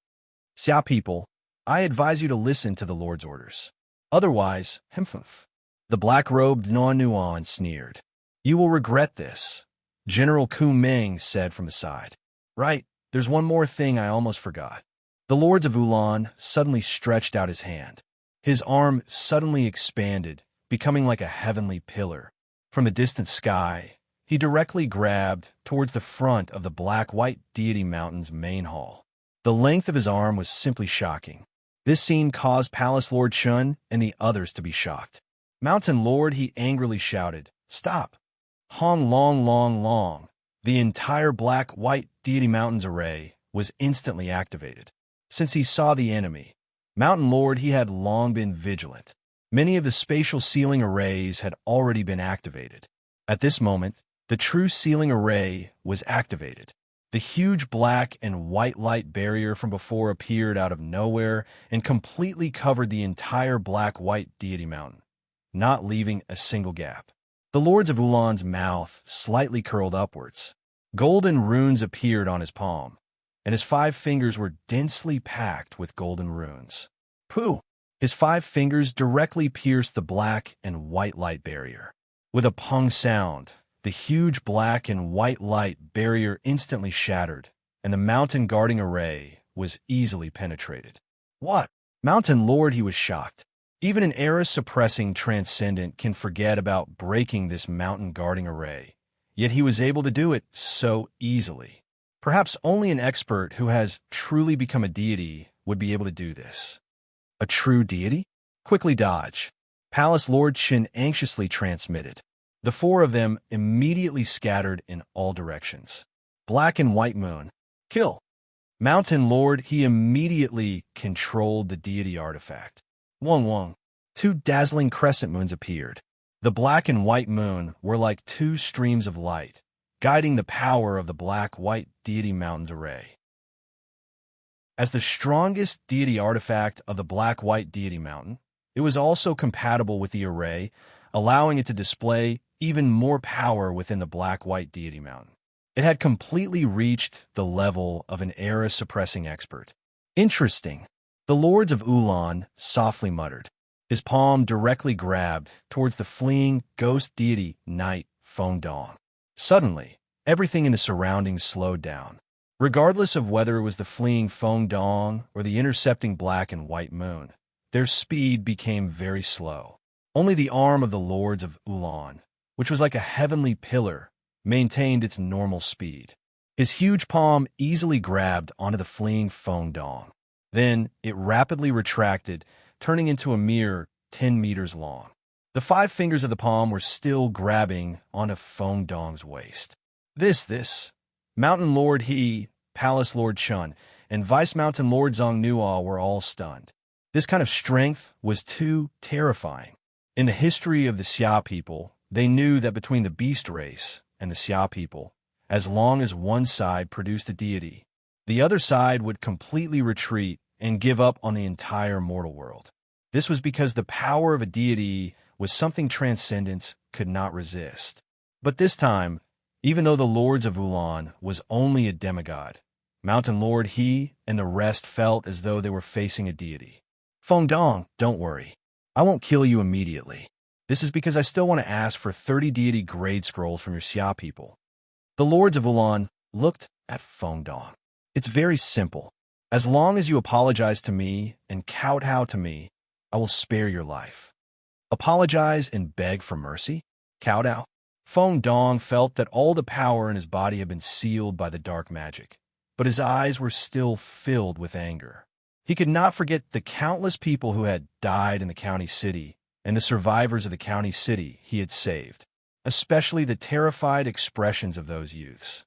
Xia people, I advise you to listen to the Lord's orders. Otherwise, humph. The black-robed Nuan sneered. You will regret this, General Ku Ming said from the side. Right, there's one more thing I almost forgot. The Lords of Ulan suddenly stretched out his hand. His arm suddenly expanded, becoming like a heavenly pillar. From the distant sky, he directly grabbed towards the front of the black-white deity mountain's main hall. The length of his arm was simply shocking. This scene caused Palace Lord Chun and the others to be shocked. Mountain Lord, he angrily shouted, Stop! Hong long. The entire black-white deity mountain's array was instantly activated. Since he saw the enemy, Mountain Lord, he had long been vigilant. Many of the spatial sealing arrays had already been activated. At this moment, the true sealing array was activated. The huge black and white light barrier from before appeared out of nowhere and completely covered the entire black-white deity mountain, not leaving a single gap. The Lords of Ulan's mouth slightly curled upwards. Golden runes appeared on his palm, and his 5 fingers were densely packed with golden runes. Pooh! His 5 fingers directly pierced the black and white light barrier. With a pung sound, the huge black and white light barrier instantly shattered, and the mountain guarding array was easily penetrated. What? Mountain Lord, he was shocked. Even an era-suppressing transcendent can forget about breaking this mountain guarding array, yet he was able to do it so easily. Perhaps only an expert who has truly become a deity would be able to do this. A true deity? Quickly dodge. Palace Lord Qin anxiously transmitted. The 4 of them immediately scattered in all directions. Black and white moon. Kill. Mountain Lord, he immediately controlled the deity artifact. Wong. 2 dazzling crescent moons appeared. The black and white moon were like 2 streams of light, guiding the power of the black-white deity mountain's array. As the strongest deity artifact of the black-white deity mountain, it was also compatible with the array, allowing it to display even more power within the black-white deity mountain. It had completely reached the level of an era-suppressing expert. Interesting. The Lords of Ulan softly muttered. His palm directly grabbed towards the fleeing ghost deity Knight Feng Dong. Suddenly, everything in the surroundings slowed down. Regardless of whether it was the fleeing Feng Dong or the intercepting black and white moon, their speed became very slow. Only the arm of the Lords of Ulan, which was like a heavenly pillar, maintained its normal speed. His huge palm easily grabbed onto the fleeing Feng Dong. Then it rapidly retracted, turning into a mere 10 meters long. The 5 fingers of the palm were still grabbing onto Feng Dong's waist. This. Mountain Lord He, Palace Lord Chun, and Vice Mountain Lord Zhong Nuo were all stunned. This kind of strength was too terrifying. In the history of the Xia people, they knew that between the beast race and the Xia people, as long as one side produced a deity, the other side would completely retreat and give up on the entire mortal world. This was because the power of a deity was something transcendence could not resist. But this time, even though the Lords of Ulan was only a demigod, Mountain Lord He and the rest felt as though they were facing a deity. Feng Dong, don't worry. I won't kill you immediately. This is because I still want to ask for 30 deity grade scrolls from your Xia people. The Lords of Ulan looked at Feng Dong. It's very simple. As long as you apologize to me and kowtow to me, I will spare your life. Apologize and beg for mercy? Kowtow? Feng Dong felt that all the power in his body had been sealed by the dark magic, but his eyes were still filled with anger. He could not forget the countless people who had died in the county city and the survivors of the county city he had saved, especially the terrified expressions of those youths.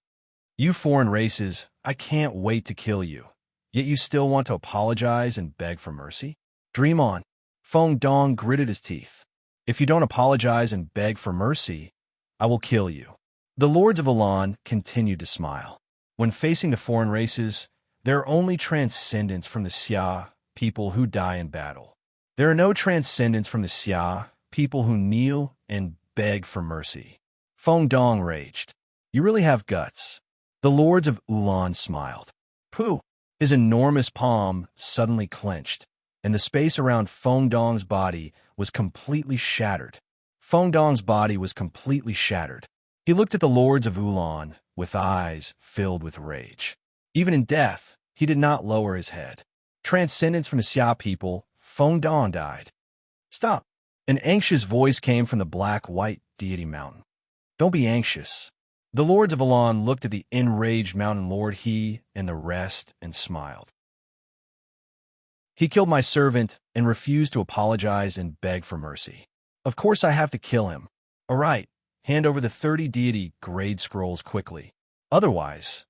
You foreign races, I can't wait to kill you. Yet you still want to apologize and beg for mercy? Dream on. Feng Dong gritted his teeth. If you don't apologize and beg for mercy, I will kill you. The lords of Elan continued to smile. When facing the foreign races, there are only transcendents from the Xia, people who die in battle. There are no transcendents from the Xia, people who kneel and beg for mercy. Feng Dong raged. You really have guts. The lords of Ulan smiled. Pooh! His enormous palm suddenly clenched, and the space around Feng Dong's body was completely shattered. Feng Dong's body was completely shattered. He looked at the lords of Ulan with eyes filled with rage. Even in death, he did not lower his head. Transcendence from the Xia people, Feng Dong died. Stop! An anxious voice came from the black-white deity mountain. Don't be anxious. The lords of Elan looked at the enraged mountain lord he and the rest and smiled. He killed my servant and refused to apologize and beg for mercy. Of course I have to kill him. All right, hand over the 30 deity grade scrolls quickly. Otherwise,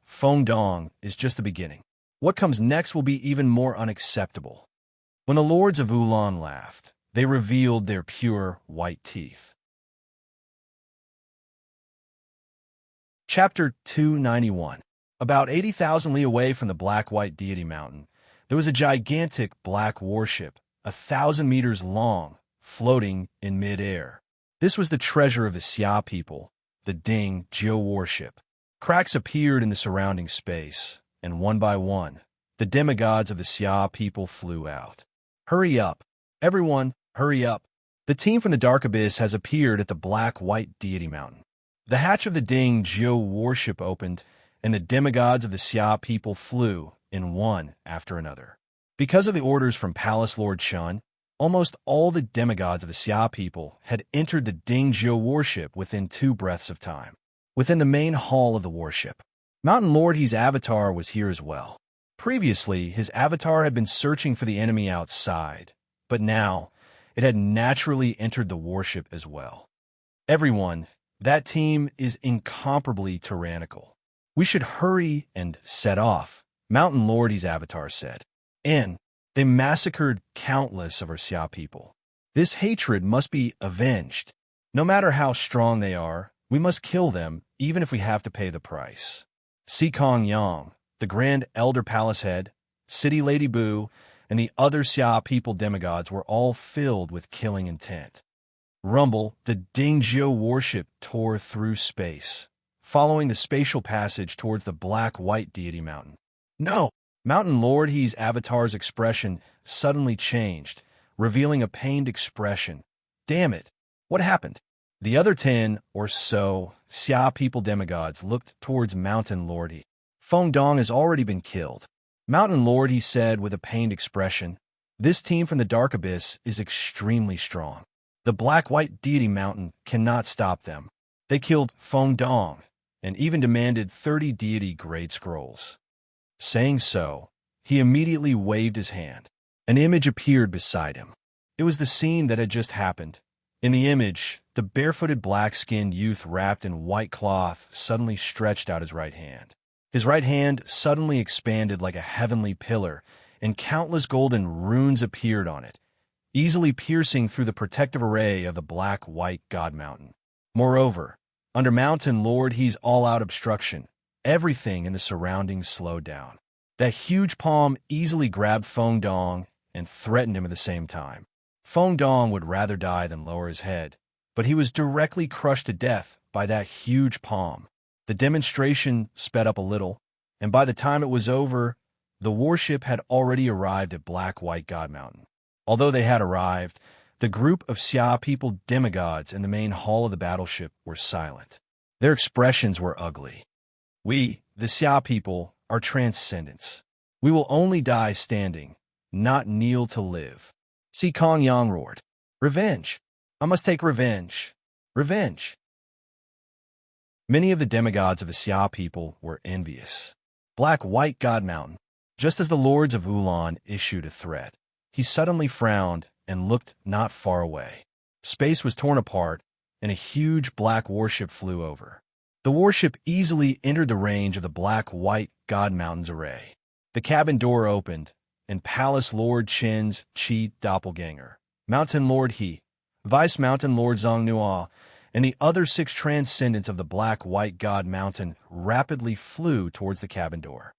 Feng Dong is just the beginning. What comes next will be even more unacceptable. When the lords of Ulan laughed, they revealed their pure white teeth. Chapter 291. About 80,000 li away from the black-white deity mountain, there was a gigantic black warship, 1,000 meters long, floating in mid-air. This was the treasure of the Xia people, the Ding Jiu warship. Cracks appeared in the surrounding space, and one by one, the demigods of the Xia people flew out. Hurry up. Everyone, hurry up. The team from the Dark Abyss has appeared at the black-white deity mountain. The hatch of the Ding Jiu warship opened, and the demigods of the Xia people flew in one after another. Because of the orders from Palace Lord Chun, almost all the demigods of the Xia people had entered the Ding Jiu warship within 2 breaths of time. Within the main hall of the warship, Mountain Lord He's avatar was here as well. Previously, his avatar had been searching for the enemy outside, but now it had naturally entered the warship as well. Everyone, that team is incomparably tyrannical. We should hurry and set off, Mountain Lord He's avatar said. And they massacred countless of our Xia people. This hatred must be avenged. No matter how strong they are, we must kill them, even if we have to pay the price. Sikong Yang, the Grand Elder Palace Head, City Lady Boo, and the other Xia people demigods were all filled with killing intent. Rumble, the Ding Jiu warship tore through space, following the spatial passage towards the black-white deity mountain. No! Mountain Lord He's avatar's expression suddenly changed, revealing a pained expression. Damn it! What happened? The other 10 or so Xia people demigods looked towards Mountain Lord He. Feng Dong has already been killed. Mountain Lord He said with a pained expression. This team from the Dark Abyss is extremely strong. The black-white deity mountain cannot stop them. They killed Feng Dong and even demanded 30 deity grade scrolls. Saying so, he immediately waved his hand. An image appeared beside him. It was the scene that had just happened. In the image, the barefooted black-skinned youth wrapped in white cloth suddenly stretched out his right hand. His right hand suddenly expanded like a heavenly pillar, and countless golden runes appeared on it, easily piercing through the protective array of the black-white God Mountain. Moreover, under Mountain Lord He's all-out obstruction, everything in the surroundings slowed down. That huge palm easily grabbed Feng Dong and threatened him at the same time. Feng Dong would rather die than lower his head, but he was directly crushed to death by that huge palm. The demonstration sped up a little, and by the time it was over, the warship had already arrived at Black-White God Mountain. Although they had arrived, the group of Xia people demigods in the main hall of the battleship were silent. Their expressions were ugly. We, the Xia people, are transcendents. We will only die standing, not kneel to live. Si Kong Yang roared. Revenge! I must take revenge. Revenge. Many of the demigods of the Xia people were envious. Black-white God Mountain. Just as the lords of Ulan issued a threat, he suddenly frowned and looked not far away. Space was torn apart, and a huge black warship flew over. The warship easily entered the range of the black-white God Mountain's array. The cabin door opened, and Palace Lord Qin's Qi doppelganger, Mountain Lord He, Vice Mountain Lord Zhang Nua, and the other 6 transcendents of the black-white God Mountain rapidly flew towards the cabin door.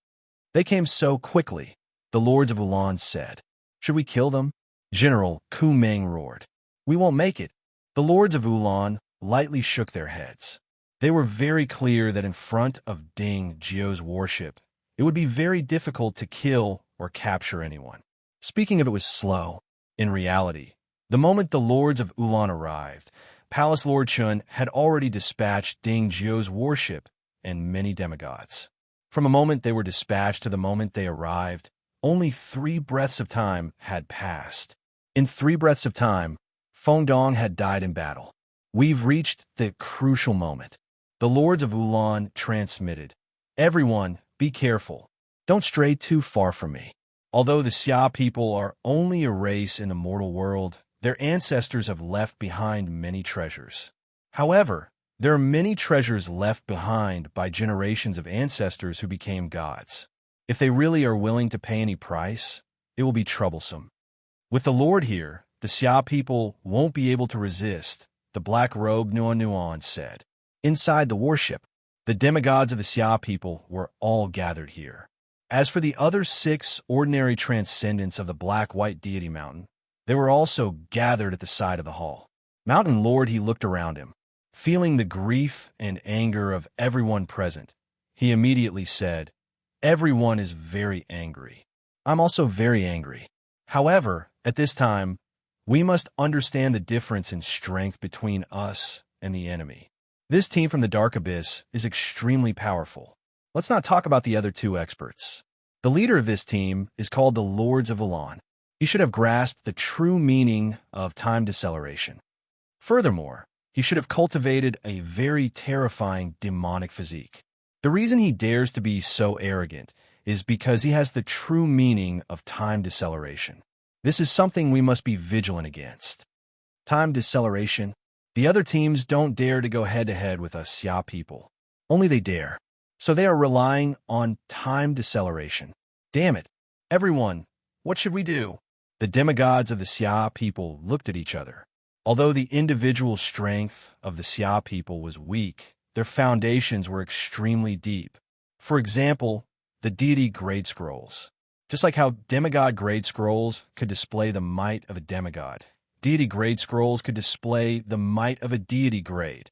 They came so quickly, the lords of Ulan said, "Should we kill them?" General Ku Meng roared. "We won't make it." The lords of Ulan lightly shook their heads. They were very clear that in front of Ding Jiu's warship, it would be very difficult to kill or capture anyone. Speaking of it was slow. In reality, the moment the lords of Ulan arrived, Palace Lord Chun had already dispatched Ding Jiu's warship and many demigods. From the moment they were dispatched to the moment they arrived, only 3 breaths of time had passed. In 3 breaths of time, Feng Dong had died in battle. We've reached the crucial moment. The lords of Ulan transmitted. Everyone, be careful. Don't stray too far from me. Although the Xia people are only a race in the mortal world, their ancestors have left behind many treasures. However, there are many treasures left behind by generations of ancestors who became gods. If they really are willing to pay any price, it will be troublesome. With the Lord here, the Xia people won't be able to resist, the black-robed Nuan said. Inside the warship, the demigods of the Xia people were all gathered here. As for the other 6 ordinary transcendents of the black-white deity mountain, they were also gathered at the side of the hall. Mountain Lord, he looked around him. Feeling the grief and anger of everyone present, he immediately said, "Everyone is very angry. I'm also very angry. However, at this time, we must understand the difference in strength between us and the enemy. This team from the Dark Abyss is extremely powerful. Let's not talk about the other 2 experts. The leader of this team is called the Lords of Ulan. He should have grasped the true meaning of time deceleration. Furthermore, he should have cultivated a very terrifying demonic physique. The reason he dares to be so arrogant is because he has the true meaning of time deceleration. This is something we must be vigilant against. Time deceleration. The other teams don't dare to go head-to-head with us Xia people. Only they dare. So they are relying on time deceleration. Damn it. Everyone, what should we do? The demigods of the Xia people looked at each other. Although the individual strength of the Xia people was weak, their foundations were extremely deep. For example, the deity grade scrolls. Just like how demigod grade scrolls could display the might of a demigod, deity grade scrolls could display the might of a deity grade.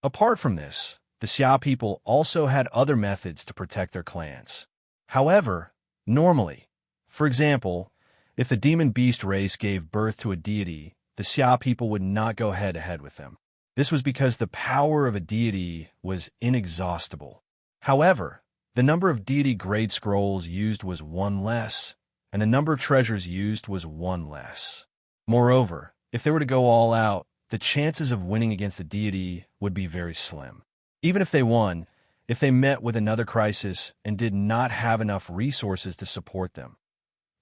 Apart from this, the Xia people also had other methods to protect their clans. However, normally, for example, if the demon beast race gave birth to a deity, the Xia people would not go head-to-head with them. This was because the power of a deity was inexhaustible. However, the number of deity grade scrolls used was 1 less, and the number of treasures used was 1 less. Moreover, if they were to go all out, the chances of winning against a deity would be very slim. Even if they won, if they met with another crisis and did not have enough resources to support them,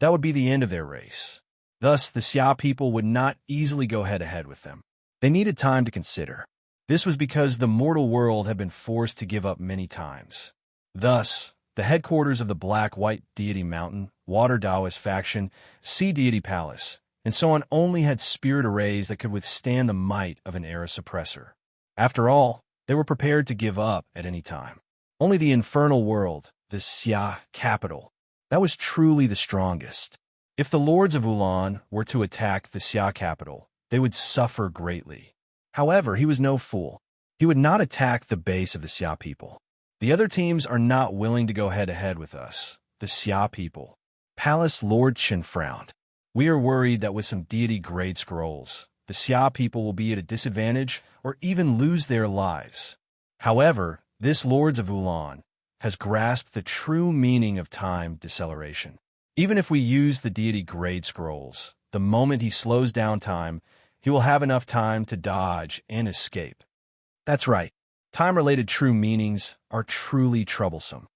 that would be the end of their race. Thus, the Xia people would not easily go head-to-head with them. They needed time to consider. This was because the mortal world had been forced to give up many times. Thus, the headquarters of the Black-White Deity Mountain, Water Taoist faction, Sea Deity Palace, and so on only had spirit arrays that could withstand the might of an era suppressor. After all, they were prepared to give up at any time. Only the infernal world, the Xia capital, that was truly the strongest. If the lords of Ulan were to attack the Xia capital, they would suffer greatly. However, he was no fool. He would not attack the base of the Xia people. The other teams are not willing to go head-to-head with us, the Xia people. Palace Lord Qin frowned. We are worried that with some deity grade scrolls, the Xia people will be at a disadvantage or even lose their lives. However, this Lords of Ulan has grasped the true meaning of time deceleration. Even if we use the deity grade scrolls, the moment he slows down time, he will have enough time to dodge and escape. That's right. Time-related true meanings are truly troublesome.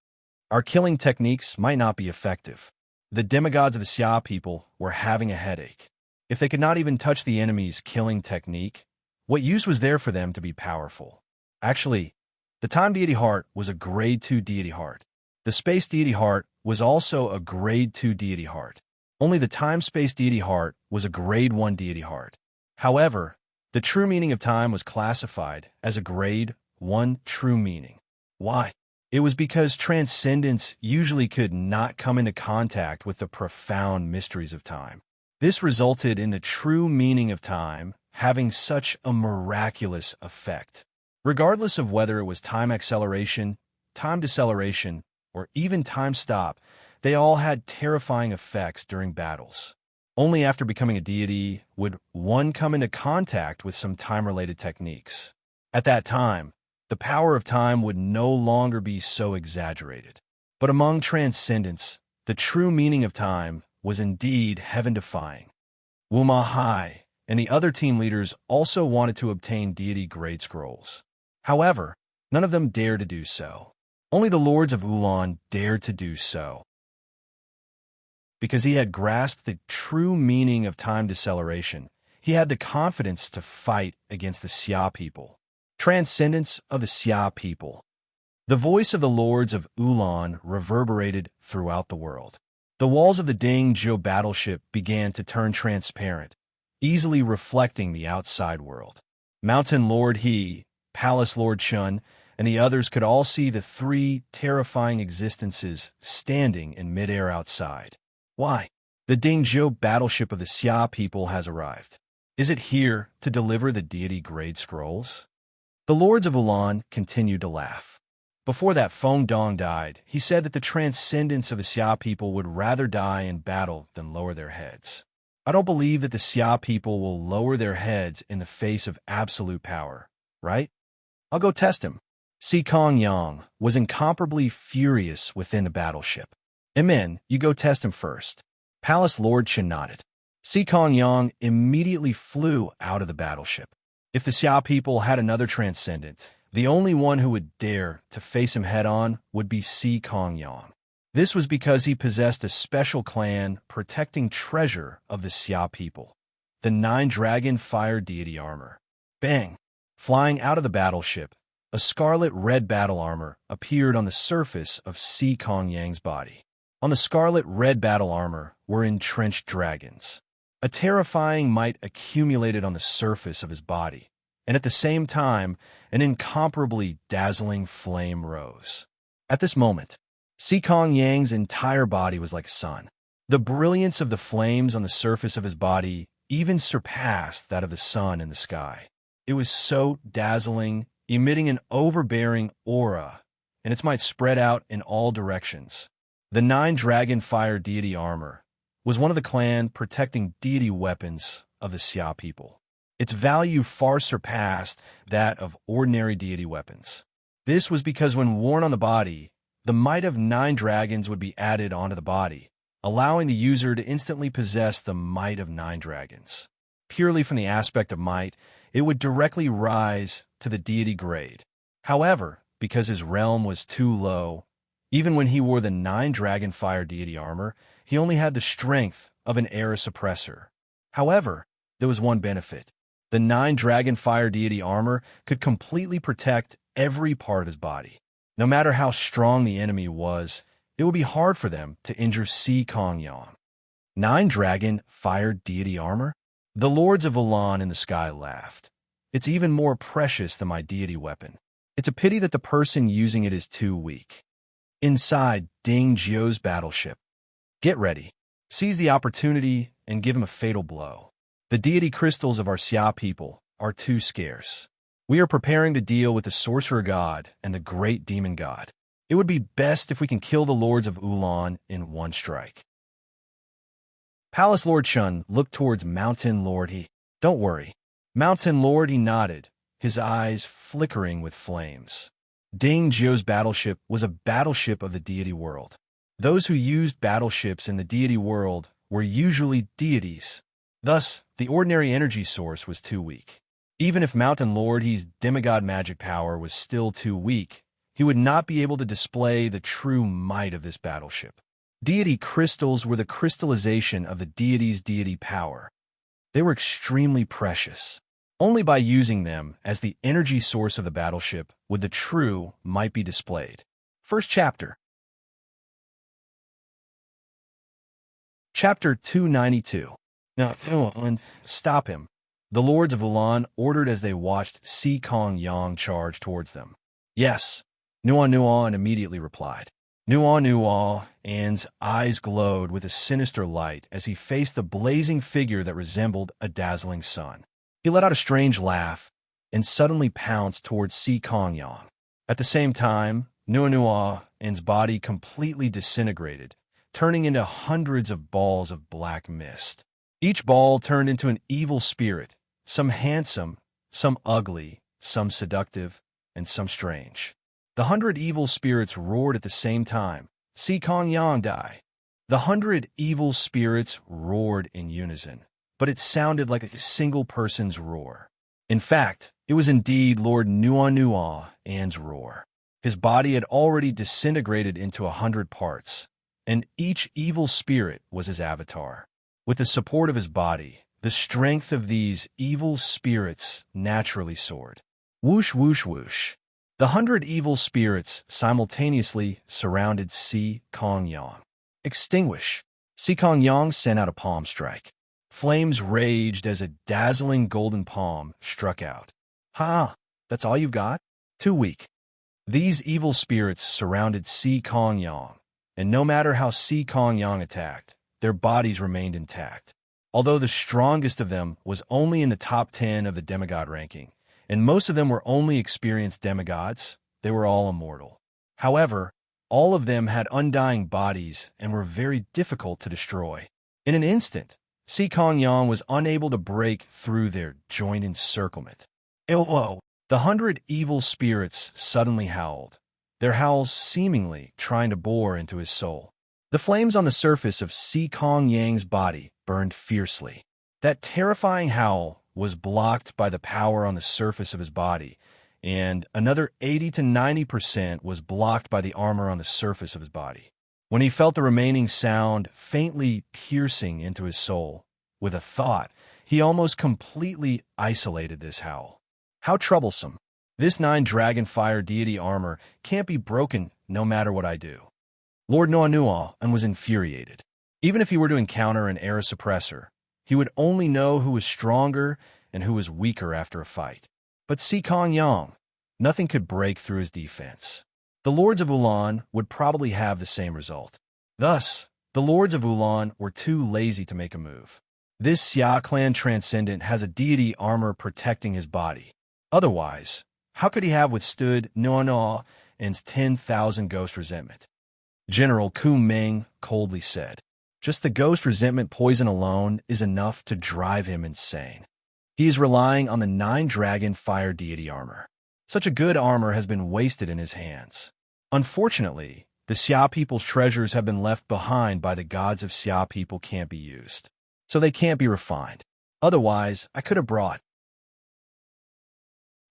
Our killing techniques might not be effective. The demigods of the Xia people were having a headache. If they could not even touch the enemy's killing technique, what use was there for them to be powerful? Actually, the time deity heart was a grade 2 deity heart. The space deity heart was also a grade 2 deity heart. Only the time-space deity heart was a grade 1 deity heart. However, the true meaning of time was classified as a grade 1 true meaning. Why? It was because transcendence usually could not come into contact with the profound mysteries of time. This resulted in the true meaning of time having such a miraculous effect. Regardless of whether it was time acceleration, time deceleration, or even time stop, they all had terrifying effects during battles. Only after becoming a deity would one come into contact with some time-related techniques. At that time, the power of time would no longer be so exaggerated. But among transcendents, the true meaning of time was indeed heaven-defying. Wu Ma Hai and the other team leaders also wanted to obtain deity grade scrolls. However, none of them dared to do so. Only the lords of Ulan dared to do so, because he had grasped the true meaning of time deceleration. He had the confidence to fight against the Xia people. Transcendence of the Xia people. The voice of the lords of Ulan reverberated throughout the world. The walls of the Ding Zhou battleship began to turn transparent, easily reflecting the outside world. Mountain Lord He, Palace Lord Chun, and the others could all see the three terrifying existences standing in midair outside. Why? The Ding Zhou battleship of the Xia people has arrived. Is it here to deliver the deity grade scrolls? The lords of Ulan continued to laugh. Before that Feng Dong died, he said that the transcendence of the Xia people would rather die in battle than lower their heads. I don't believe that the Xia people will lower their heads in the face of absolute power, right? I'll go test him. Si Kong Yang was incomparably furious within the battleship. Amen, you go test him first. Palace Lord Chen nodded. Si Kong Yang immediately flew out of the battleship. If the Xia people had another transcendent, the only one who would dare to face him head-on would be Si Kong Yang. This was because he possessed a special clan protecting treasure of the Xia people, the 9-dragon fire deity armor. Bang! Flying out of the battleship, a scarlet-red battle armor appeared on the surface of Si Kong Yang's body. On the scarlet-red battle armor were entrenched dragons. A terrifying might accumulated on the surface of his body, and at the same time, an incomparably dazzling flame rose. At this moment, Si Kong Yang's entire body was like a sun. The brilliance of the flames on the surface of his body even surpassed that of the sun in the sky. It was so dazzling, emitting an overbearing aura, and its might spread out in all directions. The 9-dragon fire deity armor was one of the clan protecting deity weapons of the Xia people. Its value far surpassed that of ordinary deity weapons. This was because when worn on the body, the might of 9 dragons would be added onto the body, allowing the user to instantly possess the might of 9 dragons. Purely from the aspect of might, it would directly rise to the deity grade. However, because his realm was too low, even when he wore the 9-dragon fire deity armor, he only had the strength of an era suppressor. However, there was one benefit. The 9-dragon fire deity armor could completely protect every part of his body. No matter how strong the enemy was, it would be hard for them to injure Si Kong Yang. 9-dragon fire deity armor? The lords of Ulan in the sky laughed. It's even more precious than my deity weapon. It's a pity that the person using it is too weak. Inside Ding Zhou's battleship. Get ready. Seize the opportunity and give him a fatal blow. The deity crystals of our Xia people are too scarce. We are preparing to deal with the sorcerer god and the great demon god. It would be best if we can kill the lords of Ulan in one strike. Palace Lord Chun looked towards Mountain Lord He. Don't worry. Mountain Lord He nodded, his eyes flickering with flames. Ding Zhou's battleship was a battleship of the deity world. Those who used battleships in the deity world were usually deities. Thus, the ordinary energy source was too weak. Even if Mountain Lord He's demigod magic power was still too weak, he would not be able to display the true might of this battleship. Deity crystals were the crystallization of the deity's deity power. They were extremely precious. Only by using them as the energy source of the battleship would the true might be displayed. First chapter. Chapter 292. Now, stop him. The lords of Ulan ordered as they watched Si Kong Yang charge towards them. Yes, Nuan immediately replied. Nuan's eyes glowed with a sinister light as he faced the blazing figure that resembled a dazzling sun. He let out a strange laugh and suddenly pounced towards Si Kong Yang. At the same time, Nuan's body completely disintegrated, turning into hundreds of balls of black mist. Each ball turned into an evil spirit, some handsome, some ugly, some seductive, and some strange. The 100 evil spirits roared at the same time. Si Kong Yang died. The 100 evil spirits roared in unison, but it sounded like a single person's roar. In fact, it was indeed Lord Nuan's roar. His body had already disintegrated into 100 parts, and each evil spirit was his avatar. With the support of his body, the strength of these evil spirits naturally soared. Whoosh, whoosh, whoosh. The 100 evil spirits simultaneously surrounded Si Kong Yang. Extinguish. Si Kong Yang sent out a palm strike. Flames raged as a dazzling golden palm struck out. Ha! That's all you've got? Too weak. These evil spirits surrounded Si Kong Yang, and no matter how Si Kong Yang attacked, their bodies remained intact. Although the strongest of them was only in the top 10 of the demigod ranking, and most of them were only experienced demigods, they were all immortal. However, all of them had undying bodies and were very difficult to destroy. In an instant, Si Kong Yang was unable to break through their joint encirclement. Hello! The 100 evil spirits suddenly howled, their howls seemingly trying to bore into his soul. The flames on the surface of Si Kong Yang's body burned fiercely. That terrifying howl was blocked by the power on the surface of his body, and another 80 to 90% was blocked by the armor on the surface of his body. When he felt the remaining sound faintly piercing into his soul, with a thought, he almost completely isolated this howl. How troublesome. This 9-dragon fire deity armor can't be broken no matter what I do. Lord Nuan was infuriated. Even if he were to encounter an era suppressor, he would only know who was stronger and who was weaker after a fight. But Si Kong Yang, nothing could break through his defense. The lords of Ulan would probably have the same result. Thus, the lords of Ulan were too lazy to make a move. This Xia clan transcendent has a deity armor protecting his body. Otherwise, how could he have withstood Nuan's 10,000 ghost resentment? General Ku Ming coldly said, "Just the ghost resentment poison alone is enough to drive him insane. He is relying on the 9-dragon fire deity armor. Such a good armor has been wasted in his hands. Unfortunately, the Xia people's treasures have been left behind by the gods of Xia people can't be used. So they can't be refined. Otherwise, I could have brought."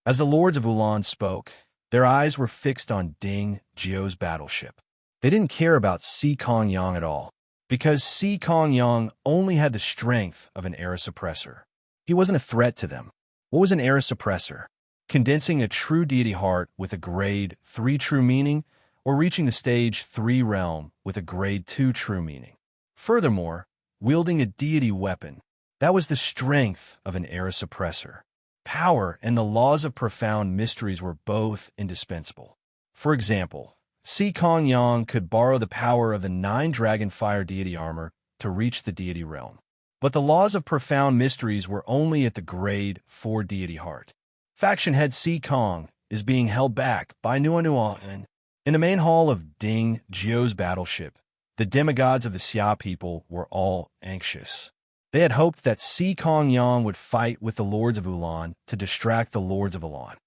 As the lords of Ulan spoke, their eyes were fixed on Ding Jiu's battleship. They didn't care about Si Kong Yang at all, because Si Kong Yang only had the strength of an era suppressor. He wasn't a threat to them. What was an era suppressor? Condensing a true deity heart with a grade 3 true meaning, or reaching the stage 3 realm with a grade 2 true meaning. Furthermore, wielding a deity weapon. That was the strength of an era suppressor. Power and the laws of profound mysteries were both indispensable. For example, Si Kong Yang could borrow the power of the 9-dragon fire deity armor to reach the deity realm. But the laws of profound mysteries were only at the grade 4 deity heart. Faction head Si Kong is being held back by Nuan. In the main hall of Ding Jiu's battleship, the demigods of the Xia people were all anxious. They had hoped that Si Kong Yang would fight with the lords of Ulan to distract the lords of Ulan.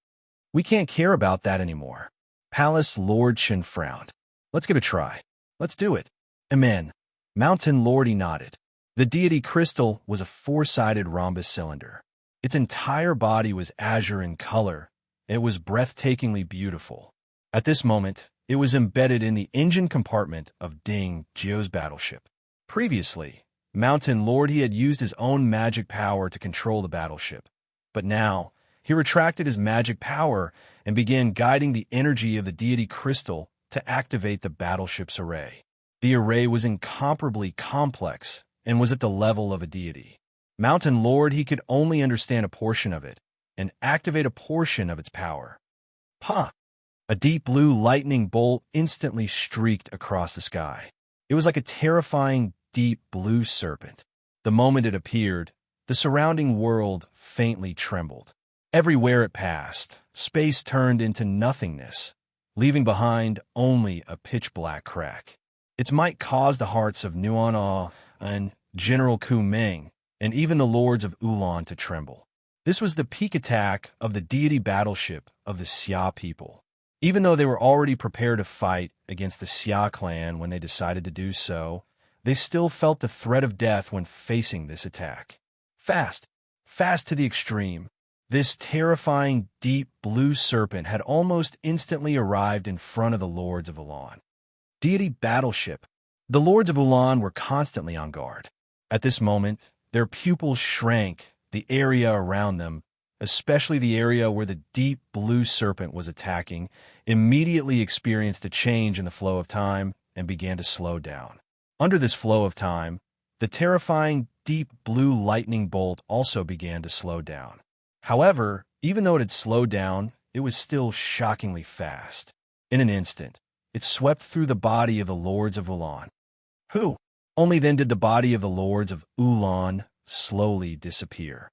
"We can't care about that anymore." Palace Lord Shin frowned. "Let's give it a try. Let's do it." Amen. Mountain Lordy nodded. The deity crystal was a four-sided rhombus cylinder. Its entire body was azure in color. It was breathtakingly beautiful. At this moment, it was embedded in the engine compartment of Ding Zhio's battleship. Previously, Mountain Lord he had used his own magic power to control the battleship. But now, he retracted his magic power and began guiding the energy of the deity crystal to activate the battleship's array. The array was incomparably complex and was at the level of a deity. Mountain Lord he could only understand a portion of it and activate a portion of its power. Ha! A deep blue lightning bolt instantly streaked across the sky. It was like a terrifying deep blue serpent. The moment it appeared, the surrounding world faintly trembled. Everywhere it passed, space turned into nothingness, leaving behind only a pitch-black crack. Its might caused the hearts of Nuan Ah and General Ku Ming, and even the lords of Ulan to tremble. This was the peak attack of the deity battleship of the Xia people. Even though they were already prepared to fight against the Xia clan when they decided to do so, they still felt the threat of death when facing this attack. Fast to the extreme, this terrifying deep blue serpent had almost instantly arrived in front of the lords of Ulan. Deity battleship. The lords of Ulan were constantly on guard. At this moment, their pupils shrank, the area around them, especially the area where the deep blue serpent was attacking, immediately experienced a change in the flow of time and began to slow down. Under this flow of time, the terrifying deep blue lightning bolt also began to slow down. However, even though it had slowed down, it was still shockingly fast. In an instant, it swept through the body of the lords of Ulan. Who? Only then did the body of the lords of Ulan slowly disappear.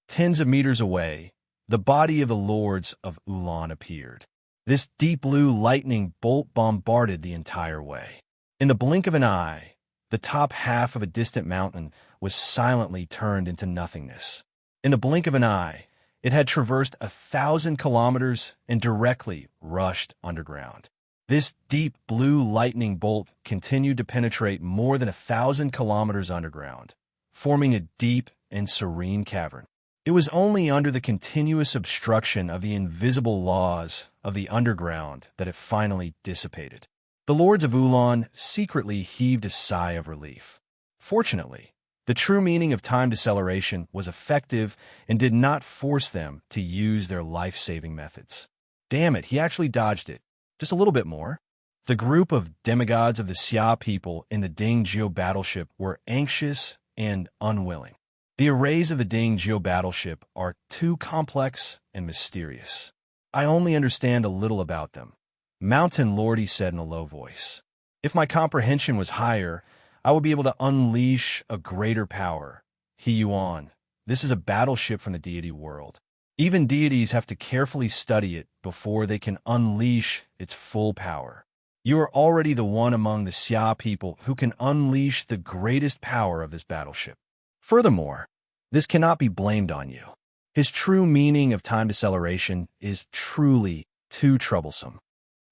Tens of meters away, the body of the lords of Ulan appeared. This deep blue lightning bolt bombarded the entire way. In the blink of an eye, the top half of a distant mountain was silently turned into nothingness. In the blink of an eye, it had traversed 1,000 kilometers and directly rushed underground. This deep blue lightning bolt continued to penetrate more than 1,000 kilometers underground, forming a deep and serene cavern. It was only under the continuous obstruction of the invisible laws of the underground that it finally dissipated. The lords of Ulan secretly heaved a sigh of relief. Fortunately, the true meaning of time deceleration was effective and did not force them to use their life-saving methods. Damn it, he actually dodged it. Just a little bit more. The group of demigods of the Xia people in the Ding Zhio battleship were anxious and unwilling. The arrays of the Ding Zhio battleship are too complex and mysterious. I only understand a little about them. Mountain Lordy said in a low voice. If my comprehension was higher, I would be able to unleash a greater power. He Yuan. This is a battleship from the deity world. Even deities have to carefully study it before they can unleash its full power. You are already the one among the Xia people who can unleash the greatest power of this battleship. Furthermore, this cannot be blamed on you. His true meaning of time deceleration is truly too troublesome.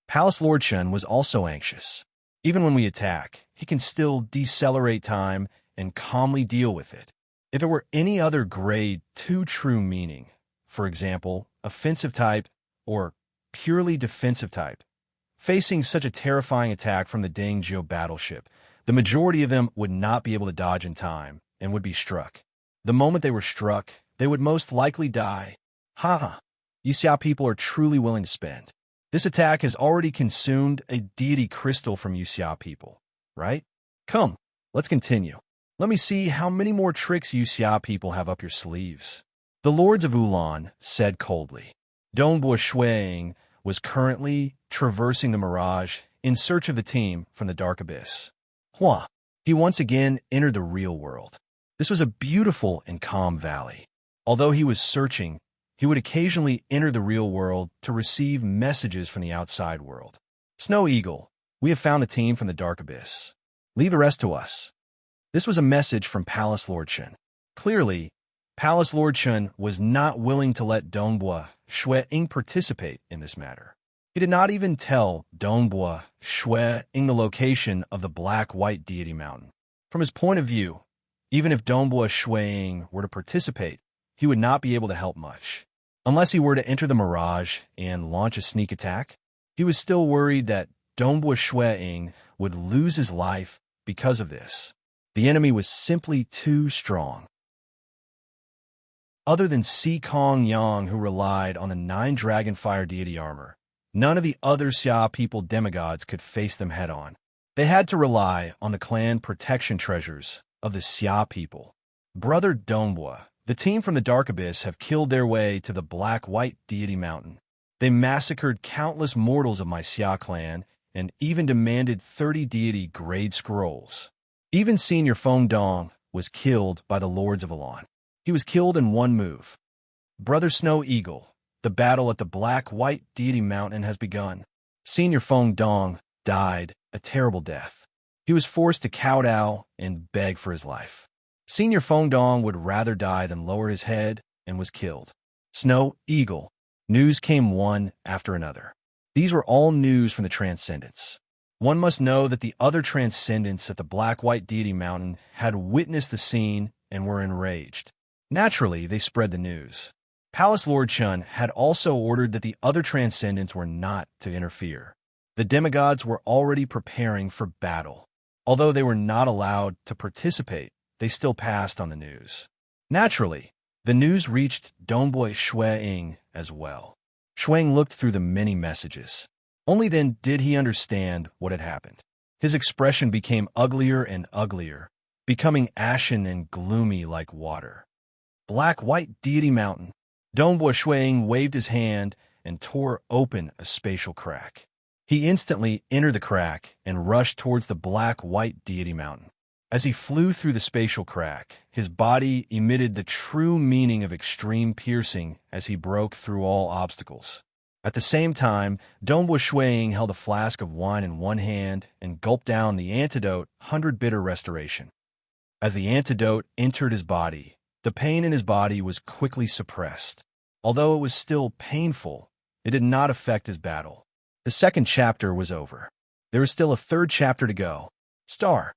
Palace Lord Chen was also anxious. Even when we attack, he can still decelerate time and calmly deal with it. If it were any other grade 2 true meaning, for example, offensive type or purely defensive type, facing such a terrifying attack from the Ding Zhio battleship, the majority of them would not be able to dodge in time and would be struck. The moment they were struck, they would most likely die. Ha! You Xia people are truly willing to spend. This attack has already consumed a deity crystal from you Xia people, right? Come, let's continue. Let me see how many more tricks you Xia people have up your sleeves. The lords of Ulan said coldly. Dongbua Shuang was currently traversing the mirage in search of the team from the dark abyss. Hua! He once again entered the real world. This was a beautiful and calm valley. Although he was searching, he would occasionally enter the real world to receive messages from the outside world. Snow Eagle, we have found the team from the dark abyss. Leave the rest to us. This was a message from Palace Lord Chen. Clearly, Palace Lord Chen was not willing to let Dongbua Shuang participate in this matter. He did not even tell Dongbua Shuang the location of the black-white deity mountain. From his point of view, even if Dongbua Shuiying were to participate, he would not be able to help much. Unless he were to enter the mirage and launch a sneak attack, he was still worried that Dongbua Shuiying would lose his life because of this. The enemy was simply too strong. Other than Si Kong Yang, who relied on the 9 Dragonfire deity armor, none of the other Xia people demigods could face them head-on. They had to rely on the clan protection treasures of the Xia people. Brother Dongbua, the team from the Dark Abyss, have killed their way to the Black-White Deity Mountain. They massacred countless mortals of my Xia clan and even demanded 30 deity grade scrolls. Even Senior Feng Dong was killed by the Lords of Elan. He was killed in one move. Brother Snow Eagle, the battle at the Black-White Deity Mountain has begun. Senior Feng Dong died a terrible death. He was forced to kowtow and beg for his life. Senior Feng Dong would rather die than lower his head and was killed. Snow Eagle. News came one after another. These were all news from the Transcendents. One must know that the other Transcendents at the Black-White Deity Mountain had witnessed the scene and were enraged. Naturally, they spread the news. Palace Lord Chun had also ordered that the other Transcendents were not to interfere. The demigods were already preparing for battle. Although they were not allowed to participate, they still passed on the news. Naturally, the news reached Dongbua Shuiying as well. Shuiying looked through the many messages. Only then did he understand what had happened. His expression became uglier and uglier, becoming ashen and gloomy like water. Black-White Deity Mountain. Dongbua Shuiying waved his hand and tore open a spatial crack. He instantly entered the crack and rushed towards the Black-White Deity Mountain. As he flew through the spatial crack, his body emitted the true meaning of extreme piercing as he broke through all obstacles. At the same time, Dongbua Shuiying held a flask of wine in one hand and gulped down the antidote 100 Bitter Restoration. As the antidote entered his body, the pain in his body was quickly suppressed. Although it was still painful, it did not affect his battle. The second chapter was over. There is still a third chapter to go. Star.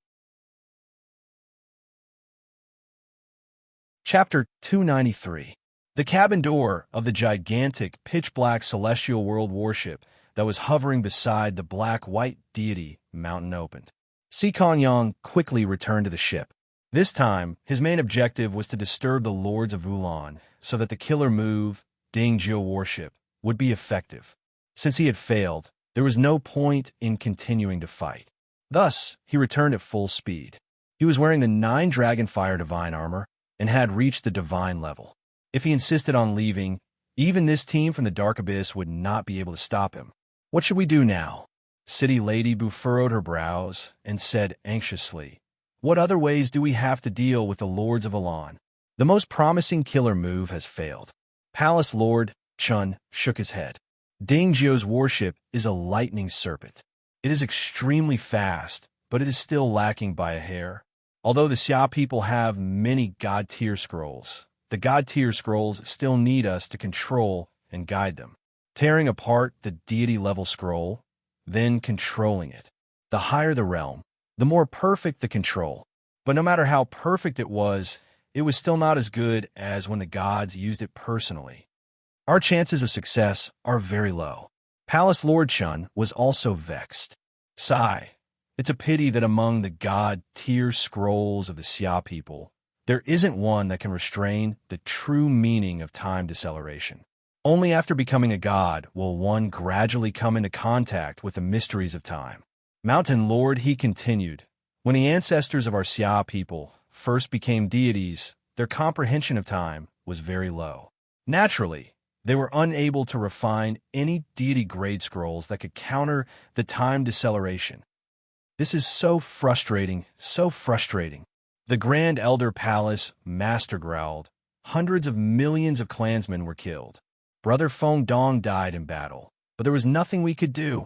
Chapter 293. The cabin door of the gigantic, pitch-black celestial world warship that was hovering beside the Black-White Deity Mountain opened. Si Kong Yang quickly returned to the ship. This time, his main objective was to disturb the Lords of Ulan so that the killer move, Ding Jiu warship, would be effective. Since he had failed, there was no point in continuing to fight. Thus, he returned at full speed. He was wearing the 9 Dragonfire Divine armor and had reached the Divine level. If he insisted on leaving, even this team from the Dark Abyss would not be able to stop him. What should we do now? City Lady Bu furrowed her brows and said anxiously, "What other ways do we have to deal with the Lords of Elan? The most promising killer move has failed." Palace Lord Chun shook his head. Ding Jiu's warship is a lightning serpent. It is extremely fast, but it is still lacking by a hair. Although the Xia people have many God-tier scrolls, the God-tier scrolls still need us to control and guide them. Tearing apart the deity-level scroll, then controlling it. The higher the realm, the more perfect the control. But no matter how perfect it was still not as good as when the gods used it personally. Our chances of success are very low. Palace Lord Chun was also vexed. Sigh. It's a pity that among the God-tier scrolls of the Xia people, there isn't one that can restrain the true meaning of time deceleration. Only after becoming a god will one gradually come into contact with the mysteries of time. Mountain Lord, he continued, when the ancestors of our Xia people first became deities, their comprehension of time was very low. Naturally, they were unable to refine any deity grade scrolls that could counter the time deceleration. This is so frustrating, so frustrating. The Grand Elder Palace Master growled. Hundreds of millions of clansmen were killed. Brother Feng Dong died in battle, but there was nothing we could do.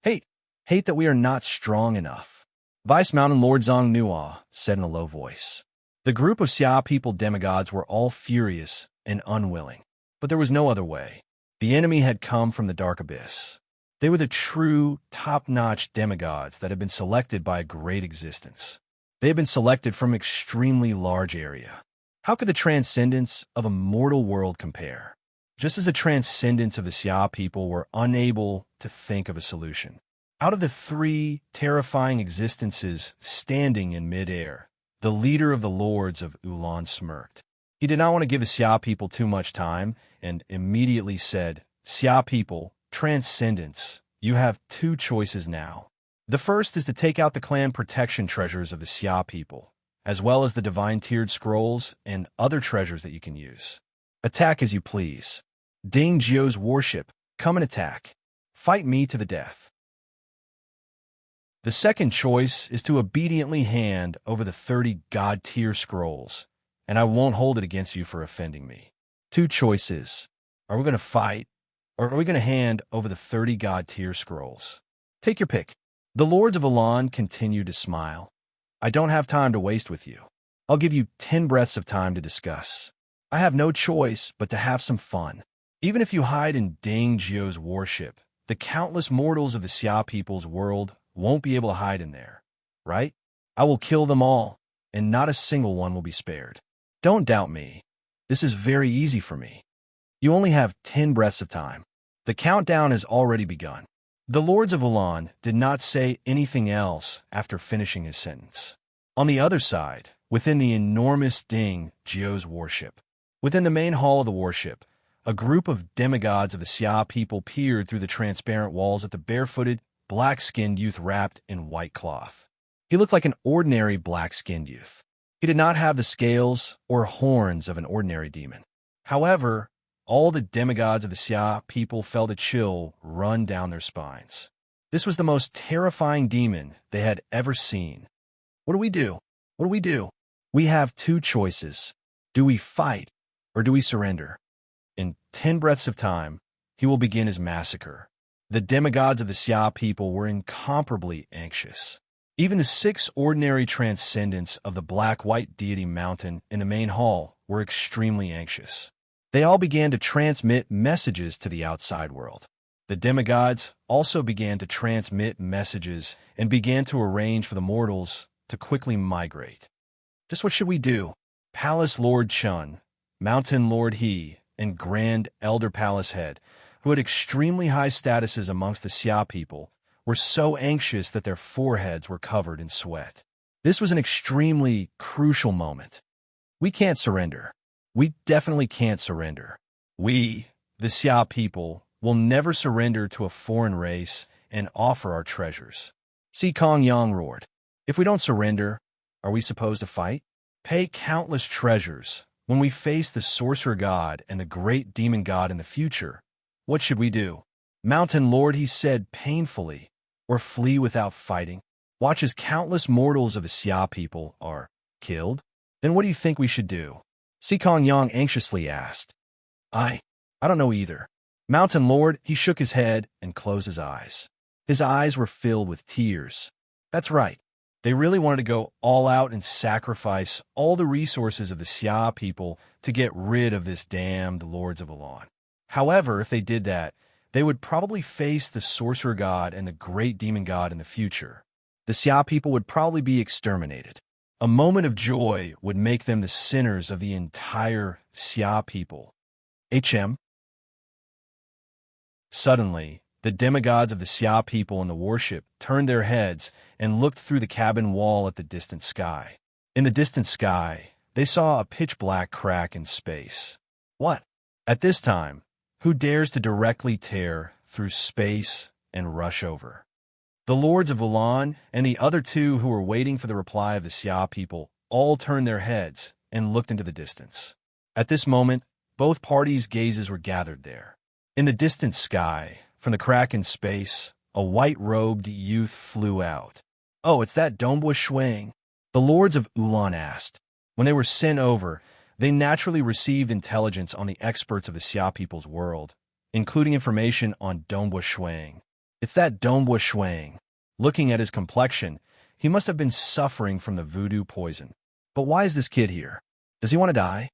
Hate that we are not strong enough. Vice Mountain Lord Zong Nua said in a low voice. The group of Xia people demigods were all furious and unwilling, but there was no other way. The enemy had come from the Dark Abyss. They were the true, top-notch demigods that had been selected by a great existence. They had been selected from an extremely large area. How could the transcendence of a mortal world compare? Just as the transcendence of the Xia people were unable to think of a solution. Out of the three terrifying existences standing in midair, the leader of the lords of Ulan smirked. He did not want to give the Xia people too much time and immediately said, Xia people, transcendence, you have two choices now. The first is to take out the clan protection treasures of the Xia people, as well as the divine tiered scrolls and other treasures that you can use. Attack as you please. Ding Jiu's warship, come and attack. Fight me to the death. The second choice is to obediently hand over the 30 god-tier scrolls, and I won't hold it against you for offending me. Two choices. Are we going to fight, or are we going to hand over the 30 god-tier scrolls? Take your pick. The lords of Elan continued to smile. I don't have time to waste with you. I'll give you 10 breaths of time to discuss. I have no choice but to have some fun. Even if you hide in Ding Jiu's warship, the countless mortals of the Xia people's world won't be able to hide in there, right? I will kill them all, and not a single one will be spared. Don't doubt me. This is very easy for me. You only have 10 breaths of time. The countdown has already begun. The lords of Ulan did not say anything else after finishing his sentence. On the other side, within the enormous Ding Jiu's warship, within the main hall of the warship, a group of demigods of the Xia people peered through the transparent walls at the barefooted, black-skinned youth wrapped in white cloth. He looked like an ordinary black-skinned youth. He did not have the scales or horns of an ordinary demon. However, all the demigods of the Xia people felt a chill run down their spines. This was the most terrifying demon they had ever seen. What do we do? What do we do? We have two choices. Do we fight, or do we surrender? In 10 breaths of time, he will begin his massacre. The demigods of the Xia people were incomparably anxious. Even the 6 ordinary transcendents of the black-white deity mountain in the main hall were extremely anxious. They all began to transmit messages to the outside world. The demigods also began to transmit messages and began to arrange for the mortals to quickly migrate. Just what should we do? Palace Lord Chun, Mountain Lord He, and Grand Elder Palace Head, who had extremely high statuses amongst the Xia people, were so anxious that their foreheads were covered in sweat. This was an extremely crucial moment. We can't surrender. We definitely can't surrender. We, the Xia people, will never surrender to a foreign race and offer our treasures. Si Kong Yang roared. If we don't surrender, are we supposed to fight? Pay countless treasures. When we face the sorcerer god and the great demon god in the future, what should we do? Mountain Lord, he said painfully, or flee without fighting? Watch as countless mortals of the Xia people are killed? Then what do you think we should do? Si Kong Yang anxiously asked. I don't know either. Mountain Lord, he shook his head and closed his eyes. His eyes were filled with tears. That's right. They really wanted to go all out and sacrifice all the resources of the Xia people to get rid of this damned Lords of Elan. However, if they did that, they would probably face the sorcerer god and the great demon god in the future. The Xia people would probably be exterminated. A moment of joy would make them the sinners of the entire Xia people. Suddenly, the demigods of the Xia people in the warship turned their heads and looked through the cabin wall at the distant sky. In the distant sky, they saw a pitch-black crack in space. What? At this time, who dares to directly tear through space and rush over? The lords of Ulan and the other two who were waiting for the reply of the Xia people all turned their heads and looked into the distance. At this moment, both parties' gazes were gathered there. In the distant sky, from the crack in space, a white-robed youth flew out. Oh, it's that Dombo Shuang, the lords of Ulan asked. When they were sent over, they naturally received intelligence on the experts of the Xia people's world, including information on Dombo Shuang. It's that Dombo Shuang. Looking at his complexion, he must have been suffering from the voodoo poison. But why is this kid here? Does he want to die?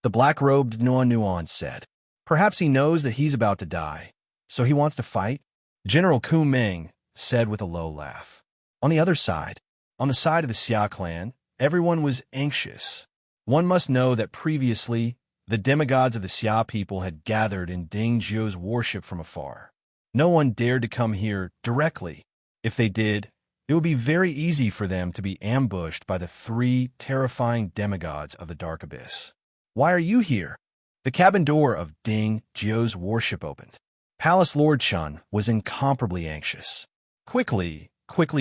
The black-robed Nuan said. Perhaps he knows that he's about to die, so he wants to fight? General Ku Ming said with a low laugh. On the other side, On the side of the Xia clan, everyone was anxious. One must know that previously, the demigods of the Xia people had gathered in Ding Jiu's worship from afar. No one dared to come here directly. If they did, it would be very easy for them to be ambushed by the three terrifying demigods of the Dark Abyss. Why are you here? The cabin door of Ding Jiu's worship opened. Palace Lord Chun was incomparably anxious. Quickly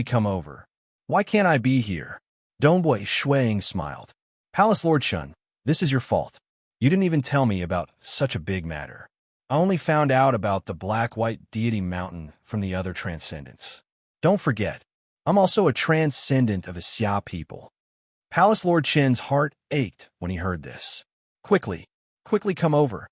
come over. Why can't I be here? Dongbui Shuiying smiled. Palace Lord Chun, this is your fault. You didn't even tell me about such a big matter. I only found out about the black-white deity mountain from the other transcendents. Don't forget, I'm also a transcendent of the Xia people. Palace Lord Chen's heart ached when he heard this. Quickly come over.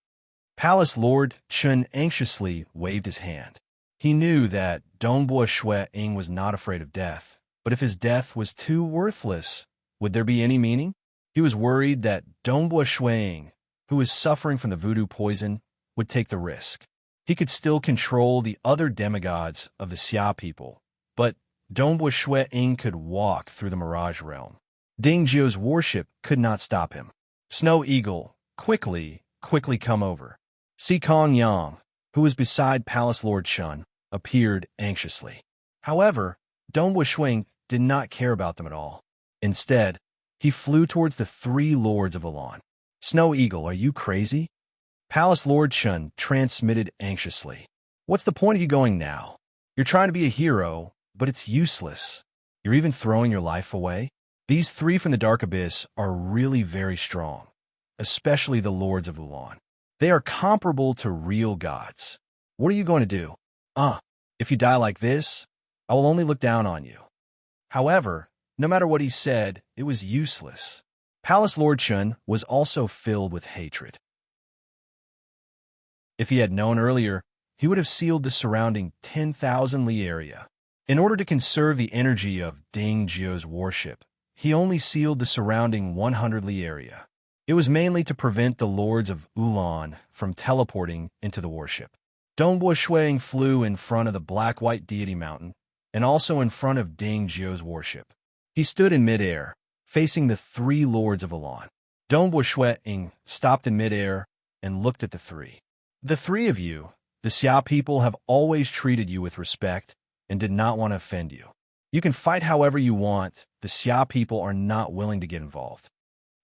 Palace Lord Chen anxiously waved his hand. He knew that Dongbui Shuiying was not afraid of death, but if his death was too worthless, would there be any meaning? He was worried that Dongbui Shuiying, who was suffering from the voodoo poison, would take the risk. He could still control the other demigods of the Xia people, but Dongbui Shuiying could walk through the Mirage Realm. Ding Jiu's worship could not stop him. Snow Eagle, quickly come over. Si Kong Yang, who was beside Palace Lord Chun, appeared anxiously. However, Dongbui Shuiying did not care about them at all. Instead, he flew towards the three lords of Ulan. Snow Eagle, are you crazy? Palace Lord Chun transmitted anxiously. What's the point of you going now? You're trying to be a hero, but it's useless. You're even throwing your life away? These three from the Dark Abyss are really very strong, especially the lords of Ulan. They are comparable to real gods. What are you going to do? If you die like this, I will only look down on you. However, no matter what he said, it was useless. Palace Lord Chun was also filled with hatred. If he had known earlier, he would have sealed the surrounding 10,000 li area. In order to conserve the energy of Ding Jiu's worship, he only sealed the surrounding 100 li area. It was mainly to prevent the lords of Ulan from teleporting into the worship. Dongbui Shuiying flew in front of the black-white deity mountain and also in front of Ding Jiu's worship. He stood in midair, facing the three lords of Ulan. Dongbui Shuiying stopped in midair and looked at the three. The three of you, the Xia people, have always treated you with respect and did not want to offend you. You can fight however you want. The Xia people are not willing to get involved.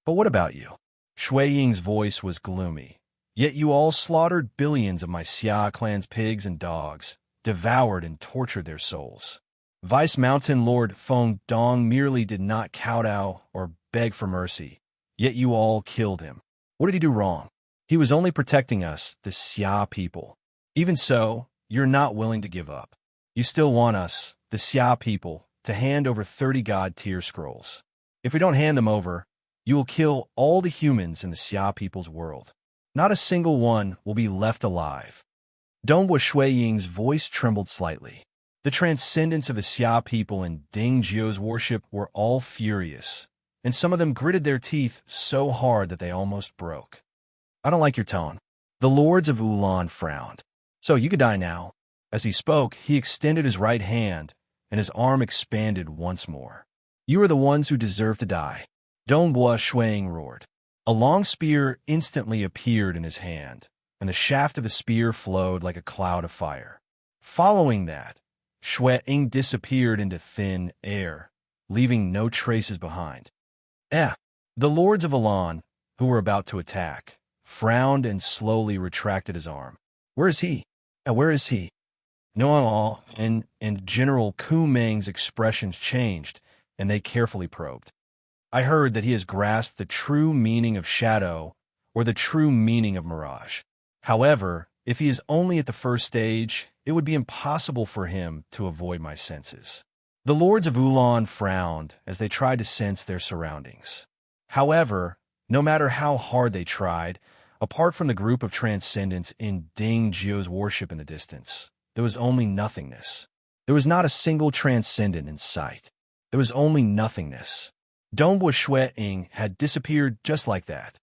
But what about you? Shuiying's voice was gloomy. Yet you all slaughtered billions of my Xia clan's pigs and dogs, devoured and tortured their souls. Vice Mountain Lord Feng Dong merely did not kowtow or beg for mercy, yet you all killed him. What did he do wrong? He was only protecting us, the Xia people. Even so, you're not willing to give up. You still want us, the Xia people, to hand over 30 god tier scrolls. If we don't hand them over, you will kill all the humans in the Xia people's world. Not a single one will be left alive. Dongbui Shuiying's voice trembled slightly. The transcendents of the Xia people in Ding Jiu's worship were all furious, and some of them gritted their teeth so hard that they almost broke. I don't like your tone. The lords of Ulan frowned. So you could die now. As he spoke, he extended his right hand, and his arm expanded once more. You are the ones who deserve to die. Dongbui Shuiying roared. A long spear instantly appeared in his hand, and the shaft of the spear flowed like a cloud of fire. Following that, Shuiying disappeared into thin air, leaving no traces behind. The lords of Ulan, who were about to attack, frowned and slowly retracted his arm. Where is he? Where is he? Knowing all, and General Ku Meng's expressions changed, and they carefully probed. I heard that he has grasped the true meaning of shadow, or the true meaning of mirage. However, if he is only at the first stage, it would be impossible for him to avoid my senses. The lords of Ulan frowned as they tried to sense their surroundings. However, no matter how hard they tried, apart from the group of transcendents in Ding Jiu's worship in the distance, there was only nothingness. There was not a single transcendent in sight. There was only nothingness. Dongbui Shuiying had disappeared just like that.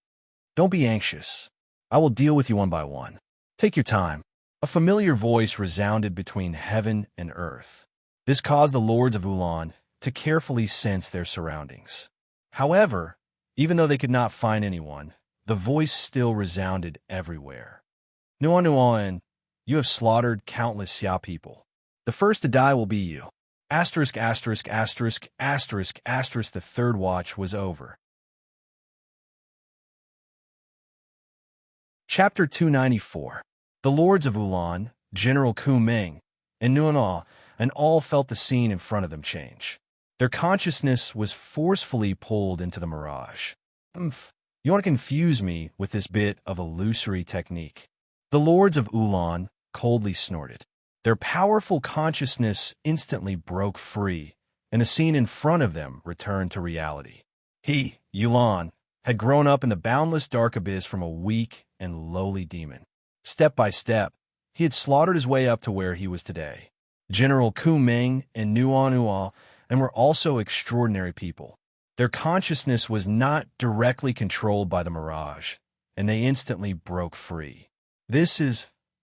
Don't be anxious. I will deal with you one by one. Take your time. A familiar voice resounded between heaven and earth. This caused the lords of Ulan to carefully sense their surroundings. However, even though they could not find anyone, the voice still resounded everywhere. Nuan Nuan, you have slaughtered countless Xia people. The first to die will be you. Asterisk, asterisk, asterisk, asterisk, asterisk. The third watch was over. Chapter 294. The Lords of Ulan, General Ku Ming, and Nuan and all felt the scene in front of them change. Their consciousness was forcefully pulled into the mirage. You want to confuse me with this bit of illusory technique. The Lords of Ulan coldly snorted. Their powerful consciousness instantly broke free, and the scene in front of them returned to reality. He, Ulan, had grown up in the boundless dark abyss from a weak and lowly demon. Step by step, he had slaughtered his way up to where he was today. General Ku Ming and Nuan Nuan and were also extraordinary people. Their consciousness was not directly controlled by the mirage, and they instantly broke free.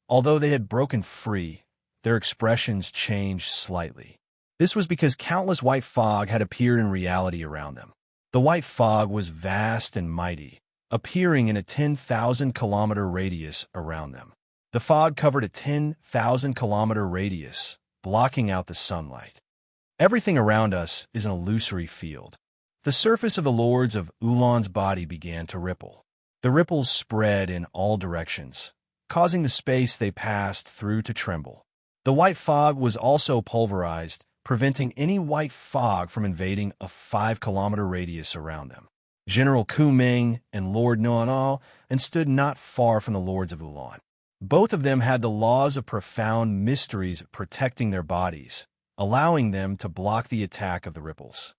Although they had broken free, their expressions changed slightly. This was because countless white fog had appeared in reality around them. The white fog was vast and mighty, appearing in a 10,000-kilometer radius around them. The fog covered a 10,000-kilometer radius, blocking out the sunlight. Everything around us is an illusory field. The surface of the Lords of Ulan's body began to ripple. The ripples spread in all directions, causing the space they passed through to tremble. The white fog was also pulverized, preventing any white fog from invading a 5-kilometer radius around them. General Ku Ming and Lord Nuan and stood not far from the Lords of Ulan. Both of them had the laws of profound mysteries protecting their bodies, allowing them to block the attack of the ripples.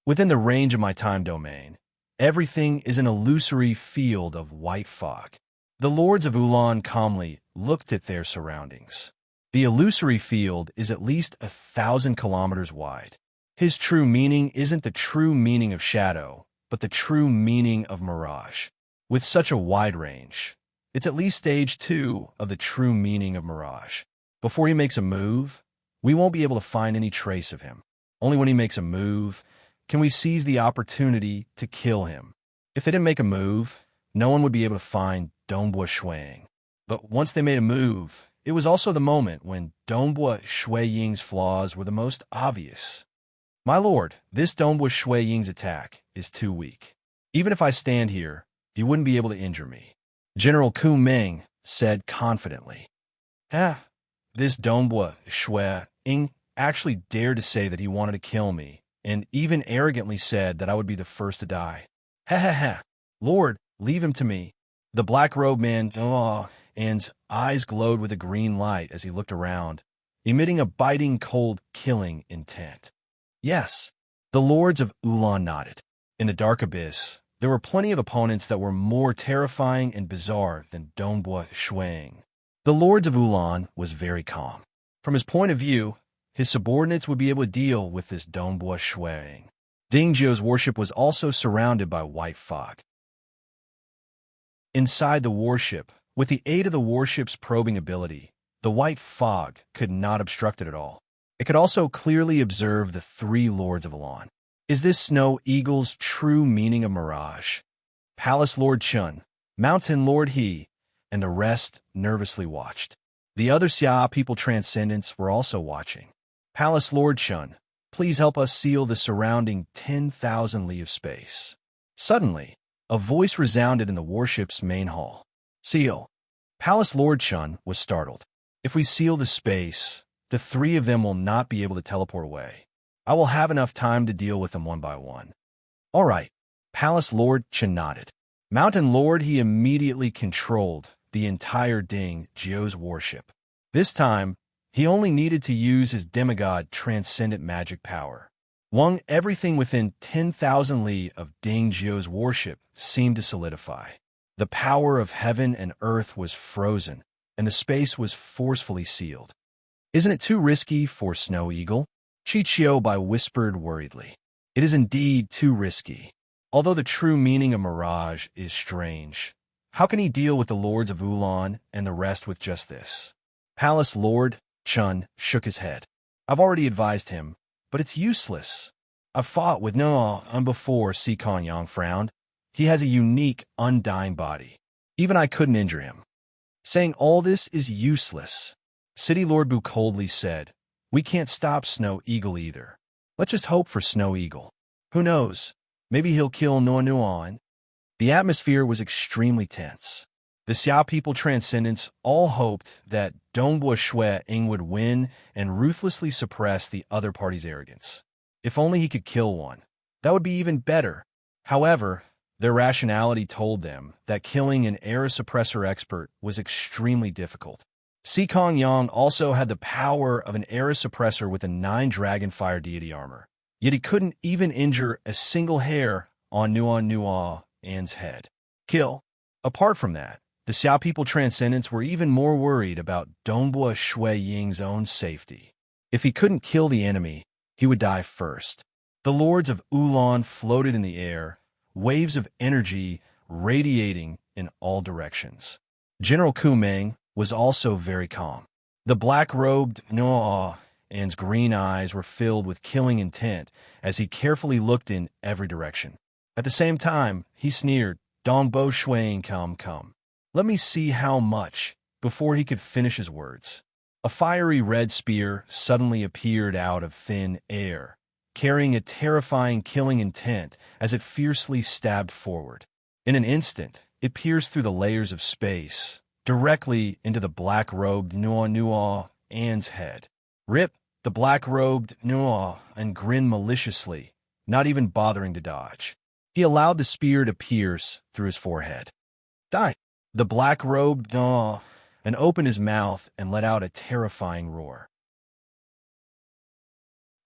Within the range of my time domain, everything is an illusory field of white fog. The Lords of Ulan calmly looked at their surroundings. The illusory field is at least 1,000 kilometers wide. His true meaning isn't the true meaning of shadow, but the true meaning of mirage. With such a wide range, it's at least stage 2 of the true meaning of mirage. Before he makes a move, we won't be able to find any trace of him. Only when he makes a move can we seize the opportunity to kill him. If they didn't make a move, no one would be able to find Dongbua Shuiying. But once they made a move, it was also the moment when Dongbua Shuiying's flaws were the most obvious. My lord, this Dongbua Shuiying's attack is too weak. Even if I stand here, he wouldn't be able to injure me. General Ku Ming said confidently. This Dongbua Shuiying actually dared to say that he wanted to kill me, and even arrogantly said that I would be the first to die. Lord, leave him to me. The black-robed man, and eyes glowed with a green light as he looked around, emitting a biting, cold, killing intent. Yes, the Lords of Ulan nodded. In the dark abyss, there were plenty of opponents that were more terrifying and bizarre than Dongbua Shuiying. The Lords of Ulan was very calm. From his point of view, his subordinates would be able to deal with this Dongbua Shuiying. Dingzhou's warship was also surrounded by white fog. Inside the warship, with the aid of the warship's probing ability, the white fog could not obstruct it at all. It could also clearly observe the 3 Lords of Ulan. Is this Snow Eagle's true meaning of mirage? Palace Lord Chun, Mountain Lord He, and the rest nervously watched. The other Xia people transcendents were also watching. Palace Lord Chun, please help us seal the surrounding 10,000 li of space. Suddenly, a voice resounded in the warship's main hall. Seal. Palace Lord Chun was startled. If we seal the space, the 3 of them will not be able to teleport away. I will have enough time to deal with them one by one. All right. Palace Lord Chun nodded. Mountain Lord He immediately controlled the entire Dingzhou's warship. This time, he only needed to use his demigod transcendent magic power. Everything within 10,000 li of Dingzhou's warship seemed to solidify. The power of heaven and earth was frozen, and the space was forcefully sealed. Isn't it too risky for Snow Eagle? Chichio whispered worriedly. It is indeed too risky. Although the true meaning of mirage is strange, how can he deal with the Lords of Ulan and the rest with just this? Palace Lord Chun shook his head. I've already advised him, but it's useless. I've fought with no before, Sikong Yang frowned. He has a unique, undying body. Even I couldn't injure him. Saying all this is useless. City Lord Bu coldly said, we can't stop Snow Eagle either. Let's just hope for Snow Eagle. Who knows? Maybe he'll kill Noa Nuan. The atmosphere was extremely tense. The Xiao people transcendents all hoped that Dongbua Shui Ying would win and ruthlessly suppress the other party's arrogance. If only he could kill one. That would be even better. However, their rationality told them that killing an era suppressor expert was extremely difficult. Sikong Yang also had the power of an era suppressor with a 9 Dragonfire deity armor, yet he couldn't even injure a single hair on Nua An's head. Kill. Apart from that, the Xiao people transcendents were even more worried about Dongbua Shui Ying's own safety. If he couldn't kill the enemy, he would die first. The lords of Ulan floated in the air, waves of energy radiating in all directions. General Kumeng was also very calm. The black-robed Noa An's green eyes were filled with killing intent as he carefully looked in every direction. At the same time, he sneered, Dongbo Shuang come. Let me see how much, before he could finish his words. A fiery red spear suddenly appeared out of thin air, carrying a terrifying killing intent as it fiercely stabbed forward. In an instant, it pierced through the layers of space, directly into the black-robed Nua An's head. Rip, the black-robed Nua An grinned maliciously, not even bothering to dodge. He allowed the spear to pierce through his forehead. Die! The black-robed Nua and opened his mouth and let out a terrifying roar.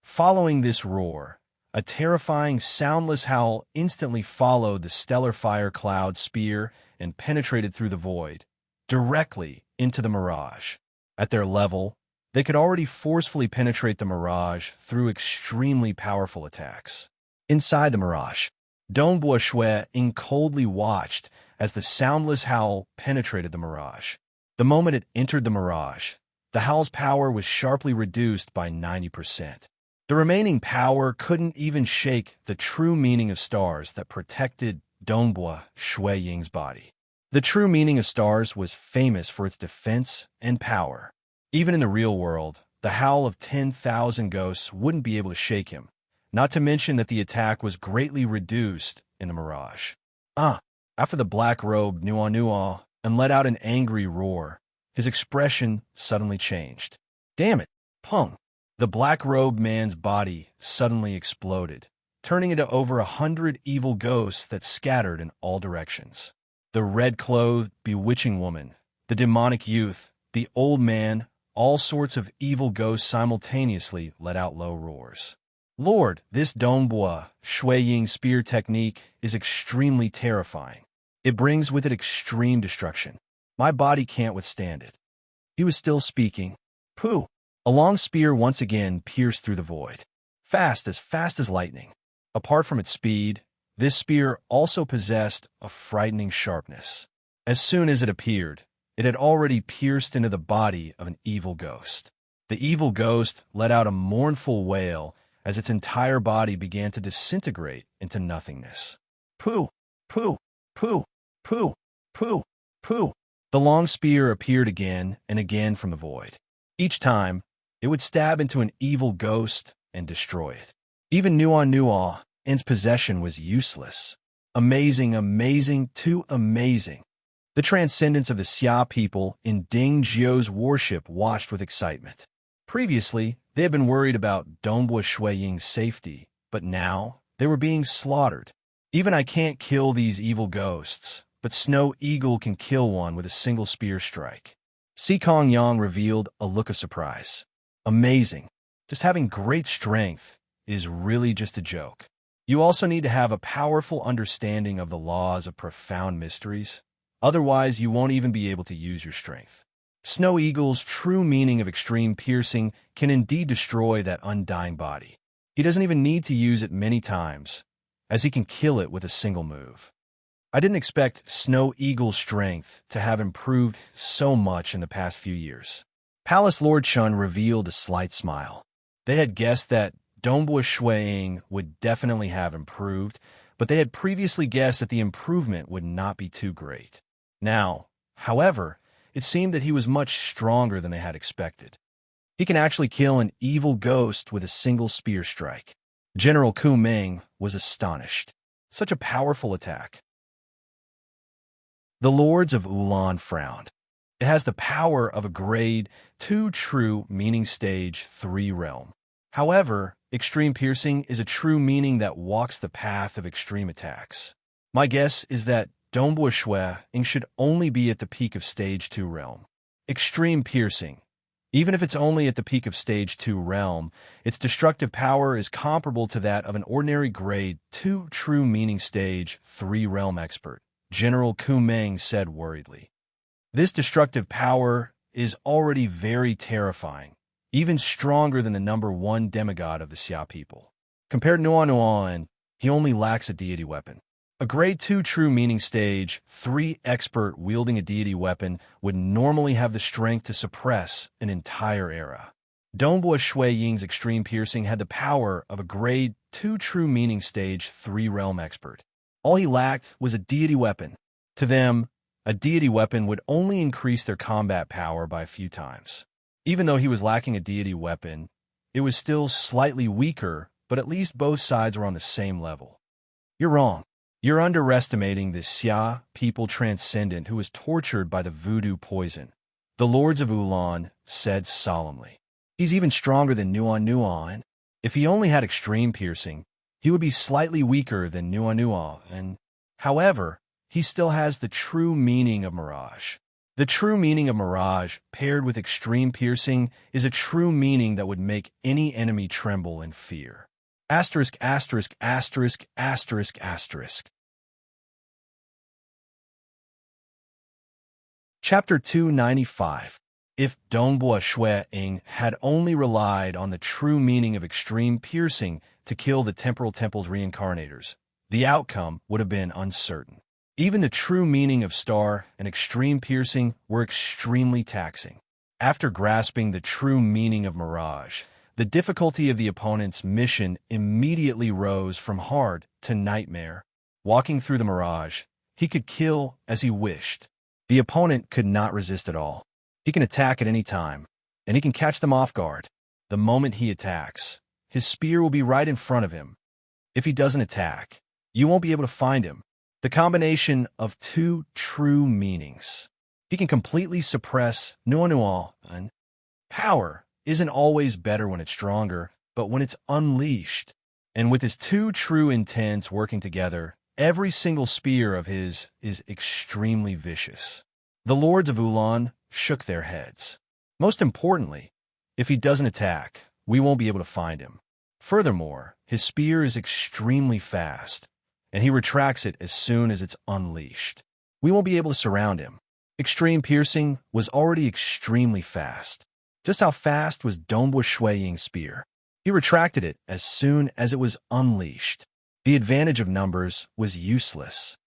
Following this roar, a terrifying, soundless howl instantly followed the stellar fire cloud spear and penetrated through the void, directly into the mirage. At their level, they could already forcefully penetrate the mirage through extremely powerful attacks. Inside the mirage, Dongbua Shui Ying coldly watched as the soundless howl penetrated the mirage. The moment it entered the mirage, the howl's power was sharply reduced by 90%. The remaining power couldn't even shake the true meaning of stars that protected Dongbua Shui Ying's body. The true meaning of stars was famous for its defense and power. Even in the real world, the howl of 10,000 ghosts wouldn't be able to shake him, not to mention that the attack was greatly reduced in the mirage. After the black-robed Nua and let out an angry roar, his expression suddenly changed. Damn it, Pung! The black-robed man's body suddenly exploded, turning into over 100 evil ghosts that scattered in all directions. The red-clothed, bewitching woman, the demonic youth, the old man, all sorts of evil ghosts simultaneously let out low roars. Lord, this Dongbua Shui Ying spear technique is extremely terrifying. It brings with it extreme destruction. My body can't withstand it. He was still speaking. Pooh! A long spear once again pierced through the void. Fast as lightning. Apart from its speed, this spear also possessed a frightening sharpness. As soon as it appeared, it had already pierced into the body of an evil ghost. The evil ghost let out a mournful wail as its entire body began to disintegrate into nothingness. Pooh! Pooh! Pooh! Pooh! Pooh! Pooh! The long spear appeared again and again from the void. Each time, it would stab into an evil ghost and destroy it. Even Nua An's possession was useless. Amazing, too amazing. The transcendence of the Xia people in Ding Jiu's warship watched with excitement. Previously, they had been worried about Dongbua Shui Ying's safety, but now they were being slaughtered. Even I can't kill these evil ghosts, but Snow Eagle can kill one with a single spear strike. Sikong Yang revealed a look of surprise. Amazing. Just having great strength is really just a joke. You also need to have a powerful understanding of the laws of profound mysteries. Otherwise, you won't even be able to use your strength. Snow Eagle's true meaning of extreme piercing can indeed destroy that undying body. He doesn't even need to use it many times, as he can kill it with a single move. I didn't expect Snow Eagle's strength to have improved so much in the past few years. Palace Lord Shun revealed a slight smile. They had guessed that Dongbua Shuiying would definitely have improved, but they had previously guessed that the improvement would not be too great. Now, however, it seemed that he was much stronger than they had expected. He can actually kill an evil ghost with a single spear strike. General Ku Ming was astonished. Such a powerful attack. The Lords of Ulan frowned. It has the power of a grade 2 true meaning stage 3 realm. However, extreme piercing is a true meaning that walks the path of extreme attacks. My guess is that Dongbua Shuiying should only be at the peak of stage 2 realm. Extreme piercing. Even if it's only at the peak of stage 2 realm, its destructive power is comparable to that of an ordinary grade 2 true meaning stage 3 realm expert, General Ku Ming said worriedly. This destructive power is already very terrifying, even stronger than the number 1 demigod of the Xia people. Compared to Nuan, he only lacks a deity weapon. A grade 2 true meaning stage 3 expert wielding a deity weapon would normally have the strength to suppress an entire era. Dongbua Shuiying's extreme piercing had the power of a grade 2 true meaning stage 3 realm expert. All he lacked was a deity weapon. To them, a deity weapon would only increase their combat power by a few times. Even though he was lacking a deity weapon, it was still slightly weaker, but at least both sides were on the same level. You're wrong. You're underestimating the Xia people transcendent who was tortured by the voodoo poison, the Lords of Ulan said solemnly. He's even stronger than Nuan. If he only had extreme piercing, he would be slightly weaker than Nuan, and however, he still has the true meaning of mirage. The true meaning of mirage, paired with extreme piercing, is a true meaning that would make any enemy tremble in fear. Asterisk, asterisk, asterisk, asterisk, asterisk. Chapter 295. If Dongbua Shuiying had only relied on the true meaning of extreme piercing to kill the Temporal Temple's reincarnators, the outcome would have been uncertain. Even the true meaning of star and extreme piercing were extremely taxing. After grasping the true meaning of mirage, the difficulty of the opponent's mission immediately rose from hard to nightmare. Walking through the mirage, he could kill as he wished. The opponent could not resist at all. He can attack at any time, and he can catch them off guard. The moment he attacks, his spear will be right in front of him. If he doesn't attack, you won't be able to find him. The combination of two true meanings. He can completely suppress Nuan, and power isn't always better when it's stronger, but when it's unleashed. And with his two true intents working together, every single spear of his is extremely vicious. The Lords of Ulan shook their heads. Most importantly, if he doesn't attack, we won't be able to find him. Furthermore, his spear is extremely fast, and he retracts it as soon as it's unleashed. We won't be able to surround him. Extreme piercing was already extremely fast. Just how fast was Dongbua Shuiying's spear? He retracted it as soon as it was unleashed. The advantage of numbers was useless.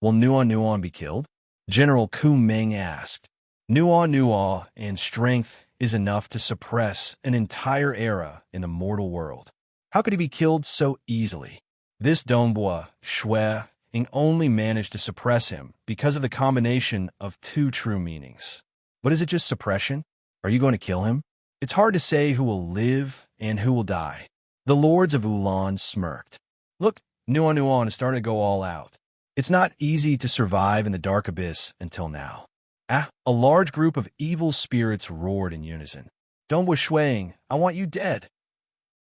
Will Nuan be killed? General Ku Ming asked. Nuan and strength is enough to suppress an entire era in the mortal world. How could he be killed so easily? This Dongbua Shuiying only managed to suppress him because of the combination of two true meanings. But is it just suppression? Are you going to kill him? It's hard to say who will live and who will die. The Lords of Ulan smirked. Look, Nuan is starting to go all out. It's not easy to survive in the dark abyss until now. A large group of evil spirits roared in unison. Dongbua Shuiying, I want you dead.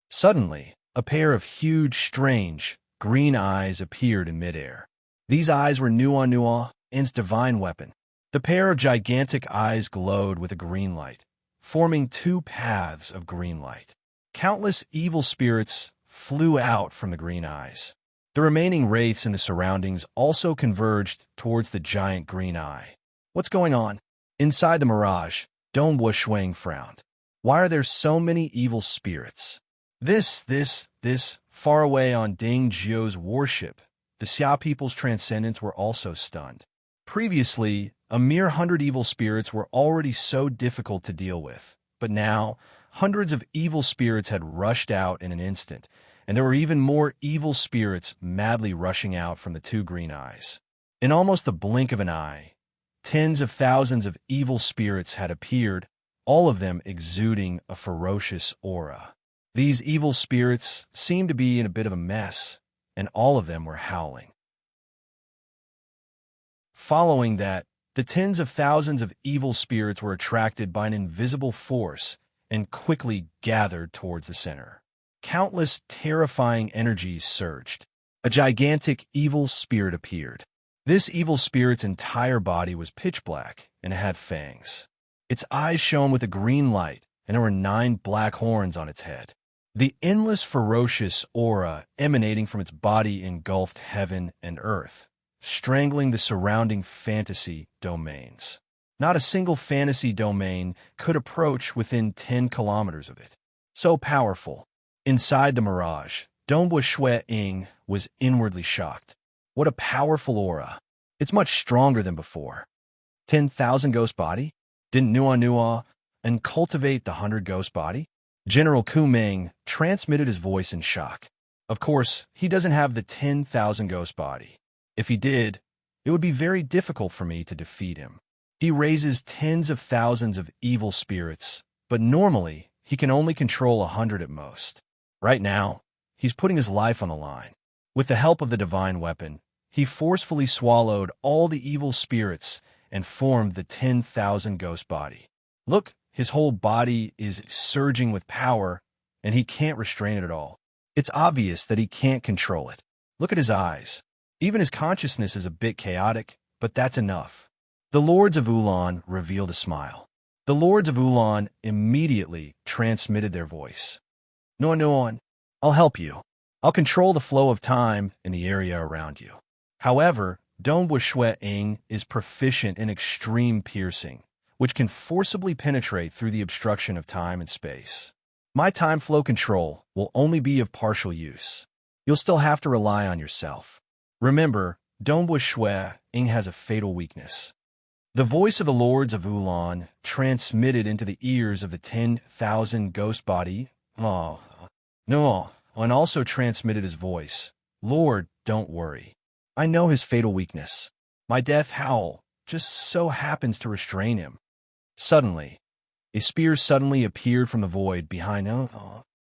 Suddenly, a pair of huge, strange, green eyes appeared in midair. These eyes were Nuan's divine weapon. The pair of gigantic eyes glowed with a green light, forming two paths of green light. Countless evil spirits flew out from the green eyes. The remaining wraiths in the surroundings also converged towards the giant green eye. What's going on? Inside the mirage, Dongbua Shuiying frowned. Why are there so many evil spirits? This, far away on Ding Jiu's warship, the Xia people's transcendents were also stunned. Previously, a mere 100 evil spirits were already so difficult to deal with, but now, Hundreds of evil spirits had rushed out in an instant, and there were even more evil spirits madly rushing out from the two green eyes. In almost the blink of an eye, tens of thousands of evil spirits had appeared, all of them exuding a ferocious aura. These evil spirits seemed to be in a bit of a mess, and all of them were howling. Following that, the tens of thousands of evil spirits were attracted by an invisible force and quickly gathered towards the center. Countless terrifying energies surged. A gigantic evil spirit appeared. This evil spirit's entire body was pitch black and it had fangs. Its eyes shone with a green light, and there were 9 black horns on its head. The endless ferocious aura emanating from its body engulfed heaven and earth, strangling the surrounding fantasy domains. Not a single fantasy domain could approach within 10 kilometers of it. So powerful. Inside the mirage, Dongbua Shui Ying was inwardly shocked. What a powerful aura. It's much stronger than before. 10,000 ghost body? Didn't Nua and cultivate the 100 ghost body? General Kumeng transmitted his voice in shock. Of course, he doesn't have the 10,000 ghost body. If he did, it would be very difficult for me to defeat him. He raises tens of thousands of evil spirits, but normally he can only control 100 at most. Right now, he's putting his life on the line. With the help of the divine weapon, he forcefully swallowed all the evil spirits and formed the 10,000 ghost body. Look, his whole body is surging with power, and he can't restrain it at all. It's obvious that he can't control it. Look at his eyes. Even his consciousness is a bit chaotic, but that's enough. The Lords of Ulan revealed a smile. The Lords of Ulan immediately transmitted their voice. Nuan, I'll help you. I'll control the flow of time in the area around you. However, Dongbua Shui Ying is proficient in extreme piercing, which can forcibly penetrate through the obstruction of time and space. My time flow control will only be of partial use. You'll still have to rely on yourself. Remember, Dongbua Shui Ying has a fatal weakness. The voice of the Lords of Ulan transmitted into the ears of the 10,000 ghost body, and also transmitted his voice. Lord, don't worry. I know his fatal weakness. My death howl just so happens to restrain him. Suddenly, a spear suddenly appeared from the void behind him.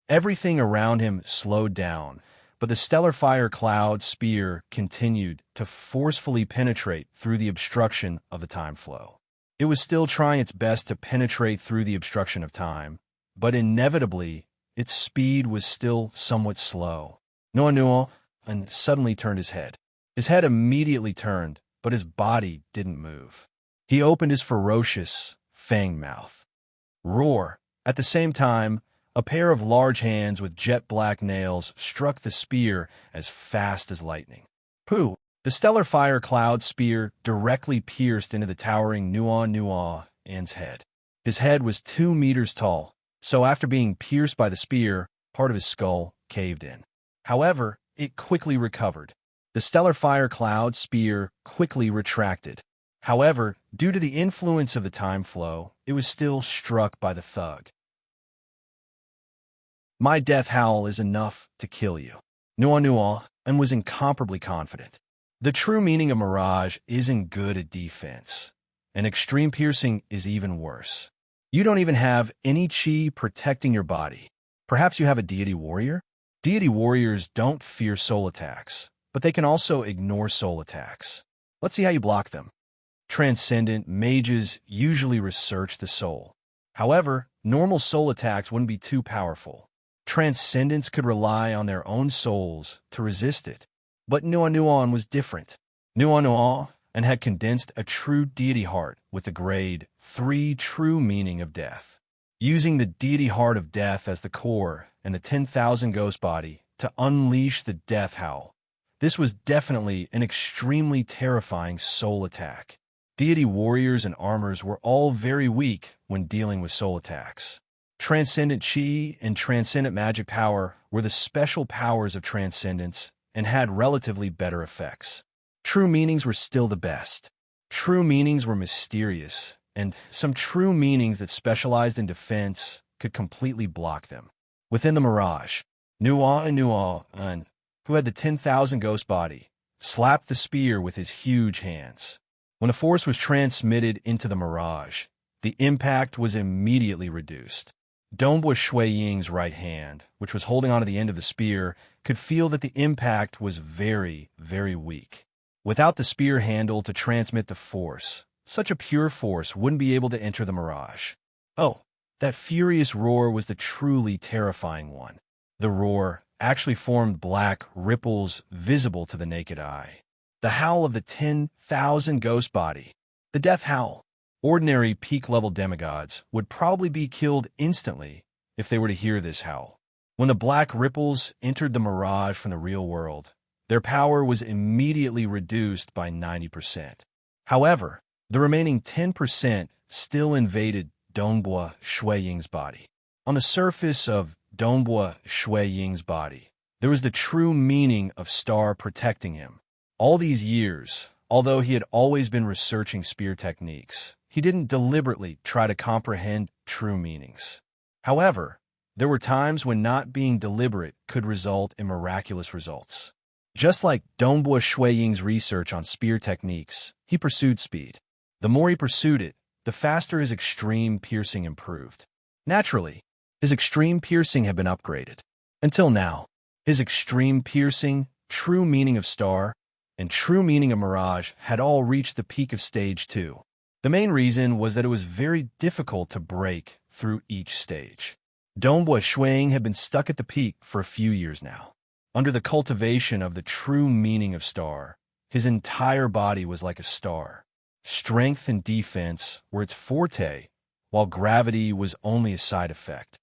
Everything around him slowed down, but the stellar fire cloud spear continued to forcefully penetrate through the obstruction of the time flow. It was still trying its best to penetrate through the obstruction of time, but inevitably, its speed was still somewhat slow. Noa and suddenly turned his head. His head immediately turned, but his body didn't move. He opened his ferocious, fanged mouth. Roar! At the same time, a pair of large hands with jet-black nails struck the spear as fast as lightning. Pooh! The stellar fire cloud spear directly pierced into the towering Nua-Nua-N's head. His head was 2 meters tall, so after being pierced by the spear, part of his skull caved in. However, it quickly recovered. The stellar fire cloud spear quickly retracted. However, due to the influence of the time flow, it was still struck by the thug. My death howl is enough to kill you. Nua and was incomparably confident. The true meaning of Mirage isn't good at defense, and extreme piercing is even worse. You don't even have any chi protecting your body. Perhaps you have a deity warrior? Deity warriors don't fear soul attacks, but they can also ignore soul attacks. Let's see how you block them. Transcendent mages usually research the soul. However, normal soul attacks wouldn't be too powerful. Transcendents could rely on their own souls to resist it. But Nuan was different. Nuan and had condensed a true deity heart with the grade 3 true meaning of death. Using the deity heart of death as the core and the 10,000 ghost body to unleash the death howl. This was definitely an extremely terrifying soul attack. Deity warriors and armors were all very weak when dealing with soul attacks. Transcendent chi and transcendent magic power were the special powers of transcendence and had relatively better effects. True meanings were still the best. True meanings were mysterious, and some true meanings that specialized in defense could completely block them. Within the mirage, Nuan, who had the 10,000 ghost body, slapped the spear with his huge hands. When the force was transmitted into the mirage, the impact was immediately reduced. Donghua Shui Ying's right hand, which was holding onto the end of the spear, could feel that the impact was very, very weak. Without the spear handle to transmit the force, such a pure force wouldn't be able to enter the mirage. Oh, that furious roar was the truly terrifying one. The roar actually formed black ripples visible to the naked eye. The howl of the 10,000 ghost body. The death howl. Ordinary peak-level demigods would probably be killed instantly if they were to hear this howl. When the black ripples entered the mirage from the real world, their power was immediately reduced by 90%. However, the remaining 10% still invaded Donghua Shui Ying's body. On the surface of Donghua Shui Ying's body, there was the true meaning of star protecting him. All these years, although he had always been researching spear techniques, he didn't deliberately try to comprehend true meanings. However, there were times when not being deliberate could result in miraculous results. Just like Donghua Shui Ying's research on spear techniques, he pursued speed. The more he pursued it, the faster his extreme piercing improved. Naturally, his extreme piercing had been upgraded. Until now, his extreme piercing, true meaning of star, and true meaning of mirage had all reached the peak of stage 2. The main reason was that it was very difficult to break through each stage. Donghua Shui Ying had been stuck at the peak for a few years now. Under the cultivation of the true meaning of star, his entire body was like a star. Strength and defense were its forte, while gravity was only a side effect.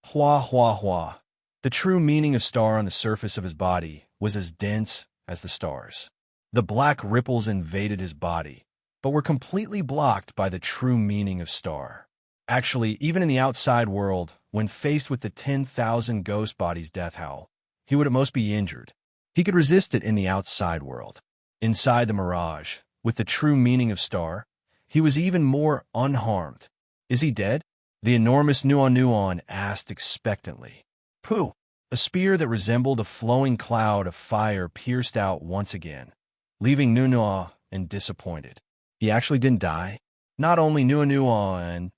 Hua. The true meaning of star on the surface of his body was as dense as the stars. The black ripples invaded his body, but were completely blocked by the true meaning of star. Actually, even in the outside world, when faced with the 10,000 ghost bodies' death howl, he would at most be injured. He could resist it in the outside world. Inside the mirage, with the true meaning of star, he was even more unharmed. Is he dead? The enormous Nuan asked expectantly. Pooh! A spear that resembled a flowing cloud of fire pierced out once again, leaving Nuan disappointed. He actually didn't die. Not only Nuan,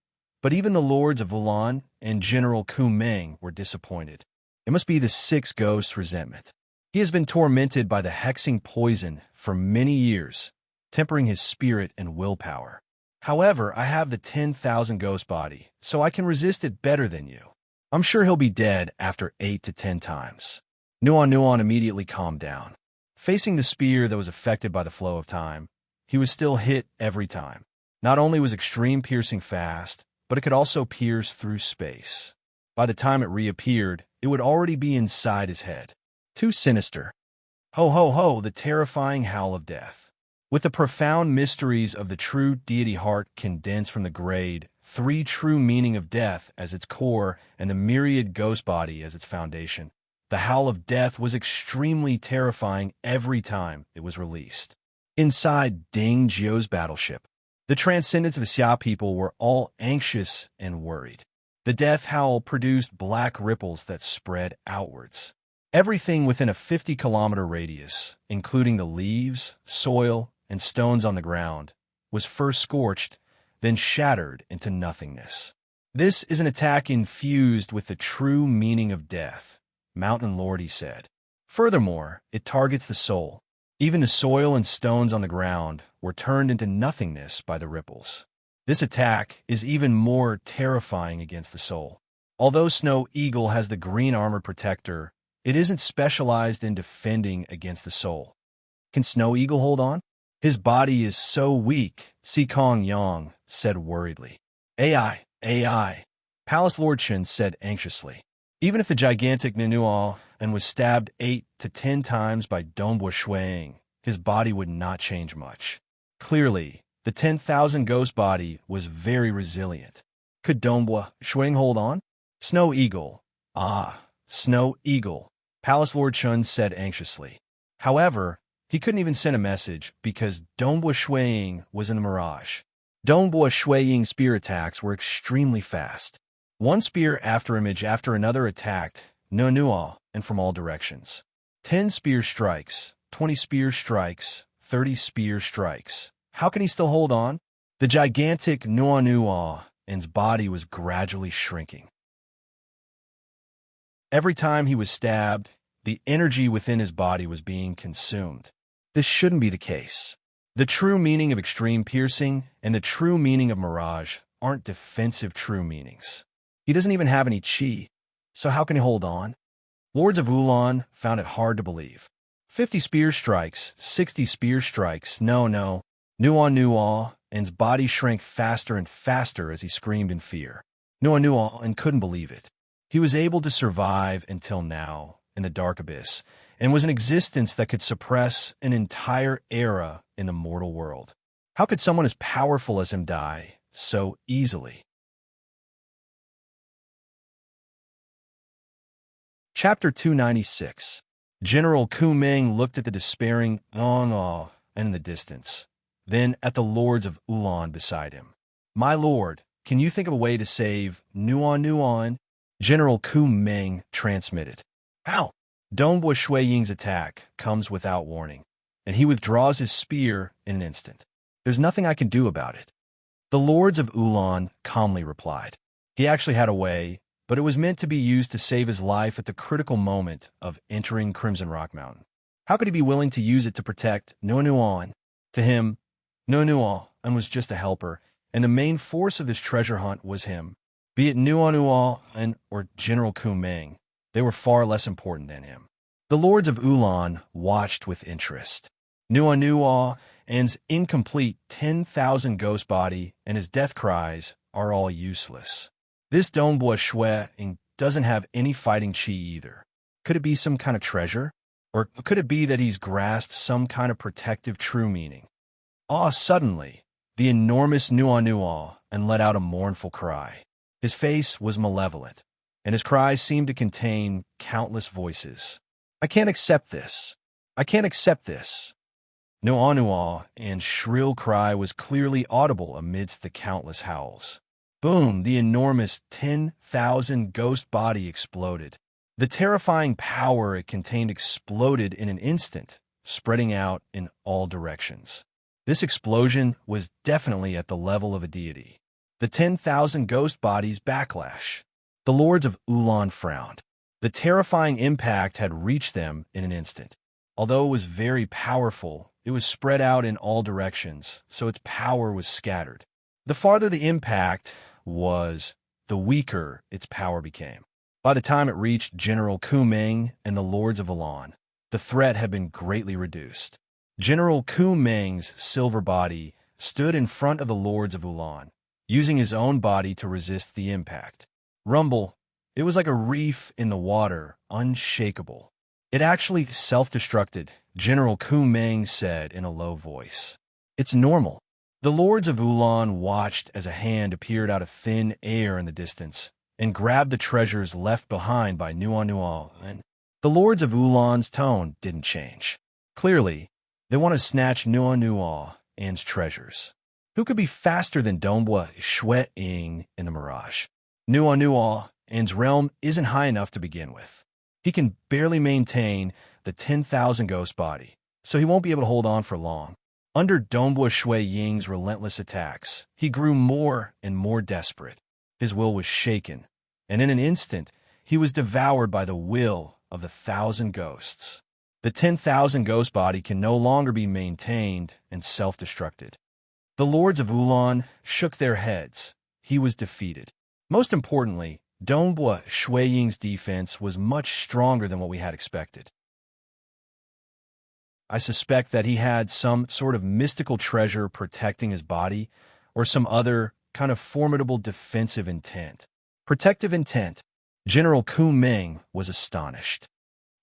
but even the lords of Wulan and General Kumeng were disappointed. It must be the 6 ghosts' resentment. He has been tormented by the hexing poison for many years, tempering his spirit and willpower. However, I have the 10,000 ghost body, so I can resist it better than you. I'm sure he'll be dead after 8 to 10 times. Nuan immediately calmed down. Facing the spear that was affected by the flow of time, he was still hit every time. Not only was extreme piercing fast, but it could also pierce through space. By the time it reappeared, it would already be inside his head. Too sinister. Ho, the terrifying howl of death. With the profound mysteries of the true deity heart condensed from the grade, 3 true meaning of death as its core and the myriad ghost body as its foundation, the howl of death was extremely terrifying every time it was released. Inside Ding Jiu's battleship, the transcendents of the Xia people were all anxious and worried. The death howl produced black ripples that spread outwards. Everything within a 50-kilometer radius, including the leaves, soil, and stones on the ground, was first scorched, then shattered into nothingness. This is an attack infused with the true meaning of death, Mountain Lord said. Furthermore, it targets the soul. Even the soil and stones on the ground were turned into nothingness by the ripples. This attack is even more terrifying against the soul. Although Snow Eagle has the green armor protector, it isn't specialized in defending against the soul. Can Snow Eagle hold on? His body is so weak, Si Kong Yang said worriedly. AI. Palace Lord Chen said anxiously. Even if the gigantic Nunuo was stabbed 8 to 10 times by Donghua Shui Ying, his body would not change much. Clearly, the 10,000 ghost body was very resilient. Could Donghua Shui Ying hold on? Snow Eagle. Snow Eagle, Palace Lord Chun said anxiously. However, he couldn't even send a message because Donghua Shui Ying was in the mirage. Dongbua Shui Ying spear attacks were extremely fast. One spear after image after another attacked, no nual, and from all directions. 10 spear strikes, 20 spear strikes, 30 spear strikes. How can he still hold on? The gigantic Nuanua's body was gradually shrinking. Every time he was stabbed, the energy within his body was being consumed. This shouldn't be the case. The true meaning of extreme piercing and the true meaning of mirage aren't defensive true meanings. He doesn't even have any chi, so how can he hold on? Lords of Ulan found it hard to believe. 50 spear strikes, 60 spear strikes, no. Nuanua's body shrank faster and faster as he screamed in fear. Nuanuan couldn't believe it. He was able to survive until now in the dark abyss, and was an existence that could suppress an entire era in the mortal world. How could someone as powerful as him die so easily? Chapter 296. General Ku Ming looked at the despairing Ngong and in the distance, then at the lords of Ulan beside him. My lord, can you think of a way to save Nuan? General Ku Ming transmitted. How? Dongbua Shui Ying's attack comes without warning, and he withdraws his spear in an instant. There's nothing I can do about it. The lords of Ulan calmly replied. He actually had a way, but it was meant to be used to save his life at the critical moment of entering Crimson Rock Mountain. How could he be willing to use it to protect Nuan? To him, Nuan was just a helper, and the main force of this treasure hunt was him. Be it Nuan or General Ku Ming, they were far less important than him. The lords of Ulan watched with interest. Nuan's incomplete 10,000 ghost body and his death cries are all useless. This Dongbua Shui Ying doesn't have any fighting chi either. Could it be some kind of treasure? Or could it be that he's grasped some kind of protective true meaning? Suddenly, the enormous Nuan let out a mournful cry. His face was malevolent, and his cries seemed to contain countless voices. I can't accept this. I can't accept this. Nuan's shrill cry was clearly audible amidst the countless howls. Boom! The enormous 10,000 ghost body exploded. The terrifying power it contained exploded in an instant, spreading out in all directions. This explosion was definitely at the level of a deity. The 10,000 ghost bodies backlash. The lords of Ulan frowned. The terrifying impact had reached them in an instant. Although it was very powerful, it was spread out in all directions, so its power was scattered. The farther the impact was, the weaker its power became. By the time it reached General Ku Ming and the lords of Ulan, the threat had been greatly reduced. General Ku Ming's silver body stood in front of the lords of Ulan, using his own body to resist the impact. Rumble, it was like a reef in the water, unshakable. It actually self-destructed, General Ku Ming said in a low voice. It's normal. The lords of Ulan watched as a hand appeared out of thin air in the distance and grabbed the treasures left behind by Nuan. The lords of Ulan's tone didn't change. Clearly, they want to snatch Nuan's treasures. Who could be faster than Dongbua Shui Ying in the Mirage? Nuan's realm isn't high enough to begin with. He can barely maintain the 10,000 ghost body, so he won't be able to hold on for long. Under Dongbua Shui Ying's relentless attacks, he grew more and more desperate. His will was shaken, and in an instant, he was devoured by the will of the 1,000 ghosts. The 10,000 ghost body can no longer be maintained and self-destructed. The lords of Ulan shook their heads. He was defeated. Most importantly, Dongbua Shui Ying's defense was much stronger than what we had expected. I suspect that he had some sort of mystical treasure protecting his body, or some other kind of formidable defensive intent. Protective intent. General Ku Ming was astonished.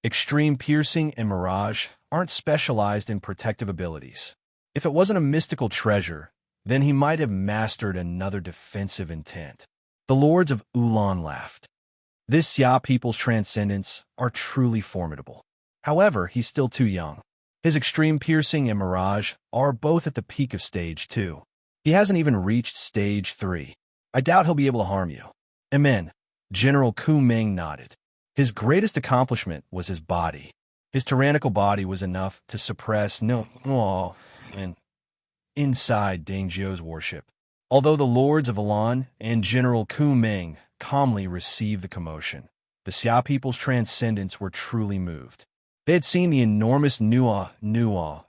Extreme piercing and mirage aren't specialized in protective abilities. If it wasn't a mystical treasure, then he might have mastered another defensive intent. The lords of Ulan laughed. This Ya people's transcendents are truly formidable. However, he's still too young. His extreme piercing and mirage are both at the peak of stage 2. He hasn't even reached stage 3. I doubt he'll be able to harm you. Amen. General Ku Ming nodded. His greatest accomplishment was his body. His tyrannical body was enough to suppress and inside Ding Zhou's warship. Although the lords of Elan and General Ku Ming calmly received the commotion, the Xia people's transcendents were truly moved. They had seen the enormous Nua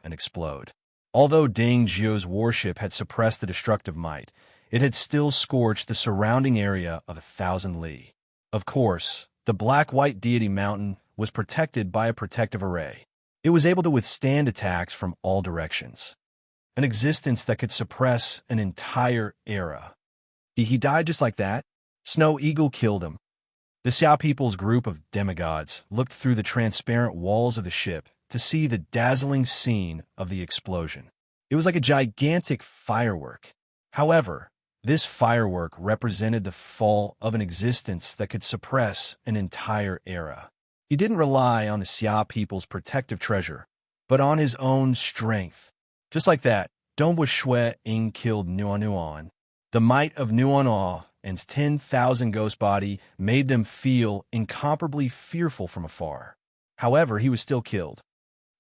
and explode. Although Ding Zhou's warship had suppressed the destructive might, it had still scorched the surrounding area of 1,000 li. Of course, the black-white deity mountain was protected by a protective array. It was able to withstand attacks from all directions. An existence that could suppress an entire era. He died just like that? Snow Eagle killed him. The Xia people's group of demigods looked through the transparent walls of the ship to see the dazzling scene of the explosion. It was like a gigantic firework. However, this firework represented the fall of an existence that could suppress an entire era. He didn't rely on the Xia people's protective treasure, but on his own strength. Just like that, Dongbua Shui Ying killed Nuan. The might of Nuan and 10,000 ghost body made them feel incomparably fearful from afar. However, he was still killed.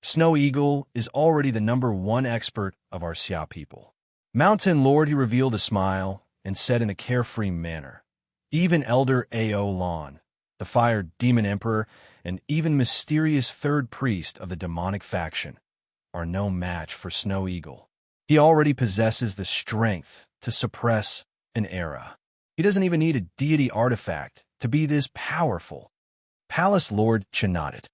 Snow Eagle is already the #1 expert of our Xia people. Mountain Lord, he revealed a smile and said in a carefree manner, even Elder Ao Lan, the Fire Demon Emperor, and even mysterious third priest of the demonic faction are no match for Snow Eagle. He already possesses the strength to suppress an era. He doesn't even need a deity artifact to be this powerful. Palace Lord Chen nodded.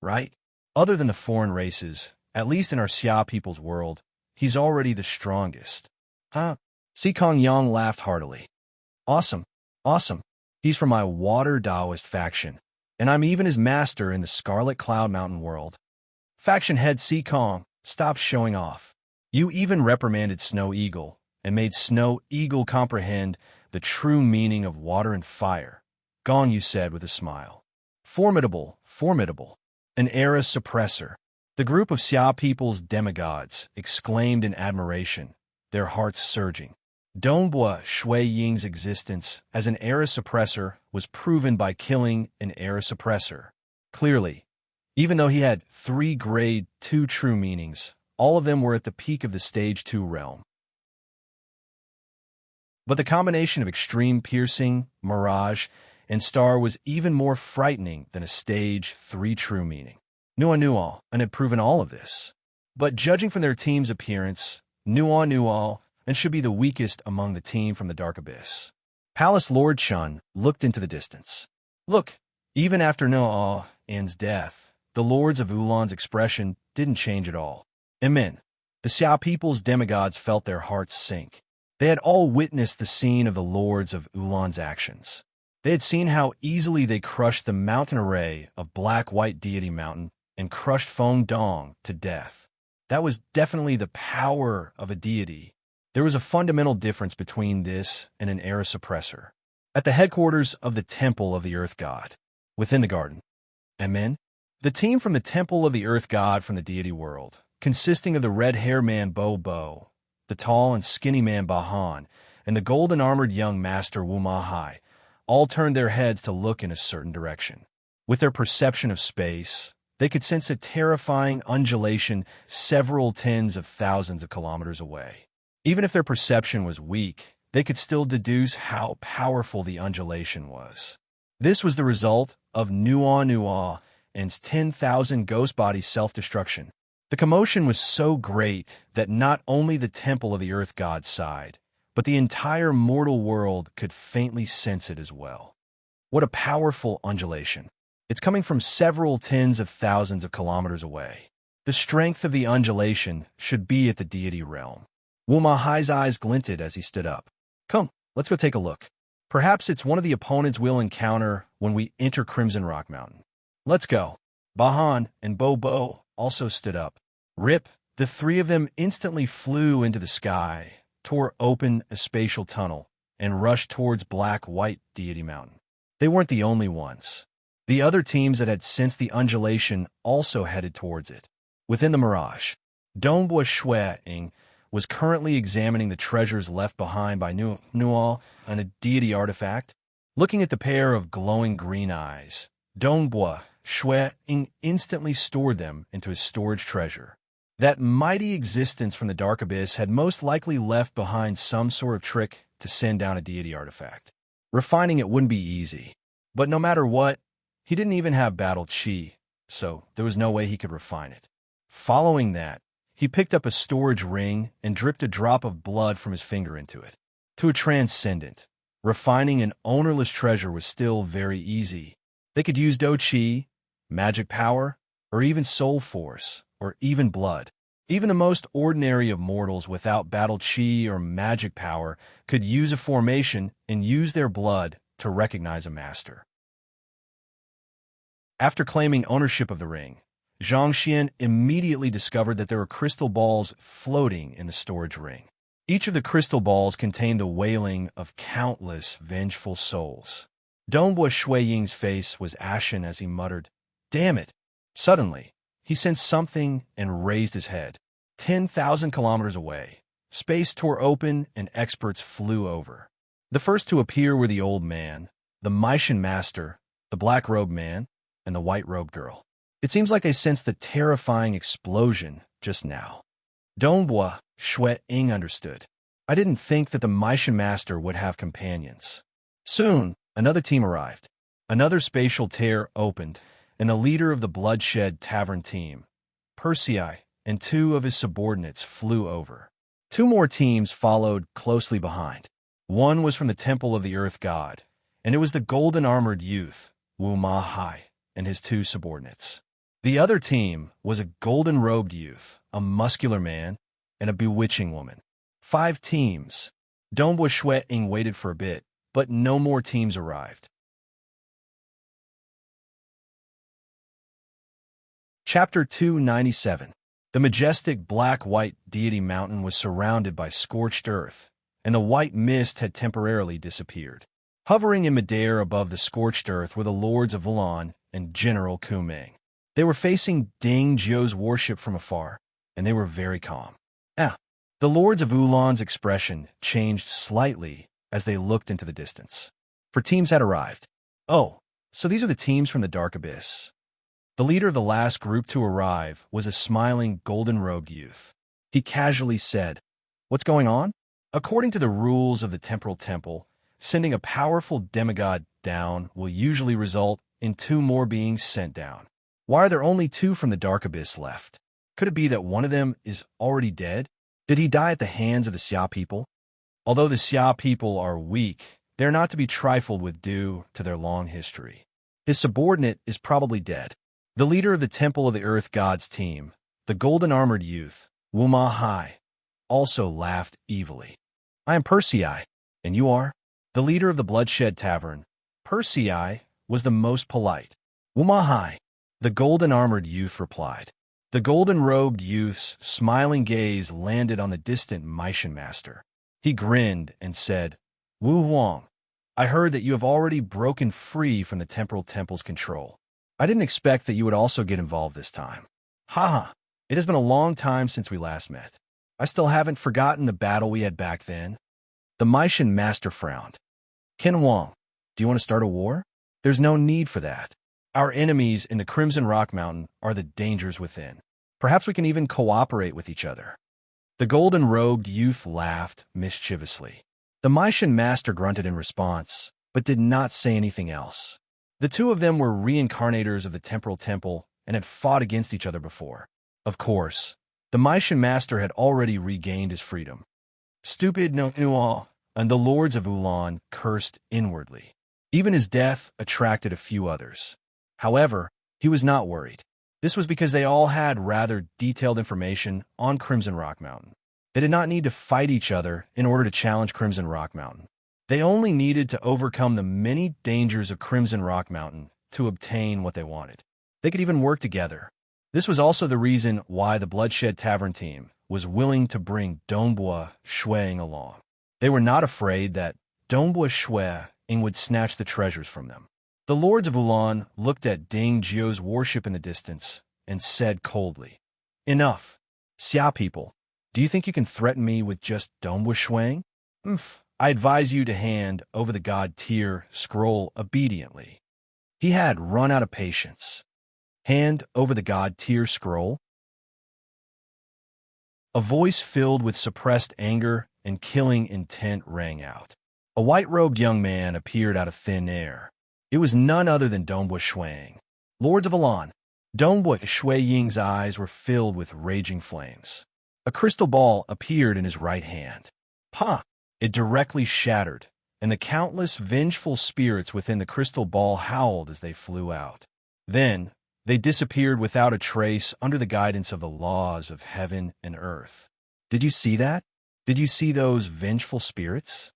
Right? Other than the foreign races, at least in our Xia people's world, he's already the strongest. Huh? Sikong Yang laughed heartily. Awesome. He's from my Water Taoist faction, and I'm even his master in the Scarlet Cloud Mountain world. Faction head Sikong, stop showing off. You even reprimanded Snow Eagle and made Snow Eagle comprehend the true meaning of water and fire. Gong, you said with a smile. Formidable. An era suppressor. The group of Xia people's demigods exclaimed in admiration, their hearts surging. Dongbua Shui Ying's existence as an era suppressor was proven by killing an era suppressor. Clearly, even though he had 3 grade 2 true meanings, all of them were at the peak of the stage 2 realm. But the combination of extreme piercing, mirage, and star was even more frightening than a stage 3 true meaning. Nuan had proven all of this. But judging from their team's appearance, Nuan and should be the weakest among the team from the Dark Abyss. Palace Lord Chun looked into the distance. Look, even after Nuan's death, the Lords of Ulan's expression didn't change at all. Amen. The Xia people's demigods felt their hearts sink. They had all witnessed the scene of the Lords of Ulan's actions. They had seen how easily they crushed the mountain array of black-white deity mountain and crushed Feng Dong to death. That was definitely the power of a deity. There was a fundamental difference between this and an era suppressor. At the headquarters of the Temple of the Earth God, within the garden. Amen. The team from the Temple of the Earth God from the deity world, consisting of the red-haired man Bo, the tall and skinny man Bahan, and the golden-armored young master Wu Mahai, all turned their heads to look in a certain direction. With their perception of space, they could sense a terrifying undulation several tens of thousands of kilometers away. Even if their perception was weak, they could still deduce how powerful the undulation was. This was the result of Nuan and 10,000 ghost body self-destruction. The commotion was so great that not only the Temple of the Earth God sighed, but the entire mortal world could faintly sense it as well. What a powerful undulation. It's coming from several tens of thousands of kilometers away. The strength of the undulation should be at the deity realm. Wu Mahai's eyes glinted as he stood up. Come, let's go take a look. Perhaps it's one of the opponents we'll encounter when we enter Crimson Rock Mountain. Let's go. Bahan and Bo also stood up. Rip, the 3 of them instantly flew into the sky, tore open a spatial tunnel, and rushed towards black-white deity mountain. They weren't the only ones. The other teams that had sensed the undulation also headed towards it. Within the mirage, Dongbua Shui Ying was currently examining the treasures left behind by Nual and a deity artifact. Looking at the pair of glowing green eyes, Dongbua Ying instantly stored them into his storage treasure. That mighty existence from the dark abyss had most likely left behind some sort of trick to send down a deity artifact. Refining it wouldn't be easy. But no matter what, he didn't even have battle chi, so there was no way he could refine it. Following that, he picked up a storage ring and dripped a drop of blood from his finger into it. To a transcendent, refining an ownerless treasure was still very easy. They could use Do Chi, magic power, or even soul force, or even blood. Even the most ordinary of mortals without battle chi or magic power could use a formation and use their blood to recognize a master. After claiming ownership of the ring, Zhang Xian immediately discovered that there were crystal balls floating in the storage ring. Each of the crystal balls contained the wailing of countless vengeful souls. Dongbua Ying's face was ashen as he muttered, "Damn it!" Suddenly, he sensed something and raised his head. 10,000 kilometers away, space tore open and experts flew over. The first to appear were the old man, the Maishan master, the black-robed man, and the white-robed girl. It seems like they sensed the terrifying explosion just now. Dongbua Ying understood. I didn't think that the Maishan master would have companions. Soon, another team arrived. Another spatial tear opened, and the leader of the Bloodshed Tavern team, Persei, and two of his subordinates flew over. Two more teams followed closely behind. One was from the Temple of the Earth God, and it was the golden-armored youth, Wu Ma Hai, and his two subordinates. The other team was a golden-robed youth, a muscular man, and a bewitching woman. 5 teams. Dongbua Ying waited for a bit, but no more teams arrived. Chapter 297. The majestic black-white deity mountain was surrounded by scorched earth, and the white mist had temporarily disappeared. Hovering in midair above the scorched earth were the lords of Wulan and General Kumeng. They were facing Ding Jiu's warship from afar, and they were very calm. The lords of Wulan's expression changed slightly as they looked into the distance. For teams had arrived. Oh, so these are the teams from the dark abyss. The leader of the last group to arrive was a smiling, golden-robed youth. He casually said, "What's going on?" According to the rules of the temporal temple, sending a powerful demigod down will usually result in 2 more beings sent down. Why are there only 2 from the dark abyss left? Could it be that one of them is already dead? Did he die at the hands of the Xia people? Although the Xia people are weak, they're not to be trifled with due to their long history. His subordinate is probably dead. The leader of the Temple of the Earth God's team, the golden-armored youth, Wu Ma Hai, also laughed evilly. "I am Persei, and you are?" The leader of the Bloodshed Tavern, Persei, was the most polite. "Wu Ma Hai," the golden-armored youth replied. The golden-robed youth's smiling gaze landed on the distant Maishan master. He grinned and said, "Wu Huang, I heard that you have already broken free from the temporal temple's control. I didn't expect that you would also get involved this time. Haha, it has been a long time since we last met. I still haven't forgotten the battle we had back then." The Maishan master frowned. "Ken Huang, do you want to start a war? There's no need for that. Our enemies in the Crimson Rock Mountain are the dangers within. Perhaps we can even cooperate with each other." The golden-robed youth laughed mischievously. The Maishan master grunted in response, but did not say anything else. The 2 of them were reincarnators of the temporal temple and had fought against each other before. Of course, the Maishan master had already regained his freedom. "Stupid Nual," and the lords of Wulan cursed inwardly. Even his death attracted a few others. However, he was not worried. This was because they all had rather detailed information on Crimson Rock Mountain. They did not need to fight each other in order to challenge Crimson Rock Mountain. They only needed to overcome the many dangers of Crimson Rock Mountain to obtain what they wanted. They could even work together. This was also the reason why the Bloodshed Tavern team was willing to bring Dongbua Ying along. They were not afraid that Dongbua Ying would snatch the treasures from them. The lords of Wulan looked at Ding Jiu's warship in the distance and said coldly, "Enough. Xia people, Do you think you can threaten me with just Dombo Shuang? Umph. I advise you to hand over the God tier scroll obediently. He had run out of patience. Hand over the God tier scroll. A voice filled with suppressed anger and killing intent rang out. A white-robed young man appeared out of thin air. It was none other than Dombo Shuang. Lords of Alan. Dombo Shui Ying's eyes were filled with raging flames. A crystal ball appeared in his right hand. Pa! It directly shattered, and the countless vengeful spirits within the crystal ball howled as they flew out. Then, they disappeared without a trace under the guidance of the laws of heaven and earth. Did you see that? Did you see those vengeful spirits?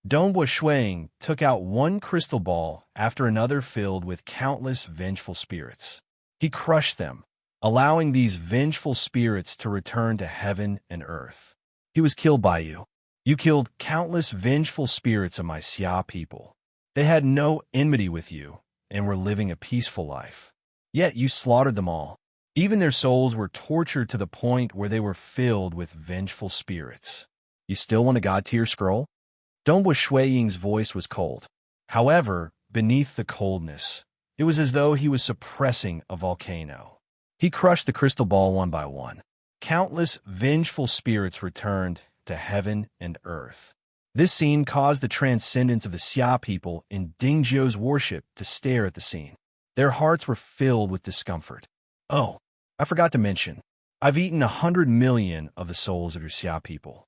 Dombo Shuang took out one crystal ball after another filled with countless vengeful spirits. He crushed them, allowing these vengeful spirits to return to heaven and earth. He was killed by you. You killed countless vengeful spirits of my Xia people. They had no enmity with you and were living a peaceful life. Yet you slaughtered them all. Even their souls were tortured to the point where they were filled with vengeful spirits. You still want a God tier scroll? Dombo Shui Ying's voice was cold. However, beneath the coldness, it was as though he was suppressing a volcano. He crushed the crystal ball one by one. Countless vengeful spirits returned to heaven and earth. This scene caused the transcendence of the Xia people in Dingzhou's worship to stare at the scene. Their hearts were filled with discomfort. Oh, I forgot to mention, I've eaten 100 million of the souls of your Xia people.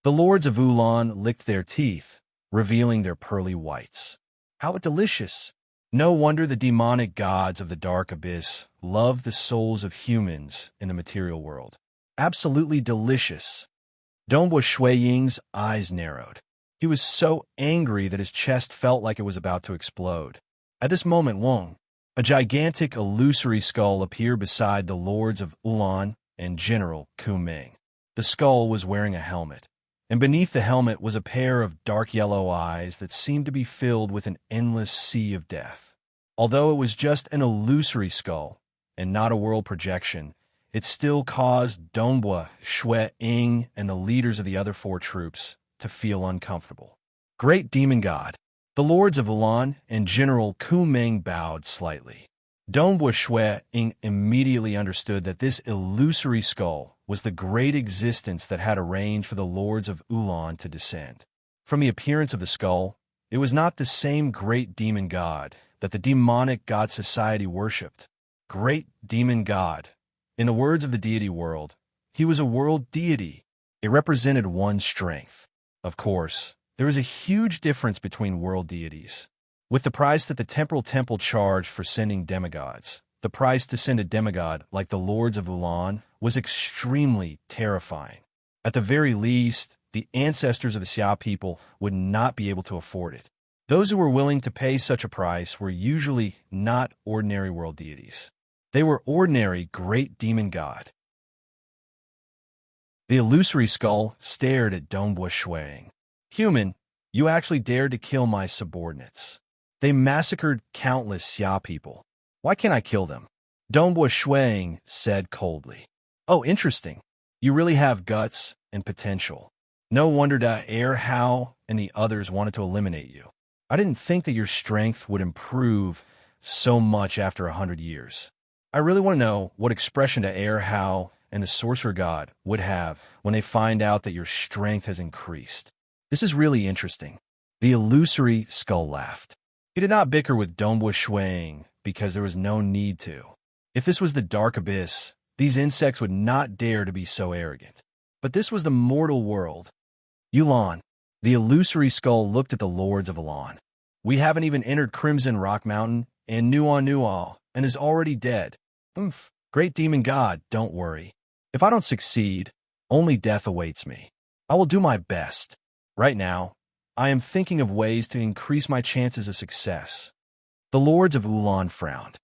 The lords of Ulan licked their teeth, revealing their pearly whites. How delicious! No wonder the demonic gods of the dark abyss love the souls of humans in the material world. Absolutely delicious. Dombo Shui Ying's eyes narrowed. He was so angry that his chest felt like it was about to explode. At this moment, Wong, a gigantic illusory skull appeared beside the lords of Ulan and General Kuming. The skull was wearing a helmet, and beneath the helmet was a pair of dark yellow eyes that seemed to be filled with an endless sea of death. Although it was just an illusory skull and not a world projection, it still caused Dombo Shui Ying and the leaders of the other four troops to feel uncomfortable. Great demon god. The lords of Ulan and General Kuming bowed slightly. Dombo Shui Ying immediately understood that this illusory skull was the great existence that had arranged for the lords of Ulan to descend. From the appearance of the skull, it was not the same great demon god that the demonic god society worshipped. Great demon god. In the words of the deity world, he was a world deity. It represented one's strength. Of course, there is a huge difference between world deities. With the price that the temporal temple charged for sending demigods, the price to send a demigod like the lords of Ulan was extremely terrifying. At the very least, the ancestors of the Xia people would not be able to afford it. Those who were willing to pay such a price were usually not ordinary world deities. They were ordinary great demon god. The illusory skull stared at Dombo Shui. Human, you actually dared to kill my subordinates. They massacred countless Xia people. Why can't I kill them? Dombo Shui said coldly. Oh, interesting. You really have guts and potential. No wonder Da Er Hao and the others wanted to eliminate you. I didn't think that your strength would improve so much after 100 years. I really want to know what expression Da Er Hao and the sorcerer god would have when they find out that your strength has increased. This is really interesting. The illusory skull laughed. He did not bicker with Dombo Shui because there was no need to. If this was the dark abyss, these insects would not dare to be so arrogant. But this was the mortal world. Yulan, the illusory skull looked at the lords of Alan. We haven't even entered Crimson Rock Mountain, and Nual and is already dead. Great demon god, don't worry. If I don't succeed, only death awaits me. I will do my best. Right now, I am thinking of ways to increase my chances of success. The lords of Ulan frowned.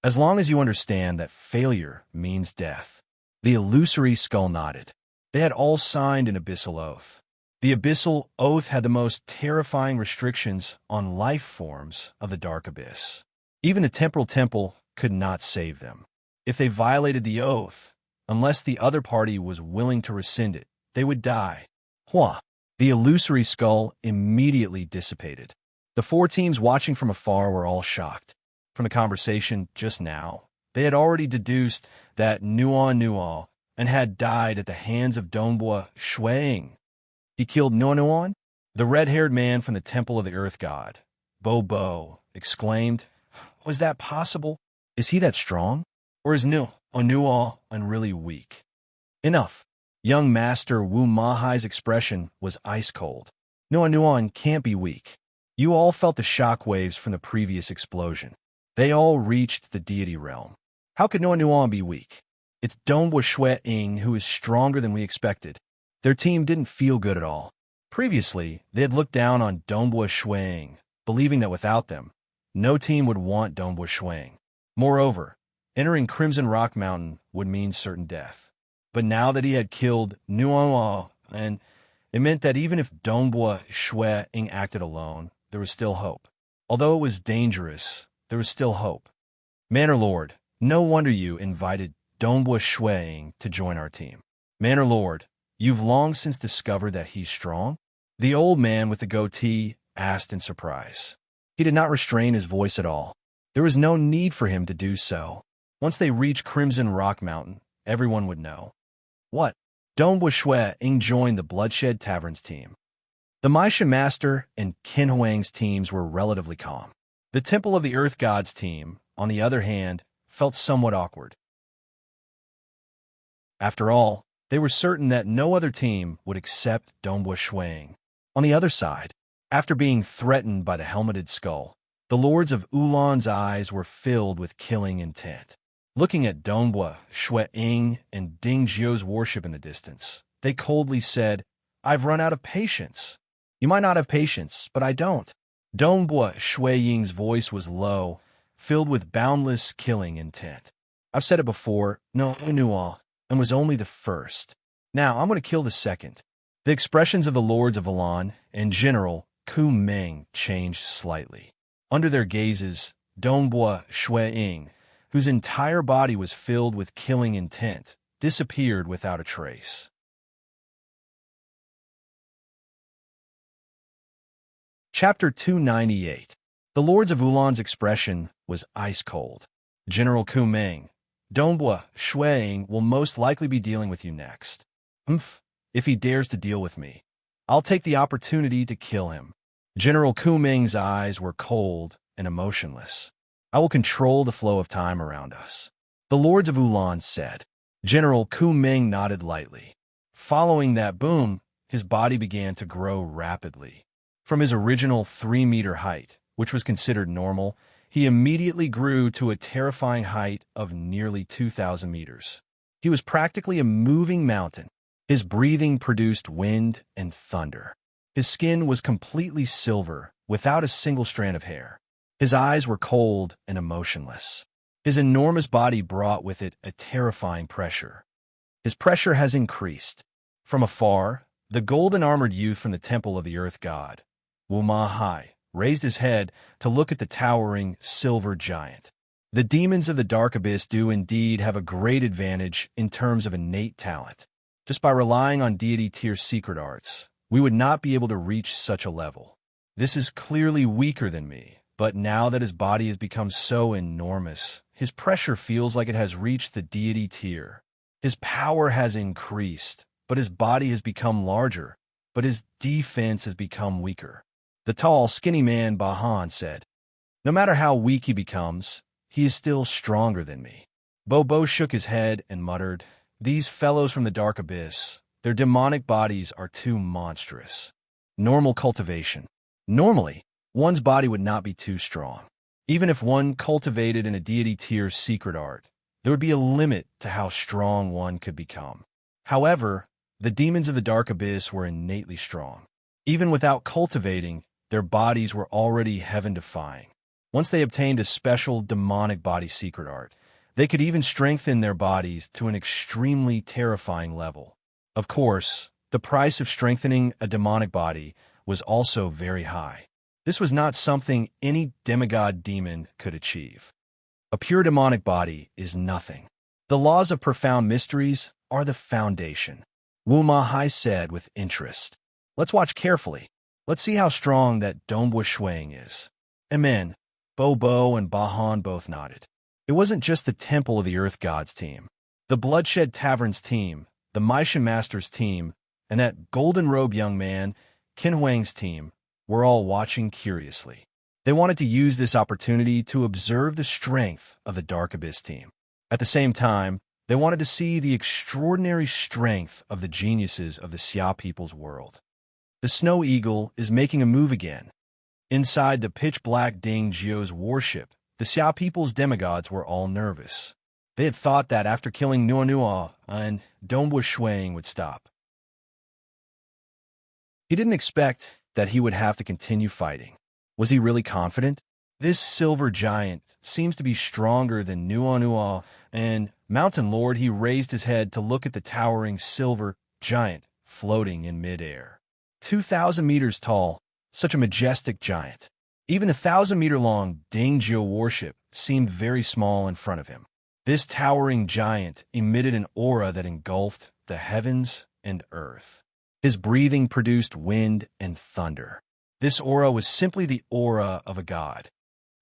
As long as you understand that failure means death. The illusory skull nodded. They had all signed an abyssal oath. The abyssal oath had the most terrifying restrictions on life forms of the dark abyss. Even the temporal temple could not save them. If they violated the oath, Unless the other party was willing to rescind it, they would die. Hua! The illusory skull immediately dissipated. The four teams watching from afar were all shocked. From the conversation just now, they had already deduced that Nuo and had died at the hands of Dongbua Shuiying. He killed Nuo? The red-haired man from the Temple of the Earth God, Bo, exclaimed, "Was that possible? Is he that strong? Or is Nuo really weak?" Enough. Young Master Wu Mahai's expression was ice-cold. Nuo can't be weak. You all felt the shock waves from the previous explosion. They all reached the deity realm. How could Nuo be weak? It's Dongbua Shuiying who is stronger than we expected. Their team didn't feel good at all. Previously, they had looked down on Dongbua Shuiying, believing that without them, no team would want Dongbua Shuiying. Moreover, entering Crimson Rock Mountain would mean certain death. But now that he had killed Nuo, and it meant that even if Dongbua Shuiying acted alone, there was still hope. Although it was dangerous, there was still hope. Manor Lord, no wonder you invited Dongbua Shuiying to join our team. Manor Lord, you've long since discovered that he's strong? The old man with the goatee asked in surprise. He did not restrain his voice at all. There was no need for him to do so. Once they reached Crimson Rock Mountain, everyone would know. What? Dongbua Shuiying joined the Bloodshed Tavern's team. The Maisha Master and Qin Huang's teams were relatively calm. The Temple of the Earth God's team, on the other hand, felt somewhat awkward. After all, they were certain that no other team would accept Dongbua Shuiying. On the other side, after being threatened by the helmeted skull, the lords of Ulan's eyes were filled with killing intent. Looking at Dongbua Shuiying and Ding Jiu's worship in the distance, they coldly said, "I've run out of patience." You might not have patience, but I don't. Dongbua Shuiying's voice was low, filled with boundless killing intent. I've said it before, Nuo, and was only the first. Now I'm going to kill the second. The expressions of the lords of Ulan and General Ku Meng changed slightly. Under their gazes, Dongbua Shuiying, whose entire body was filled with killing intent, disappeared without a trace. Chapter 298. The Lords of Ulan's expression was ice-cold. General Ku Meng, Dongbua Shuiying will most likely be dealing with you next. If he dares to deal with me, I'll take the opportunity to kill him. General Ku Meng's eyes were cold and emotionless. I will control the flow of time around us. The Lords of Ulan said. General Ku Meng nodded lightly. Following that boom, his body began to grow rapidly. From his original 3-meter height, which was considered normal, he immediately grew to a terrifying height of nearly 2,000 meters. He was practically a moving mountain. His breathing produced wind and thunder. His skin was completely silver, without a single strand of hair. His eyes were cold and emotionless. His enormous body brought with it a terrifying pressure. His pressure has increased. From afar, the golden-armored youth from the Temple of the Earth God, Wu Mahai, raised his head to look at the towering silver giant. The demons of the Dark Abyss do indeed have a great advantage in terms of innate talent. Just by relying on deity-tier secret arts, we would not be able to reach such a level. This is clearly weaker than me, but now that his body has become so enormous, his pressure feels like it has reached the deity tier. His power has increased, but his body has become larger, but his defense has become weaker. The tall, skinny man Bahan said, "No matter how weak he becomes, he is still stronger than me." Bo shook his head and muttered, "These fellows from the Dark Abyss, their demonic bodies are too monstrous." Normal cultivation. Normally, one's body would not be too strong. Even if one cultivated in a deity tier secret art, there would be a limit to how strong one could become. However, the demons of the Dark Abyss were innately strong. Even without cultivating, their bodies were already heaven-defying. Once they obtained a special demonic body secret art, they could even strengthen their bodies to an extremely terrifying level. Of course, the price of strengthening a demonic body was also very high. This was not something any demigod demon could achieve. A pure demonic body is nothing. The laws of profound mysteries are the foundation, Wu Ma Hai said with interest. Let's watch carefully. Let's see how strong that Dongbua Shuang is. Amen. Bo and Bahan both nodded. It wasn't just the Temple of the Earth Gods team. The Bloodshed Taverns team, the Maishan Masters team, and that golden-robed young man, Qin Huang's team, were all watching curiously. They wanted to use this opportunity to observe the strength of the Dark Abyss team. At the same time, they wanted to see the extraordinary strength of the geniuses of the Xia people's world. The Snow Eagle is making a move again. Inside the pitch-black Ding Jiu's warship, the Xia people's demigods were all nervous. They had thought that after killing Nua and Dongbua Shuang would stop. He didn't expect that he would have to continue fighting. Was he really confident? This silver giant seems to be stronger than Nua, and Mountain Lord, he raised his head to look at the towering silver giant floating in midair. 2,000 meters tall, such a majestic giant. Even the 1,000-meter-long Ding Jiu warship seemed very small in front of him. This towering giant emitted an aura that engulfed the heavens and earth. His breathing produced wind and thunder. This aura was simply the aura of a god.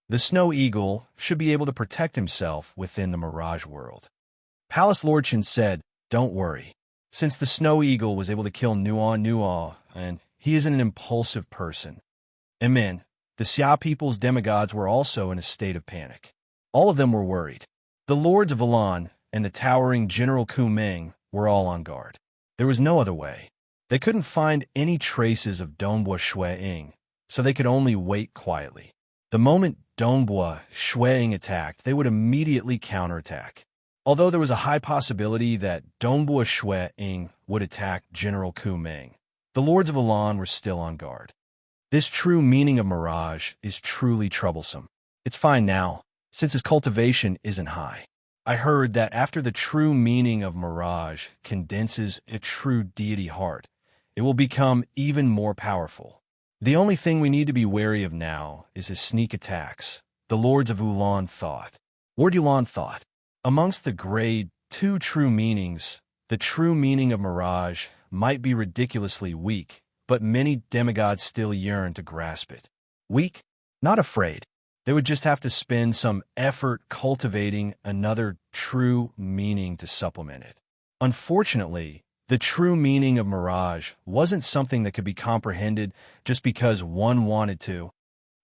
The Snow Eagle should be able to protect himself within the Mirage world. Palace Lord Chen said, "Don't worry. Since the Snow Eagle was able to kill Nua, and he isn't an impulsive person." Amen. The Xia people's demigods were also in a state of panic. All of them were worried. The Lords of Elan and the towering General Ku Meng were all on guard. There was no other way. They couldn't find any traces of Dongbua Shuang, so they could only wait quietly. The moment Dongbua Shuang attacked, they would immediately counterattack. Although there was a high possibility that Dongbua Shuang would attack General Ku Meng, the Lords of Elan were still on guard. This true meaning of Mirage is truly troublesome. It's fine now, since his cultivation isn't high. I heard that after the true meaning of Mirage condenses a true deity heart, it will become even more powerful. The only thing we need to be wary of now is his sneak attacks, the Lords of Ulan thought. Lord Ulan thought. Amongst the grade 2 true meanings, the true meaning of Mirage might be ridiculously weak, but many demigods still yearn to grasp it. Weak? Not afraid. They would just have to spend some effort cultivating another true meaning to supplement it. Unfortunately, the true meaning of Mirage wasn't something that could be comprehended just because one wanted to.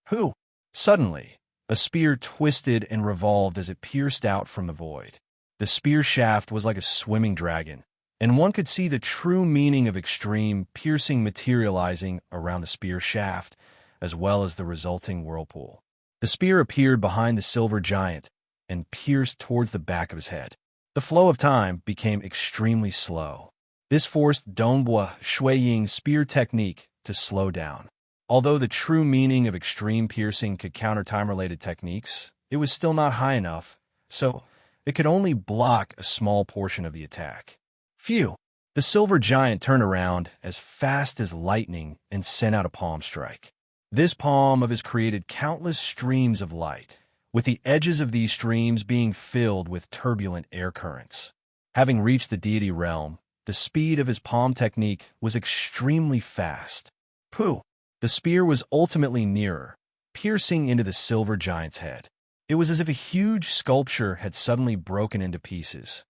Who? Suddenly, a spear twisted and revolved as it pierced out from the void. The spear shaft was like a swimming dragon, and one could see the true meaning of extreme piercing materializing around the spear shaft, as well as the resulting whirlpool. The spear appeared behind the silver giant and pierced towards the back of his head. The flow of time became extremely slow. This forced Dongbua Shuang's spear technique to slow down. Although the true meaning of extreme piercing could counter time-related techniques, it was still not high enough, so it could only block a small portion of the attack. Phew! The silver giant turned around as fast as lightning and sent out a palm strike. This palm of his created countless streams of light, with the edges of these streams being filled with turbulent air currents. Having reached the deity realm, the speed of his palm technique was extremely fast. Pooh! The spear was ultimately nearer, piercing into the silver giant's head. It was as if a huge sculpture had suddenly broken into pieces.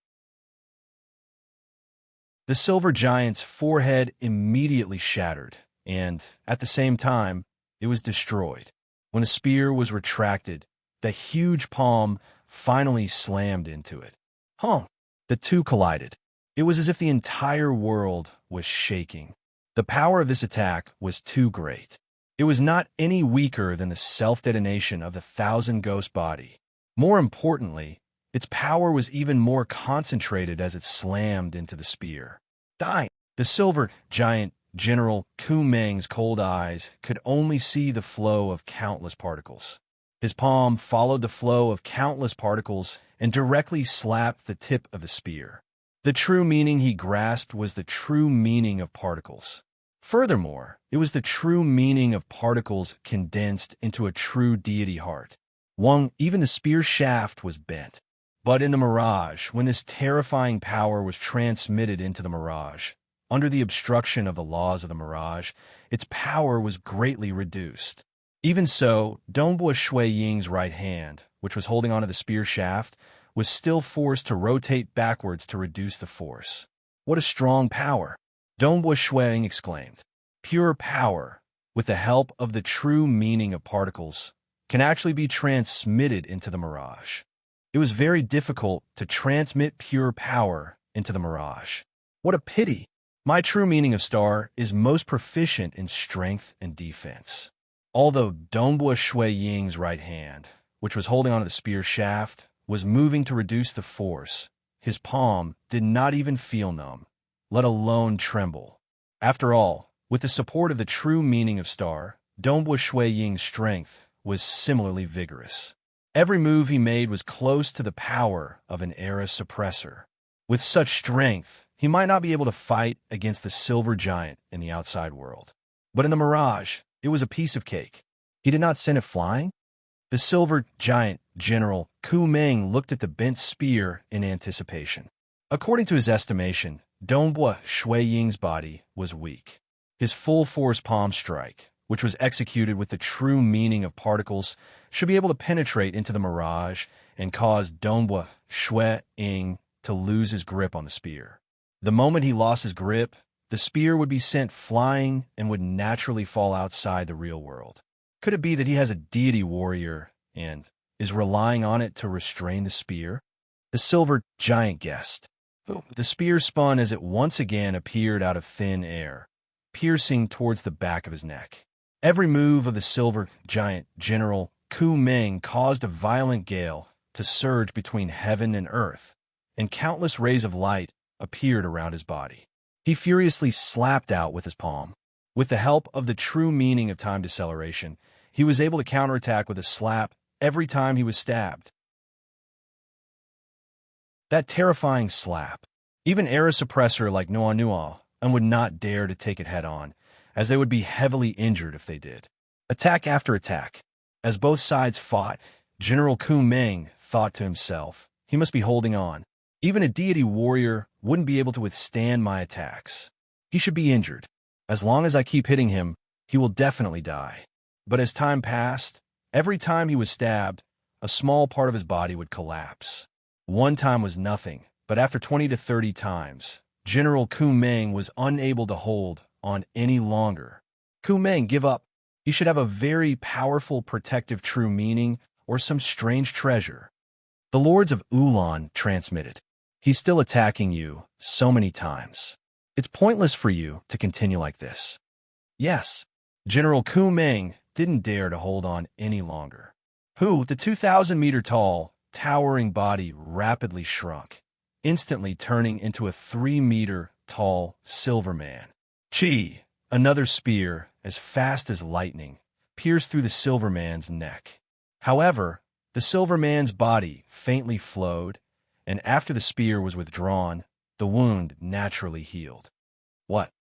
The silver giant's forehead immediately shattered, and, at the same time, it was destroyed. When the spear was retracted, the huge palm finally slammed into it. The two collided. It was as if the entire world was shaking. The power of this attack was too great. It was not any weaker than the self-detonation of the 1,000-ghost body. More importantly, its power was even more concentrated as it slammed into the spear. Die! The silver giant General Ku Meng's cold eyes could only see the flow of countless particles. His palm followed the flow of countless particles and directly slapped the tip of the spear. The true meaning he grasped was the true meaning of particles. Furthermore, it was the true meaning of particles condensed into a true deity heart. Even the spear shaft was bent. But in the mirage, when this terrifying power was transmitted into the mirage, under the obstruction of the laws of the mirage, its power was greatly reduced. Even so, Dongbua Shui Ying's right hand, which was holding onto the spear shaft, was still forced to rotate backwards to reduce the force. What a strong power! Dongbua Shui Ying exclaimed. Pure power, with the help of the true meaning of particles, can actually be transmitted into the mirage. It was very difficult to transmit pure power into the mirage. What a pity! My true meaning of star is most proficient in strength and defense. Although Dongbua Shui Ying's right hand, which was holding onto the spear shaft, was moving to reduce the force, his palm did not even feel numb, let alone tremble. After all, with the support of the true meaning of star, Dongbua Shui Ying's strength was similarly vigorous. Every move he made was close to the power of an era suppressor. With such strength, he might not be able to fight against the silver giant in the outside world. But in the mirage, it was a piece of cake. He did not send it flying. The silver giant General Ku Meng looked at the bent spear in anticipation. According to his estimation, Dongbua Shui Ying's body was weak. His full-force palm strike, which was executed with the true meaning of particles, should be able to penetrate into the mirage and cause Dongbua Shui Ying to lose his grip on the spear. The moment he lost his grip, the spear would be sent flying and would naturally fall outside the real world. Could it be that he has a deity warrior and is relying on it to restrain the spear? The silver giant guessed. The spear spun as it once again appeared out of thin air, piercing towards the back of his neck. Every move of the silver giant General Ku Meng caused a violent gale to surge between heaven and earth, and countless rays of light appeared around his body. He furiously slapped out with his palm. With the help of the true meaning of time deceleration, he was able to counterattack with a slap every time he was stabbed. That terrifying slap. Even era suppressor like Noa Nua and would not dare to take it head-on, as they would be heavily injured if they did. Attack after attack. As both sides fought, General Ku Meng thought to himself, he must be holding on. Even a deity warrior wouldn't be able to withstand my attacks. He should be injured. As long as I keep hitting him, he will definitely die. But as time passed, every time he was stabbed, a small part of his body would collapse. One time was nothing, but after 20 to 30 times, General Ku Meng was unable to hold on any longer. Ku Meng, give up. He should have a very powerful protective true meaning or some strange treasure. The lords of Ulan transmitted. He's still attacking you so many times. It's pointless for you to continue like this. Yes, General Ku Meng didn't dare to hold on any longer. The 2,000-meter-tall, towering body rapidly shrunk, instantly turning into a 3-meter-tall silver man. Chi, another spear, as fast as lightning, pierced through the silver man's neck. However, the silver man's body faintly flowed, and after the spear was withdrawn, the wound naturally healed. What?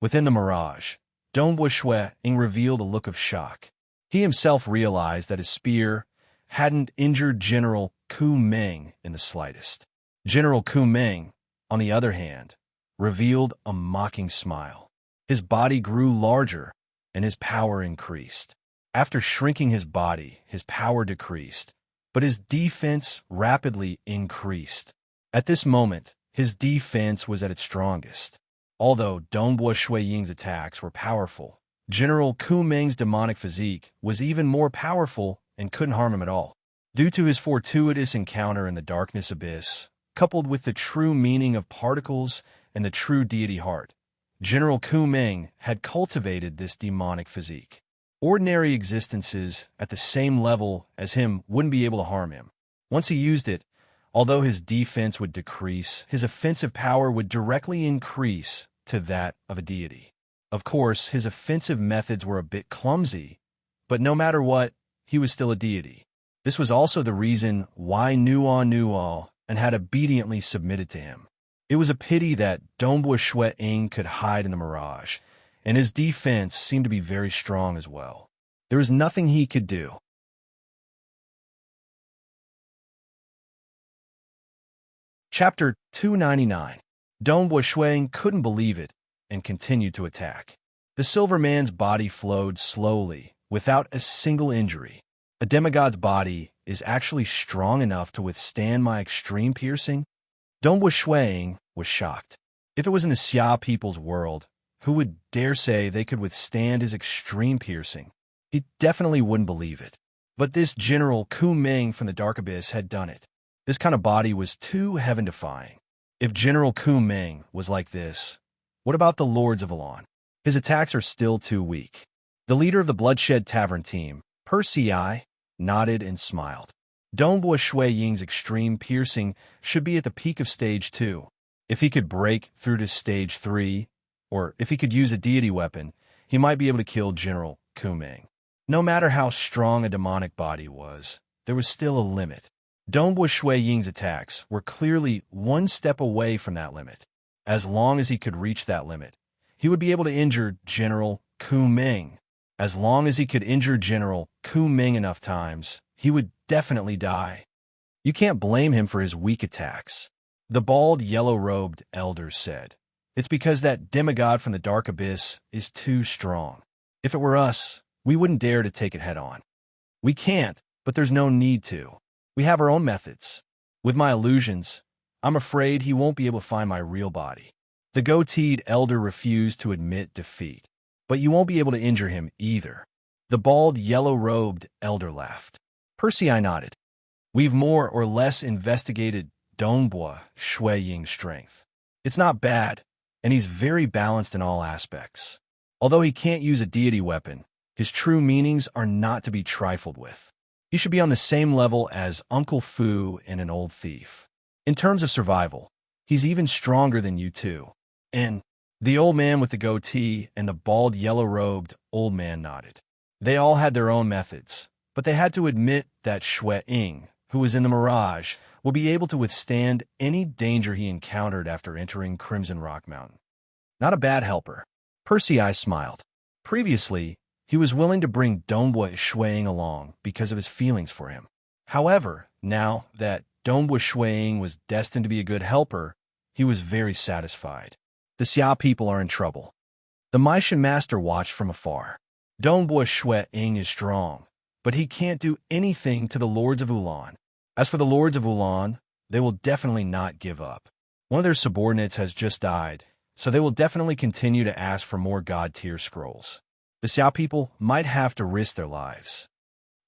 Within the mirage, Dongbua Shui Ying revealed a look of shock. He himself realized that his spear hadn't injured General Ku Meng in the slightest. General Ku Meng, on the other hand, revealed a mocking smile. His body grew larger, and his power increased. After shrinking his body, his power decreased, but his defense rapidly increased. At this moment, his defense was at its strongest. Although Dongbua Shui Ying's attacks were powerful, General Ku Meng's demonic physique was even more powerful and couldn't harm him at all. Due to his fortuitous encounter in the darkness abyss, coupled with the true meaning of particles and the true deity heart, General Ku Meng had cultivated this demonic physique. Ordinary existences at the same level as him wouldn't be able to harm him. Once he used it, although his defense would decrease, his offensive power would directly increase to that of a deity. Of course, his offensive methods were a bit clumsy, but no matter what, he was still a deity. This was also the reason why Nuo knew all and had obediently submitted to him. It was a pity that Dongbua Shui Ying could hide in the mirage, and his defense seemed to be very strong as well. There was nothing he could do. Chapter 299. Dong Shuang couldn't believe it and continued to attack. The silver man's body flowed slowly, without a single injury. A demigod's body is actually strong enough to withstand my extreme piercing? Dong Shuang was shocked. If it was in the Xia people's world, who would dare say they could withstand his extreme piercing? He definitely wouldn't believe it. But this General Ku Ming from the Dark Abyss had done it. This kind of body was too heaven-defying. If General Ku Ming was like this, what about the Lords of Ulan? His attacks are still too weak. The leader of the Bloodshed Tavern team, Percy, nodded and smiled. Dong Shui Ying's extreme piercing should be at the peak of Stage 2. If he could break through to Stage 3, or if he could use a deity weapon, he might be able to kill General Ku Ming. No matter how strong a demonic body was, there was still a limit. Dong Shui Ying's attacks were clearly one step away from that limit. As long as he could reach that limit, he would be able to injure General Ku Ming. As long as he could injure General Ku Ming enough times, he would definitely die. You can't blame him for his weak attacks. The bald, yellow-robed elder said. It's because that demigod from the Dark Abyss is too strong. If it were us, we wouldn't dare to take it head-on. We can't, but there's no need to. We have our own methods. With my illusions, I'm afraid he won't be able to find my real body. The goateed elder refused to admit defeat. But you won't be able to injure him either. The bald, yellow-robed elder laughed. Percy nodded. We've more or less investigated Dong Shui Ying's strength. It's not bad, and he's very balanced in all aspects. Although he can't use a deity weapon, his true meanings are not to be trifled with. He should be on the same level as Uncle Fu and an old thief. In terms of survival, he's even stronger than you two. And the old man with the goatee and the bald yellow-robed old man nodded. They all had their own methods, but they had to admit that Shui Ying, who was in the Mirage, will be able to withstand any danger he encountered after entering Crimson Rock Mountain. Not a bad helper. Percy smiled. Previously, he was willing to bring Dong Shuang along because of his feelings for him. However, now that Dong Shuang was destined to be a good helper, he was very satisfied. The Xia people are in trouble. The Maishan master watched from afar. Dong Shuang is strong, but he can't do anything to the Lords of Ulan. As for the Lords of Ulan, they will definitely not give up. One of their subordinates has just died, so they will definitely continue to ask for more God-tier scrolls. The Xia people might have to risk their lives.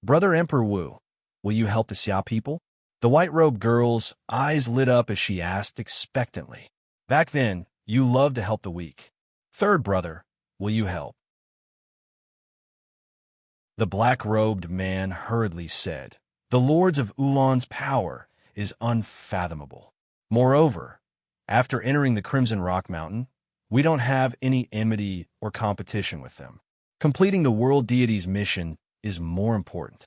Brother Emperor Wu, will you help the Xia people? The white-robed girl's eyes lit up as she asked expectantly. Back then, you loved to help the weak. Third brother, will you help? The black-robed man hurriedly said, the Lords of Ulan's power is unfathomable. Moreover, after entering the Crimson Rock Mountain, we don't have any enmity or competition with them. Completing the world deity's mission is more important.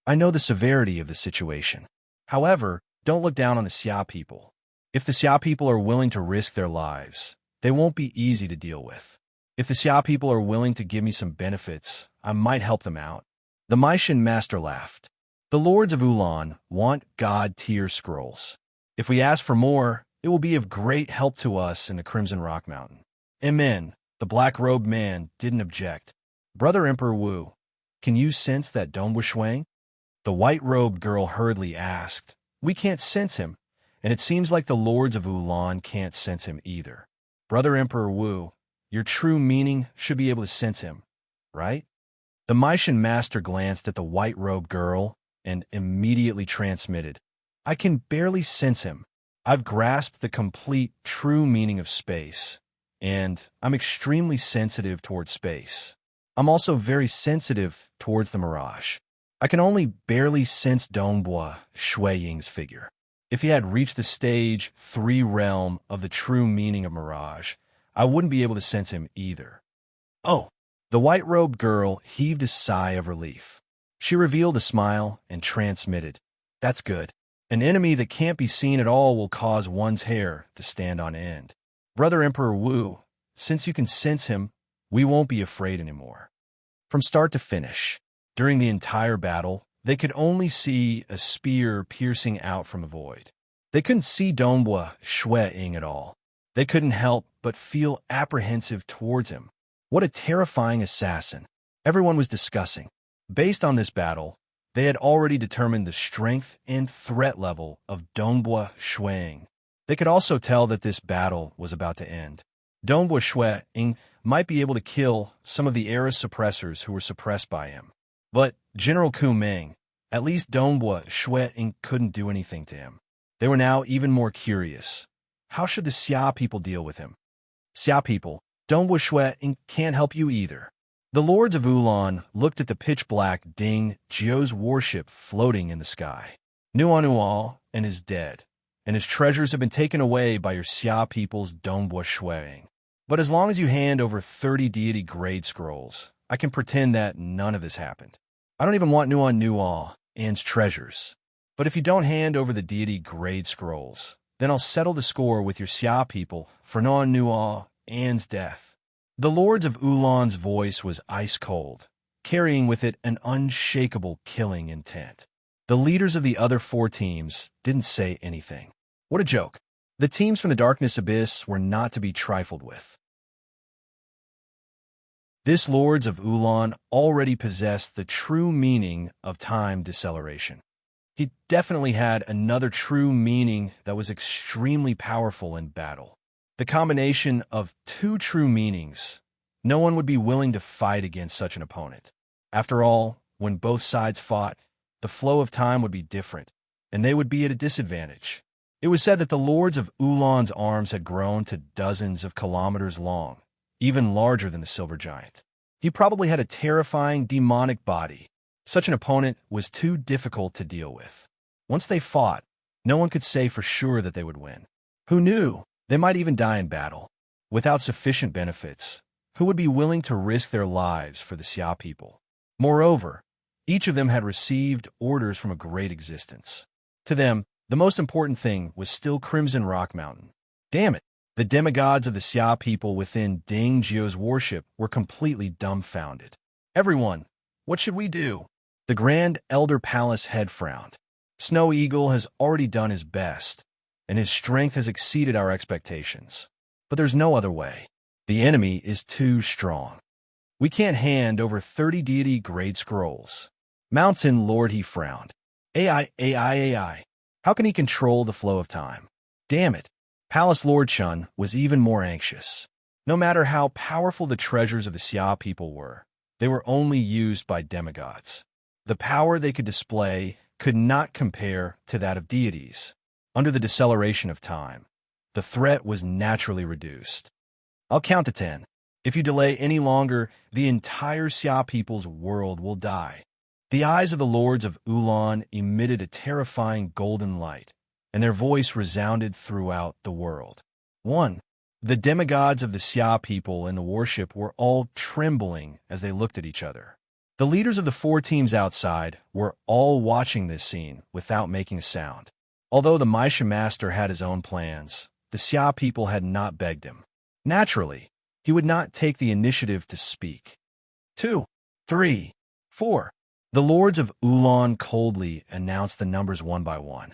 I know the severity of the situation. However, don't look down on the Xia people. If the Xia people are willing to risk their lives, they won't be easy to deal with. If the Xia people are willing to give me some benefits, I might help them out. The Maishan master laughed. The Lords of Ulan want God-tier scrolls. If we ask for more, it will be of great help to us in the Crimson Rock Mountain. Amen. The black-robed man didn't object. Brother Emperor Wu, can you sense that Dong Shuang? The white-robed girl hurriedly asked. We can't sense him, and it seems like the Lords of Ulan can't sense him either. Brother Emperor Wu, your true meaning should be able to sense him, right? The Maishan master glanced at the white-robed girl and immediately transmitted. I can barely sense him. I've grasped the complete true meaning of space, and I'm extremely sensitive towards space. I'm also very sensitive towards the Mirage. I can only barely sense Dong Shui Ying's figure. If he had reached the Stage 3 realm of the true meaning of Mirage, I wouldn't be able to sense him either. Oh, the white-robed girl heaved a sigh of relief. She revealed a smile and transmitted. That's good. An enemy that can't be seen at all will cause one's hair to stand on end. Brother Emperor Wu, since you can sense him, we won't be afraid anymore. From start to finish, during the entire battle, they could only see a spear piercing out from the void. They couldn't see Dongbua Ying at all. They couldn't help but feel apprehensive towards him. What a terrifying assassin. Everyone was discussing. Based on this battle, they had already determined the strength and threat level of Dongbua Ying. They could also tell that this battle was about to end. Dongbua Ying might be able to kill some of the era suppressors who were suppressed by him. But General Kuming, at least Dongbua Ying couldn't do anything to him. They were now even more curious. How should the Xia people deal with him? Xia people, Dongbua Ying can't help you either. The lords of Ulan looked at the pitch-black Ding Jiu's warship floating in the sky. Nuanual and is dead, and his treasures have been taken away by your Xia people's Dongbua Ying. But as long as you hand over 30 deity-grade scrolls, I can pretend that none of this happened. I don't even want Nuanual and's treasures. But if you don't hand over the deity-grade scrolls, then I'll settle the score with your Xia people for Nuanual and's death. The lords of Ulan's voice was ice-cold, carrying with it an unshakable killing intent. The leaders of the other 4 teams didn't say anything. What a joke. The teams from the Darkness Abyss were not to be trifled with. This lords of Ulan already possessed the true meaning of time deceleration. He definitely had another true meaning that was extremely powerful in battle. The combination of 2 true meanings, no one would be willing to fight against such an opponent. After all, when both sides fought, the flow of time would be different, and they would be at a disadvantage. It was said that the lords of Ulan's arms had grown to dozens of kilometers long, even larger than the silver giant. He probably had a terrifying demonic body. Such an opponent was too difficult to deal with. Once they fought, no one could say for sure that they would win. Who knew? They might even die in battle. Without sufficient benefits, who would be willing to risk their lives for the Xia people? Moreover, each of them had received orders from a great existence. To them, the most important thing was still Crimson Rock Mountain. Damn it! The demigods of the Xia people within Ding Jiu's warship were completely dumbfounded. Everyone, what should we do? The Grand Elder Palace head frowned. Snow Eagle has already done his best, and his strength has exceeded our expectations. But there's no other way. The enemy is too strong. We can't hand over 30 deity-grade scrolls. Mountain Lord, he frowned. AI. How can he control the flow of time? Damn it. Palace Lord Chun was even more anxious. No matter how powerful the treasures of the Xia people were, they were only used by demigods. The power they could display could not compare to that of deities. Under the deceleration of time, the threat was naturally reduced. I'll count to 10. If you delay any longer, the entire Xia people's world will die. The eyes of the lords of Ulan emitted a terrifying golden light, and their voice resounded throughout the world. 1. The demigods of the Xia people in the warship were all trembling as they looked at each other. The leaders of the 4 teams outside were all watching this scene without making a sound. Although the Maisha Master had his own plans, the Xia people had not begged him. Naturally, he would not take the initiative to speak. 2, 3, 4. The lords of Ulan coldly announced the numbers one by one.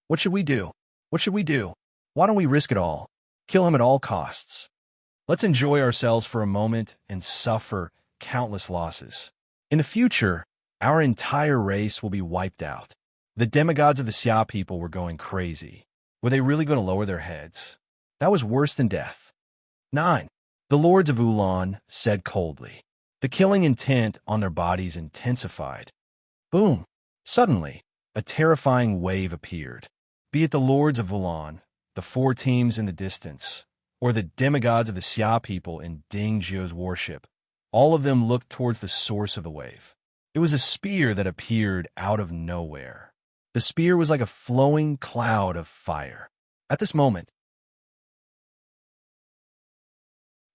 What should we do? What should we do? Why don't we risk it all? Kill him at all costs. Let's enjoy ourselves for a moment and suffer countless losses. In the future, our entire race will be wiped out. The demigods of the Xia people were going crazy. Were they really going to lower their heads? That was worse than death. 9. The lords of Ulan said coldly. The killing intent on their bodies intensified. Boom! Suddenly, a terrifying wave appeared. Be it the lords of Ulan, the 4 teams in the distance, or the demigods of the Xia people in Ding Jiu's warship, all of them looked towards the source of the wave. It was a spear that appeared out of nowhere. The spear was like a flowing cloud of fire. At this moment,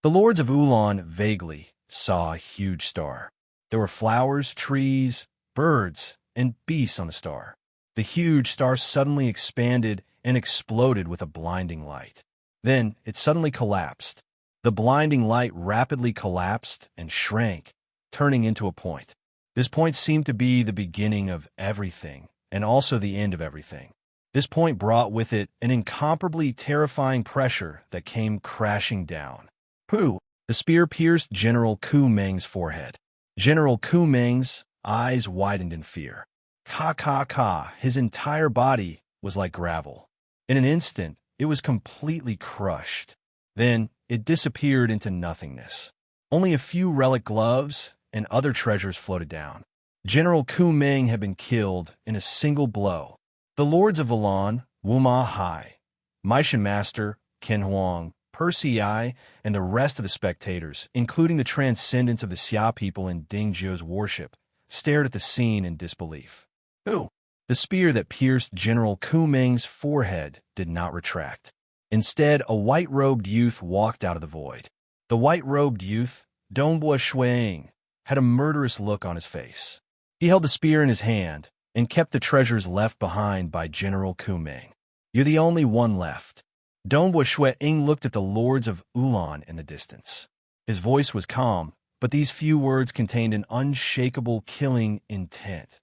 the lords of Ulan vaguely saw a huge star. There were flowers, trees, birds, and beasts on the star. The huge star suddenly expanded and exploded with a blinding light. Then it suddenly collapsed. The blinding light rapidly collapsed and shrank, turning into a point. This point seemed to be the beginning of everything, and also the end of everything. This point brought with it an incomparably terrifying pressure that came crashing down. Pooh! The spear pierced General Ku Meng's forehead. General Ku Meng's eyes widened in fear. Ka ka ka, his entire body was like gravel. In an instant, it was completely crushed. Then, it disappeared into nothingness. Only a few relic gloves and other treasures floated down. General Ku Meng had been killed in a single blow. The lords of Valon, Wu Ma Hai, Meishan Master, Ken Huang, Percy Ai, and the rest of the spectators, including the transcendents of the Xia people in Ding Zhuo's worship, stared at the scene in disbelief. Who? The spear that pierced General Ku Meng's forehead did not retract. Instead, a white-robed youth walked out of the void. The white-robed youth, Dongbua Shuang, had a murderous look on his face. He held the spear in his hand and kept the treasures left behind by General Ku Meng. You're the only one left. Dongbua Shuang looked at the lords of Ulan in the distance. His voice was calm, but these few words contained an unshakable killing intent.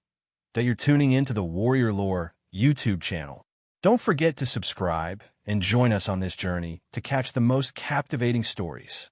That you're tuning into the Warrior Lore YouTube channel. Don't forget to subscribe and join us on this journey to catch the most captivating stories.